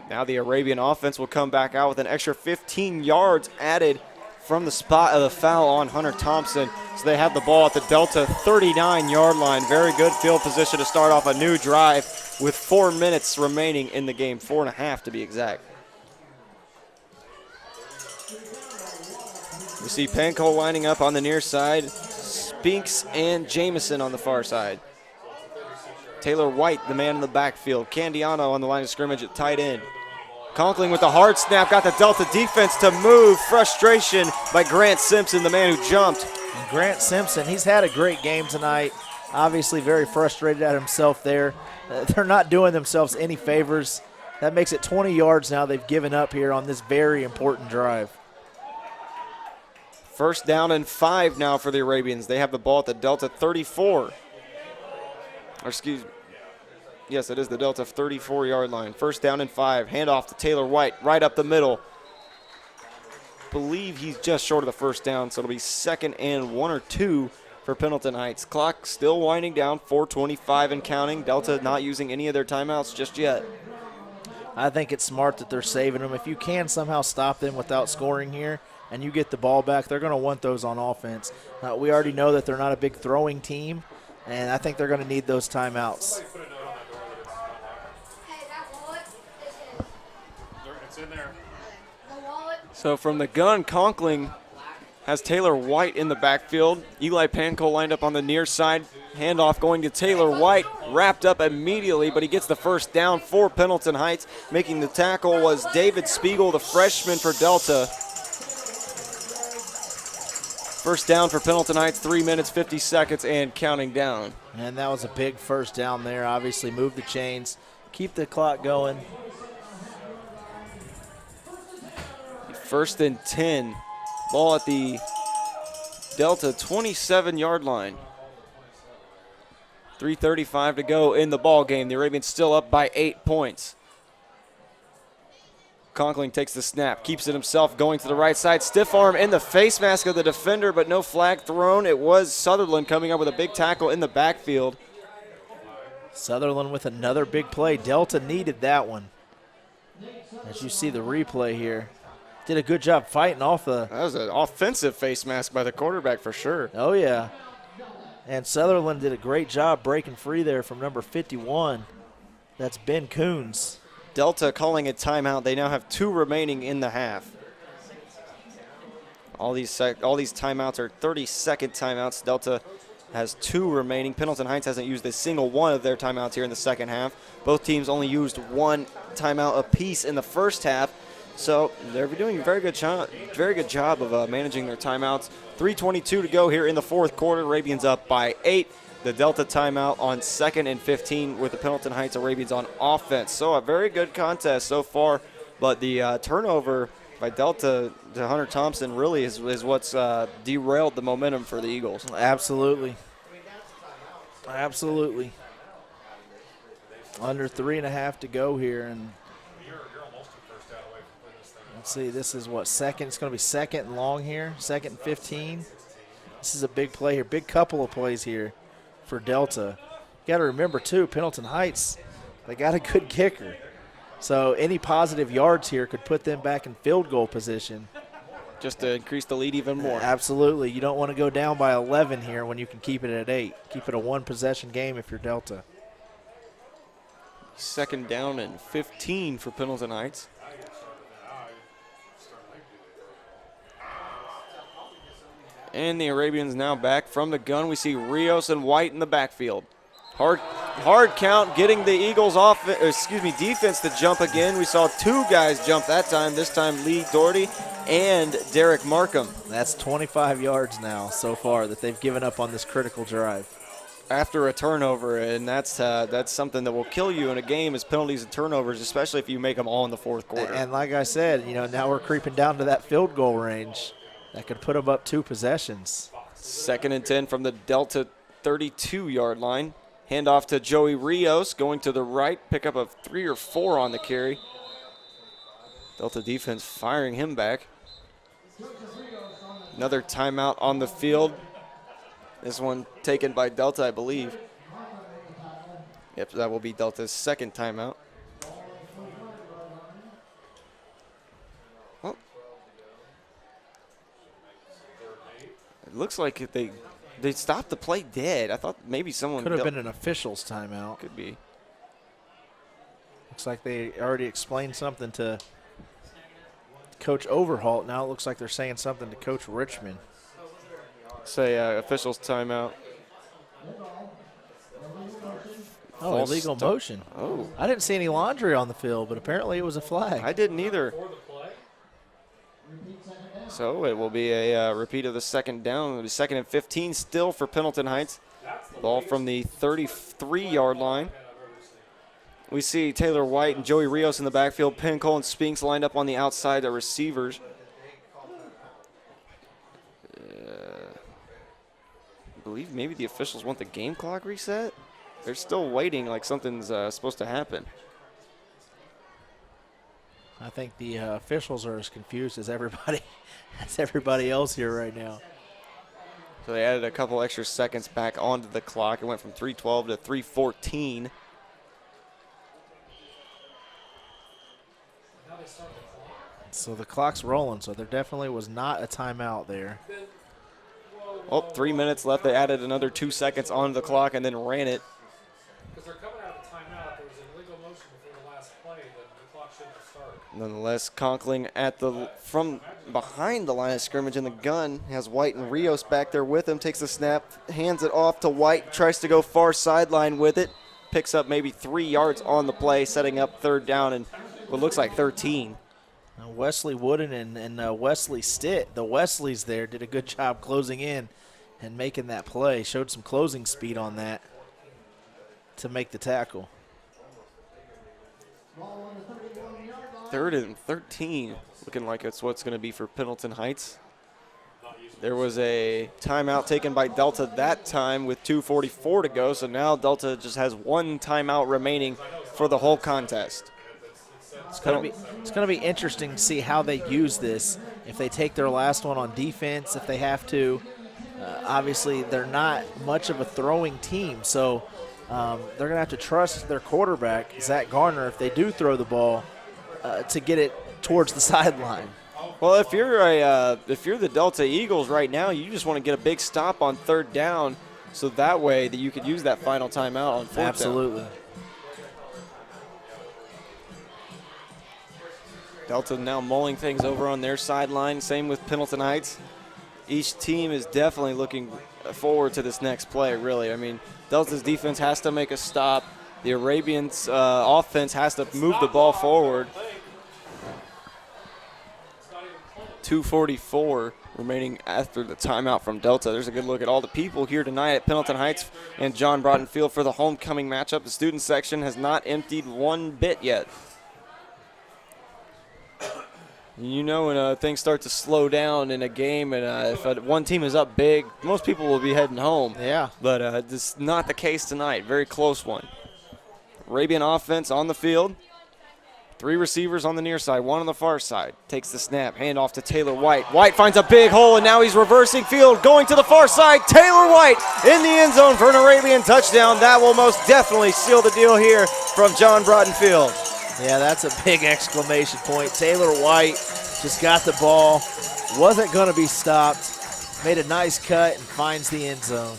[SPEAKER 1] Now the Arabian offense will come back out with an extra 15 yards added from the spot of the foul on Hunter Thompson. So they have the ball at the Delta 39-yard line. Very good field position to start off a new drive with 4 minutes remaining in the game, 4.5 to be exact. We see Panko lining up on the near side, Spinks and Jamison on the far side. Taylor White, the man in the backfield. Candiano on the line of scrimmage at tight end. Conkling with the hard snap, got the Delta defense to move. Frustration by Grant Simpson, the man who jumped.
[SPEAKER 2] And Grant Simpson, he's had a great game tonight. Obviously very frustrated at himself there. They're not doing themselves any favors. That makes it 20 yards now they've given up here on this very important drive.
[SPEAKER 1] First down and 5 now for the Arabians. They have the ball at the Delta 34. Or excuse me. Yes, it is the Delta 34-yard line. First down and 5. Handoff to Taylor White right up the middle. Believe he's just short of the first down, so it'll be 2nd and 1 or 2 for Pendleton Heights. Clock still winding down, 4:25 and counting. Delta not using any of their timeouts just yet.
[SPEAKER 2] I think it's smart that they're saving them. If you can somehow stop them without scoring here and you get the ball back, they're going to want those on offense. We already know that they're not a big throwing team, and I think they're going to need those timeouts.
[SPEAKER 1] So from the gun, Conkling has Taylor White in the backfield. Eli Panko lined up on the near side. Handoff going to Taylor White, wrapped up immediately, but he gets the first down for Pendleton Heights. Making the tackle was David Spiegel, the freshman for Delta. First down for Pendleton Heights, 3 minutes, 50 seconds, and counting down.
[SPEAKER 2] And that was a big first down there. Obviously, move the chains, keep the clock going.
[SPEAKER 1] 1st and 10. Ball at the Delta 27-yard line. 3:35 to go in the ball game. The Arabians still up by 8 points. Conkling takes the snap, keeps it himself, going to the right side. Stiff arm in the face mask of the defender, but no flag thrown. It was Sutherland coming up with a big tackle in the backfield.
[SPEAKER 2] Sutherland with another big play. Delta needed that one. As you see the replay here. Did a good job fighting off the...
[SPEAKER 1] That was an offensive face mask by the quarterback for sure.
[SPEAKER 2] Oh, yeah. And Sutherland did a great job breaking free there from number 51. That's Ben Coons.
[SPEAKER 1] Delta calling a timeout. They now have 2 remaining in the half. All these timeouts are 30-second timeouts. Delta has 2 remaining. Pendleton Heights hasn't used a single one of their timeouts here in the second half. Both teams only used 1 timeout apiece in the first half. So they're doing a very good job of managing their timeouts. 3:22 to go here in the fourth quarter. Arabians up by 8. The Delta timeout on 2nd and 15 with the Pendleton Heights Arabians on offense. So a very good contest so far, but the turnover by Delta to Hunter Thompson really is what's derailed the momentum for the Eagles.
[SPEAKER 2] Absolutely. Absolutely. Under 3.5 to go here, and let's see, this is what, second? It's going to be 2nd and long here, 2nd and 15. This is a big play here, big couple of plays here for Delta. You got to remember, too, Pendleton Heights, they got a good kicker. So any positive yards here could put them back in field goal position.
[SPEAKER 1] Just to increase the lead even more.
[SPEAKER 2] Absolutely. You don't want to go down by 11 here when you can keep it at 8. Keep it a 1-possession game if you're Delta.
[SPEAKER 1] 2nd down and 15 for Pendleton Heights. And the Arabians now back from the gun. We see Rios and White in the backfield. Hard count, getting the Eagles defense to jump again. We saw 2 guys jump that time. This time Lee Doherty and Derek Markham.
[SPEAKER 2] That's 25 yards now so far that they've given up on this critical drive.
[SPEAKER 1] After a turnover, and that's something that will kill you in a game is penalties and turnovers, especially if you make them all in the fourth quarter.
[SPEAKER 2] And like I said, now we're creeping down to that field goal range. That could put them up 2 possessions.
[SPEAKER 1] 2nd and 10 from the Delta 32-yard line. Handoff to Joey Rios, going to the right. Pickup of 3 or 4 on the carry. Delta defense firing him back. Another timeout on the field. This one taken by Delta, I believe. Yep, that will be Delta's 2nd timeout. Well, it looks like they stopped the play dead. I thought maybe someone
[SPEAKER 2] could have been an official's timeout.
[SPEAKER 1] Could be.
[SPEAKER 2] Looks like they already explained something to Coach Overholt. Now it looks like they're saying something to Coach Richmond.
[SPEAKER 1] Say officials timeout.
[SPEAKER 2] Oh, illegal motion.
[SPEAKER 1] Oh.
[SPEAKER 2] I didn't see any laundry on the field, but apparently it was a flag.
[SPEAKER 1] I didn't either. So it will be a repeat of the second down. It'll be 2nd and 15 still for Pendleton Heights. Ball from the 33-yard line. We see Taylor White and Joey Rios in the backfield. Pincole and Spinks lined up on the outside of receivers. I believe maybe the officials want the game clock reset. They're still waiting like something's supposed to happen.
[SPEAKER 2] I think the officials are as confused as everybody else here right now.
[SPEAKER 1] So they added a couple extra seconds back onto the clock. It went from 3:12 to 3:14.
[SPEAKER 2] So the clock's rolling, so there definitely was not a timeout there.
[SPEAKER 1] Oh, 3 minutes left. They added another 2 seconds onto the clock and then ran it.
[SPEAKER 11] Because they're coming out of the timeout. There was an illegal motion before the last play. The clock shouldn't have started.
[SPEAKER 1] Nonetheless, Conkling from behind the line of scrimmage in the gun has White and Rios back there with him. Takes the snap, hands it off to White, tries to go far sideline with it. Picks up maybe 3 yards on the play, setting up 3rd down and what looks like 13.
[SPEAKER 2] Wesley Wooden and Wesley Stitt, the Wesleys there, did a good job closing in and making that play. Showed some closing speed on that to make the tackle.
[SPEAKER 1] 3rd and 13, looking like it's what's going to be for Pendleton Heights. There was a timeout taken by Delta that time with 2:44 to go, so now Delta just has 1 timeout remaining for the whole contest.
[SPEAKER 2] It's going to be interesting to see how they use this. If they take their last one on defense, if they have to. Obviously, they're not much of a throwing team, so they're going to have to trust their quarterback, Zach Garner, if they do throw the ball, to get it towards the sideline.
[SPEAKER 1] Well, if you're the Delta Eagles right now, you just want to get a big stop on 3rd down, so that way that you could use that final timeout on 4th down.
[SPEAKER 2] Absolutely.
[SPEAKER 1] Delta now mulling things over on their sideline. Same with Pendleton Heights. Each team is definitely looking forward to this next play, really. I mean, Delta's defense has to make a stop. The Arabians' offense has to move the ball forward. 2:44 remaining after the timeout from Delta. There's a good look at all the people here tonight at Pendleton Heights and John Broughton Field for the homecoming matchup. The student section has not emptied one bit yet. You know, when things start to slow down in a game and if one team is up big, most people will be heading home.
[SPEAKER 2] Yeah.
[SPEAKER 1] But this is not the case tonight. Very close one. Arabian offense on the field. 3 receivers on the near side, 1 on the far side. Takes the snap, hand off to Taylor White. White finds a big hole, and now he's reversing field, going to the far side. Taylor White in the end zone for an Arabian touchdown. That will most definitely seal the deal here from John Broughton Field.
[SPEAKER 2] Yeah, that's a big exclamation point. Taylor White just got the ball, wasn't going to be stopped, made a nice cut, and finds the end zone.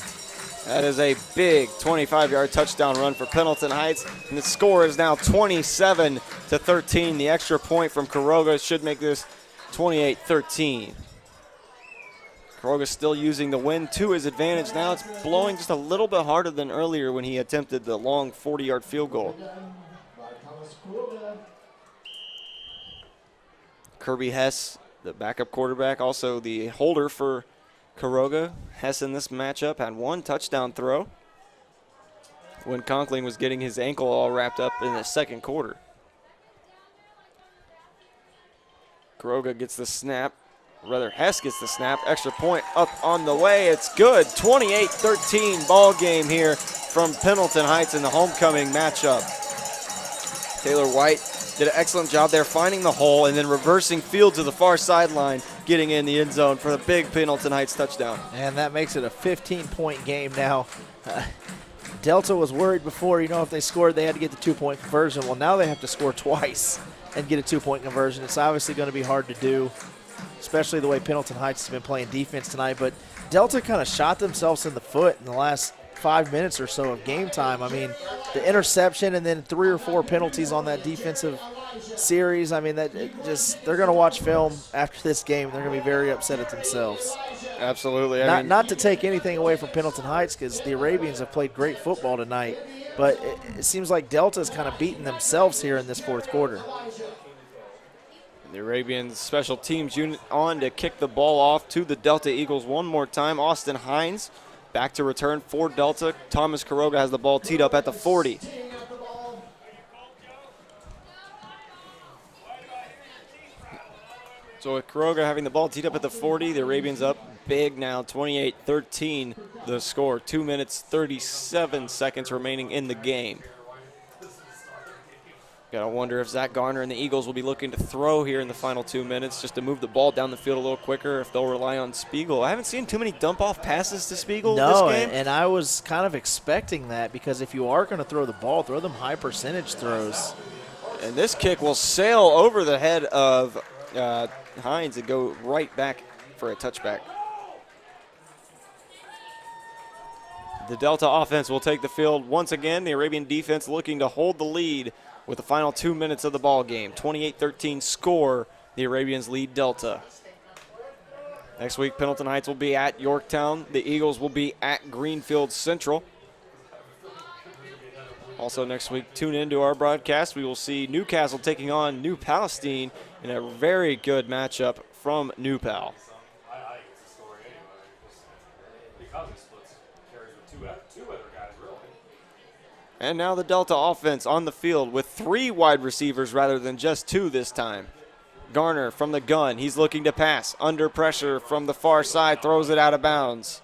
[SPEAKER 1] That is a big 25-yard touchdown run for Pendleton Heights, and the score is now 27-13. The extra point from Quiroga should make this 28-13. Quiroga still using the wind to his advantage. Now it's blowing just a little bit harder than earlier when he attempted the long 40-yard field goal. Kirby Hess, the backup quarterback, also the holder for Quiroga. Hess in this matchup had 1 touchdown throw when Conkling was getting his ankle all wrapped up in the 2nd quarter. Quiroga gets the snap. Rather, Hess gets the snap. Extra point up on the way. It's good. 28-13 ball game here from Pendleton Heights in the homecoming matchup. Taylor White did an excellent job there finding the hole and then reversing field to the far sideline, getting in the end zone for the big Pendleton Heights touchdown.
[SPEAKER 2] And that makes it a 15-point game now. Delta was worried before, if they scored, they had to get the 2-point conversion. Well, now they have to score twice and get a 2-point conversion. It's obviously going to be hard to do, especially the way Pendleton Heights has been playing defense tonight. But Delta kind of shot themselves in the foot in the last 5 minutes or so of game time. I mean, the interception and then 3 or 4 penalties on that defensive series. I mean, they're going to watch film after this game. They're going to be very upset at themselves.
[SPEAKER 1] Absolutely.
[SPEAKER 2] Not to take anything away from Pendleton Heights, because the Arabians have played great football tonight. but it seems like Delta's kind of beating themselves here in this fourth quarter.
[SPEAKER 1] The Arabian special teams unit on to kick the ball off to the Delta Eagles one more time. Austin Hines back to return for Delta. Thomas Quiroga has the ball teed up at the 40. So with Quiroga having the ball teed up at the 40, the Arabians up big now, 28-13 the score. 2 minutes, 37 seconds remaining in the game. Gotta wonder if Zach Garner and the Eagles will be looking to throw here in the final 2 minutes just to move the ball down the field a little quicker, if they'll rely on Spiegel. I haven't seen too many dump-off passes to Spiegel this game.
[SPEAKER 2] And I was kind of expecting that, because if you are going to throw the ball, throw them high percentage throws.
[SPEAKER 1] And this kick will sail over the head of Hines and go right back for a touchback. The Delta offense will take the field once again. The Arabian defense looking to hold the lead with the final 2 minutes of the ball game. 28-13 score. The Arabians lead Delta. Next week, Pendleton Heights will be at Yorktown. The Eagles will be at Greenfield Central. Also next week, tune into our broadcast. We will see Newcastle taking on New Palestine in a very good matchup from New Pal. And now the Delta offense on the field with 3 wide receivers rather than just 2 this time. Garner from the gun. He's looking to pass. Under pressure from the far side. Throws it out of bounds.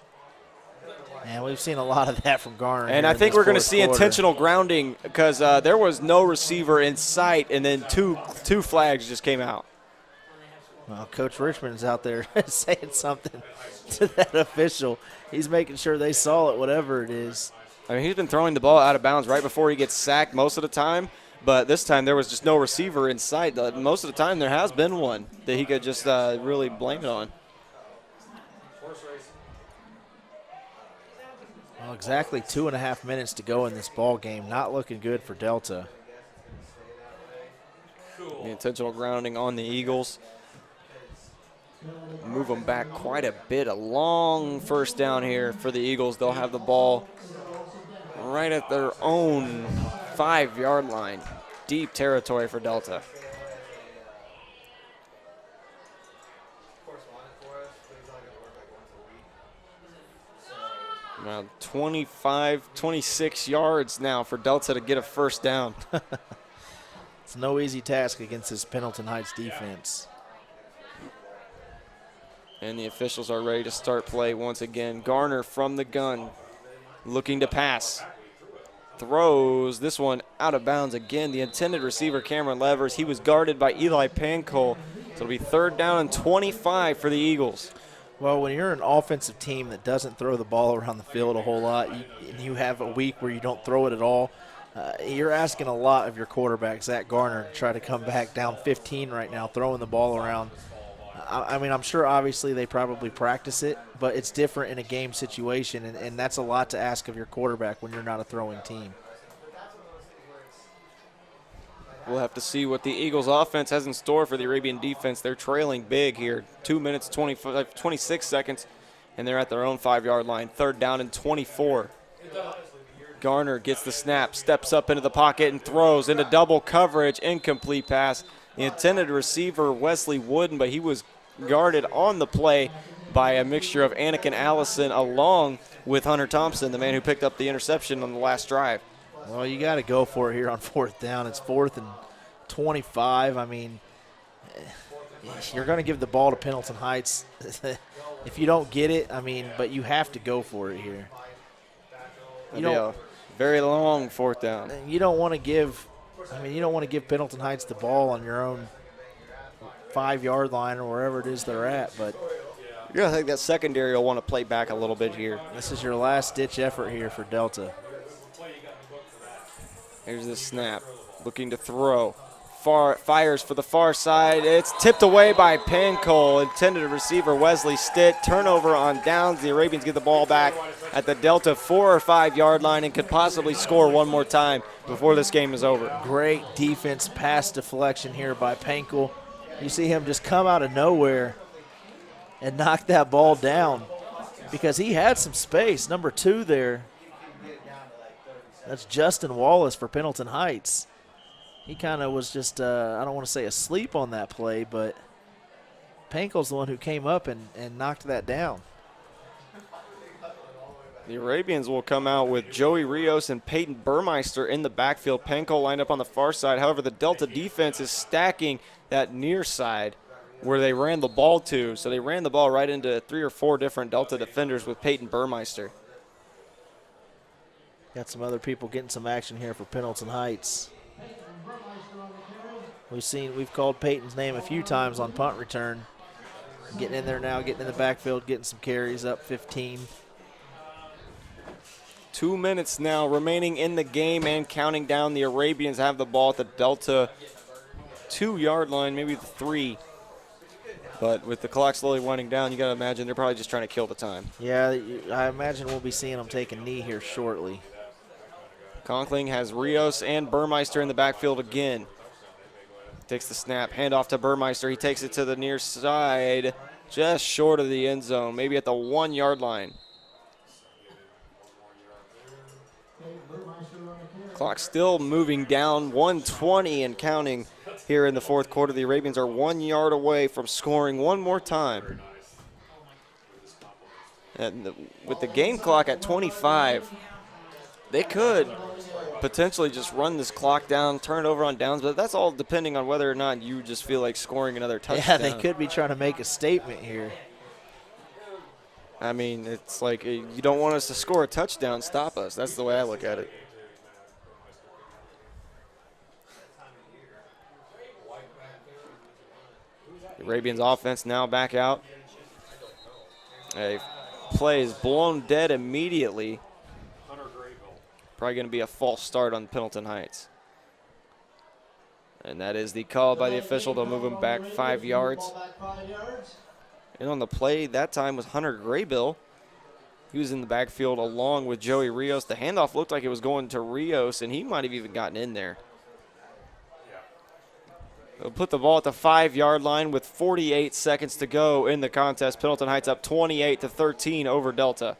[SPEAKER 2] And we've seen a lot of that from Garner.
[SPEAKER 1] And I think we're going to see intentional grounding, because there was no receiver in sight, and then two flags just came out.
[SPEAKER 2] Well, Coach Richmond's out there saying something to that official. He's making sure they saw it, whatever it is.
[SPEAKER 1] I mean, he's been throwing the ball out of bounds right before he gets sacked most of the time, but this time there was just no receiver in sight. Most of the time there has been one that he could just really blame it on.
[SPEAKER 2] Well, exactly 2.5 minutes to go in this ball game. Not looking good for Delta.
[SPEAKER 1] The intentional grounding on the Eagles. Move them back quite a bit. A long first down here for the Eagles. They'll have the ball right at their own 5-yard line. Deep territory for Delta. Around 25, 26 yards now for Delta to get a first down.
[SPEAKER 2] It's no easy task against this Pendleton Heights defense.
[SPEAKER 1] And the officials are ready to start play once again. Garner from the gun, looking to pass. Throws this one out of bounds again. The intended receiver, Cameron Levers, he was guarded by Eli Pancol. So it'll be 3rd down and 25 for the Eagles.
[SPEAKER 2] Well, when you're an offensive team that doesn't throw the ball around the field a whole lot, and you have a week where you don't throw it at all, you're asking a lot of your quarterback, Zach Garner, to try to come back down 15 right now, throwing the ball around. I mean, I'm sure obviously they probably practice it, but it's different in a game situation, and that's a lot to ask of your quarterback when you're not a throwing team.
[SPEAKER 1] We'll have to see what the Eagles offense has in store for the Arabian defense. They're trailing big here. 2 minutes, 26 seconds, and they're at their own 5-yard line. 3rd down and 24. Garner gets the snap, steps up into the pocket and throws into double coverage. Incomplete pass. The intended receiver, Wesley Wooden, but he was guarded on the play by a mixture of Anakin Allison along with Hunter Thompson, the man who picked up the interception on the last drive.
[SPEAKER 2] Well, you got to go for it here on 4th down. It's 4th and 25. I mean, you're going to give the ball to Pendleton Heights. If you don't get it, I mean, but you have to go for it here.
[SPEAKER 1] It'll be a very long 4th down.
[SPEAKER 2] You don't want to give Pendleton Heights the ball on your own 5-yard line or wherever it is they're at, but
[SPEAKER 1] you're going to think that secondary will want to play back a little bit here.
[SPEAKER 2] This is your last-ditch effort here for Delta.
[SPEAKER 1] Here's the snap, looking to throw. Fires for the far side. It's tipped away by Pancol. Intended receiver Wesley Stitt. Turnover on downs. The Arabians get the ball back at the Delta 4 or 5-yard line and could possibly score one more time before this game is over.
[SPEAKER 2] Great defense pass deflection here by Pancol. You see him just come out of nowhere and knock that ball down because he had some space. Number 2 there. That's Justin Wallace for Pendleton Heights. He kind of was just, I don't want to say asleep on that play, but Pankel's the one who came up and knocked that down.
[SPEAKER 1] The Arabians will come out with Joey Rios and Peyton Burmeister in the backfield. Panko lined up on the far side. However, the Delta defense is stacking that near side where they ran the ball to. So they ran the ball right into 3 or 4 different Delta defenders with Peyton Burmeister.
[SPEAKER 2] Got some other people getting some action here for Pendleton Heights. We've called Peyton's name a few times on punt return. Getting in there now, getting in the backfield, getting some carries, up 15.
[SPEAKER 1] 2 minutes now remaining in the game and counting down. The Arabians have the ball at the Delta 2-yard line, maybe the 3. But with the clock slowly winding down, you got to imagine they're probably just trying to kill the time.
[SPEAKER 2] Yeah, I imagine we'll be seeing them take a knee here shortly.
[SPEAKER 1] Conkling has Rios and Burmeister in the backfield again. Takes the snap, handoff to Burmeister. He takes it to the near side, just short of the end zone, maybe at the 1-yard line. Clock still moving down, 1:20 and counting here in the fourth quarter. The Arabians are 1 yard away from scoring one more time. And with the game clock at 25, they could potentially just run this clock down, turn it over on downs, but that's all depending on whether or not you just feel like scoring another touchdown.
[SPEAKER 2] Yeah, they could be trying to make a statement here.
[SPEAKER 1] I mean, it's like you don't want us to score a touchdown, stop us. That's the way I look at it. The Arabians offense now back out. A play is blown dead immediately. Probably going to be a false start on Pendleton Heights. And that is the call by the official. They'll move him back 5 yards. And on the play that time was Hunter Graybill. He was in the backfield along with Joey Rios. The handoff looked like it was going to Rios, and he might have even gotten in there. They'll put the ball at the 5-yard line with 48 seconds to go in the contest. Pendleton Heights up 28-13 over Delta.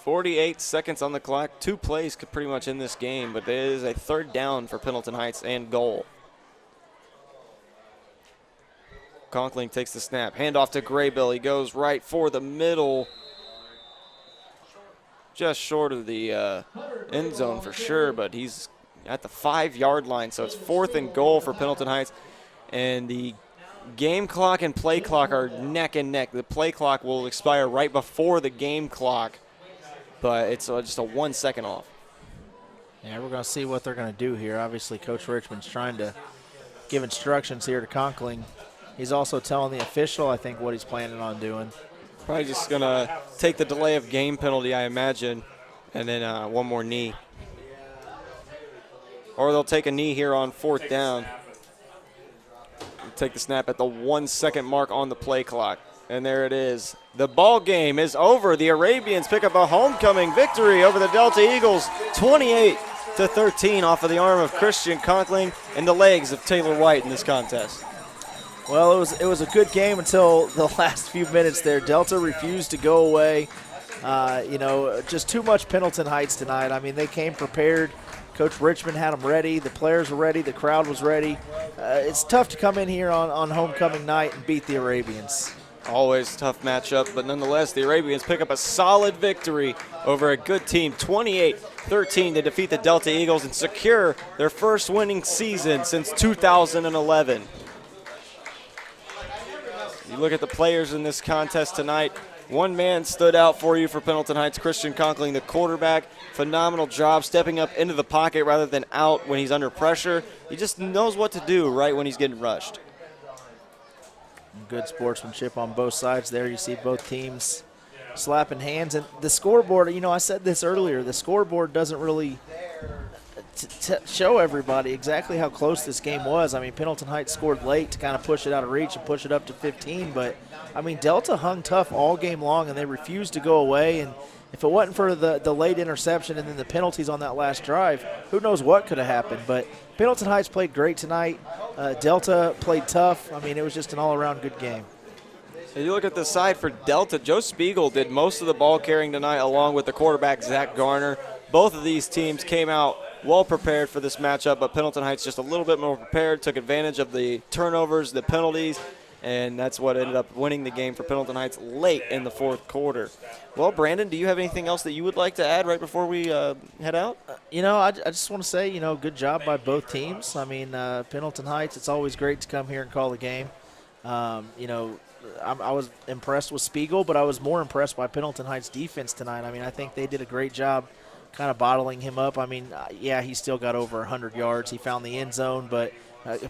[SPEAKER 1] .48 seconds on the clock. 2 plays could pretty much end this game, but it is a 3rd down for Pendleton Heights and goal. Conkling takes the snap. Handoff to Graybill. He goes right for the middle. Just short of the end zone for sure, but he's at the 5-yard line, so it's 4th and goal for Pendleton Heights. And the game clock and play clock are neck and neck. The play clock will expire right before the game clock, but it's just a 1 second off.
[SPEAKER 2] Yeah, we're going to see what they're going to do here. Obviously, Coach Richmond's trying to give instructions here to Conkling. He's also telling the official, I think, what he's planning on doing.
[SPEAKER 1] Probably just going to take the delay of game penalty, I imagine, and then one more knee. Or they'll take a knee here on 4th down. Take the snap at the 1 second mark on the play clock. And there it is. The ball game is over. The Arabians pick up a homecoming victory over the Delta Eagles, 28-13 off of the arm of Christian Conkling and the legs of Taylor White in this contest.
[SPEAKER 2] Well, it was a good game until the last few minutes there. Delta refused to go away. Just too much Pendleton Heights tonight. I mean, they came prepared. Coach Richmond had them ready. The players were ready. The crowd was ready. It's tough to come in here on homecoming night and beat the Arabians.
[SPEAKER 1] Always a tough matchup, but nonetheless, the Arabians pick up a solid victory over a good team, 28-13 to defeat the Delta Eagles and secure their first winning season since 2011. You look at the players in this contest tonight. One man stood out for you for Pendleton Heights, Christian Conkling, the quarterback. Phenomenal job stepping up into the pocket rather than out when he's under pressure. He just knows what to do right when he's getting rushed.
[SPEAKER 2] Good sportsmanship on both sides there. You see both teams slapping hands. And the scoreboard, I said this earlier, the scoreboard doesn't really show everybody exactly how close this game was. I mean, Pendleton Heights scored late to kind of push it out of reach and push it up to 15. But, I mean, Delta hung tough all game long, and they refused to go away. And if it wasn't for the late interception and then the penalties on that last drive, who knows what could have happened. But Pendleton Heights played great tonight. Delta played tough. I mean, it was just an all-around good game.
[SPEAKER 1] And you look at the side for Delta, Joe Spiegel did most of the ball carrying tonight along with the quarterback, Zach Garner. Both of these teams came out well prepared for this matchup, but Pendleton Heights just a little bit more prepared, took advantage of the turnovers, the penalties, and that's what ended up winning the game for Pendleton Heights late in the fourth quarter. Well, Brandon, do you have anything else that you would like to add right before we head out?
[SPEAKER 2] I just want to say, good job by both teams. I mean, Pendleton Heights, it's always great to come here and call the game. I was impressed with Spiegel, but I was more impressed by Pendleton Heights' defense tonight. I mean, I think they did a great job kind of bottling him up. I mean, yeah, he still got over 100 yards. He found the end zone, but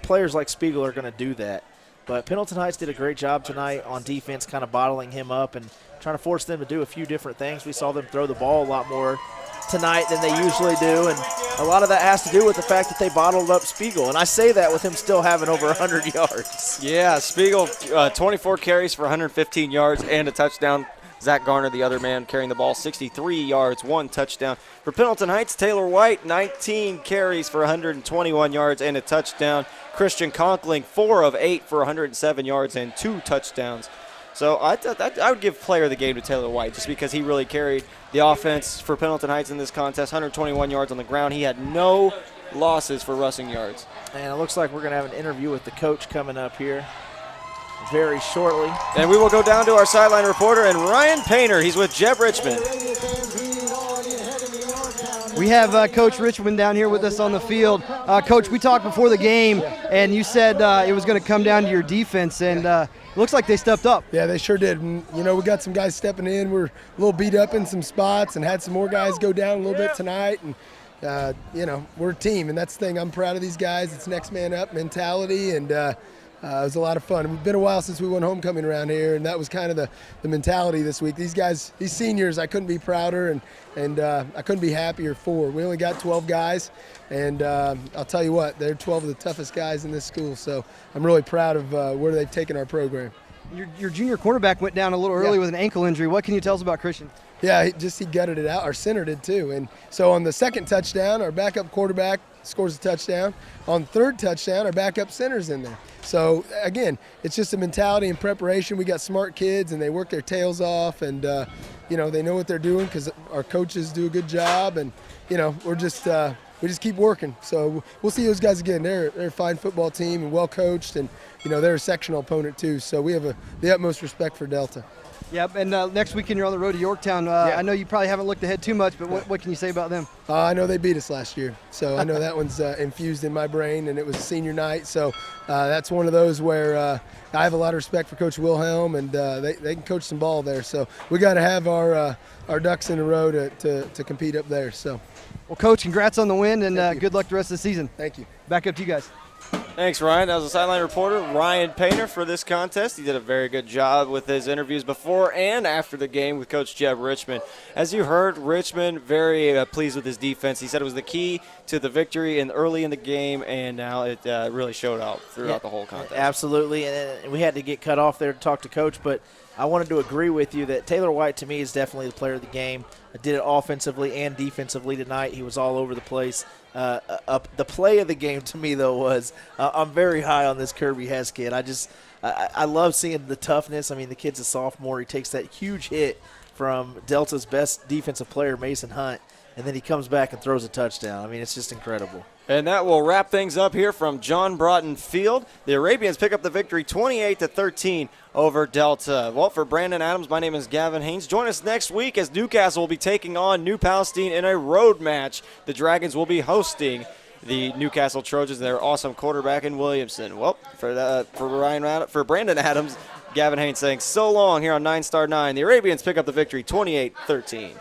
[SPEAKER 2] players like Spiegel are going to do that. But Pendleton Heights did a great job tonight on defense, kind of bottling him up and trying to force them to do a few different things. We saw them throw the ball a lot more tonight than they usually do, and a lot of that has to do with the fact that they bottled up Spiegel. And I say that with him still having over 100 yards.
[SPEAKER 1] Yeah, Spiegel, 24 carries for 115 yards and a touchdown. Zach Garner, the other man, carrying the ball, 63 yards, 1 touchdown. For Pendleton Heights, Taylor White, 19 carries for 121 yards and a touchdown. Christian Conkling, 4 of 8 for 107 yards and 2 touchdowns. So I would give player of the game to Taylor White just because he really carried the offense for Pendleton Heights in this contest, 121 yards on the ground. He had no losses for rushing yards.
[SPEAKER 2] And it looks like we're going to have an interview with the coach coming up here very shortly.
[SPEAKER 1] And we will go down to our sideline reporter and Ryan Painter. He's with Jeb Richmond.
[SPEAKER 3] We have Coach Richmond down here with us on the field. Coach, we talked before the game, and you said it was going to come down to your defense, and it looks like they stepped up.
[SPEAKER 4] Yeah, they sure did. And, we got some guys stepping in. We're a little beat up in some spots and had some more guys go down a little bit tonight. And, we're a team, and that's the thing. I'm proud of these guys. It's next man up mentality, and it was a lot of fun. It's been a while since we won homecoming around here, and that was kind of the mentality this week. These guys, these seniors, I couldn't be prouder, and I couldn't be happier for. We only got 12 guys, and I'll tell you what, they're 12 of the toughest guys in this school, so I'm really proud of where they've taken our program.
[SPEAKER 3] Your junior quarterback went down a little early with an ankle injury. What can you tell us about Christian?
[SPEAKER 4] Yeah, he gutted it out. Our center did too. And so on the second touchdown, our backup quarterback scores a touchdown. On the third touchdown, our backup center's in there. So, again, it's just a mentality and preparation. We got smart kids, and they work their tails off, and, they know what they're doing because our coaches do a good job. And, we just keep working. So we'll see those guys again. They're a fine football team and well coached, and, they're a sectional opponent too. So we have the utmost respect for Delta.
[SPEAKER 3] Yep, and next weekend you're on the road to Yorktown. I know you probably haven't looked ahead too much, but what can you say about them?
[SPEAKER 4] I know they beat us last year, so I know that one's infused in my brain, and it was senior night. So that's one of those where I have a lot of respect for Coach Wilhelm, and they can coach some ball there. So we got to have our ducks in a row to compete up there. So,
[SPEAKER 3] well, Coach, congrats on the win, and good luck the rest of the season.
[SPEAKER 4] Thank you.
[SPEAKER 3] Back up to you guys.
[SPEAKER 1] Thanks, Ryan. That was a sideline reporter, Ryan Painter, for this contest. He did a very good job with his interviews before and after the game with Coach Jeb Richmond. As you heard, Richmond very pleased with his defense. He said it was the key to the victory early in the game, and now it really showed out throughout the whole contest.
[SPEAKER 2] Absolutely, and we had to get cut off there to talk to Coach, but I wanted to agree with you that Taylor White, to me, is definitely the player of the game. Did it offensively and defensively tonight. He was all over the place. The play of the game to me, though, was I'm very high on this Kirby Hess kid. I love seeing the toughness. I mean, the kid's a sophomore. He takes that huge hit from Delta's best defensive player, Mason Hunt, and then he comes back and throws a touchdown. I mean, it's just incredible.
[SPEAKER 1] And that will wrap things up here from John Broughton Field. The Arabians pick up the victory 28-13 over Delta. Well, for Brandon Adams, my name is Gavin Haynes. Join us next week as Newcastle will be taking on New Palestine in a road match. The Dragons will be hosting the Newcastle Trojans, their awesome quarterback in Williamson. Well, for Brandon Adams, Gavin Haynes saying so long here on 9 Star 9. The Arabians pick up the victory 28-13.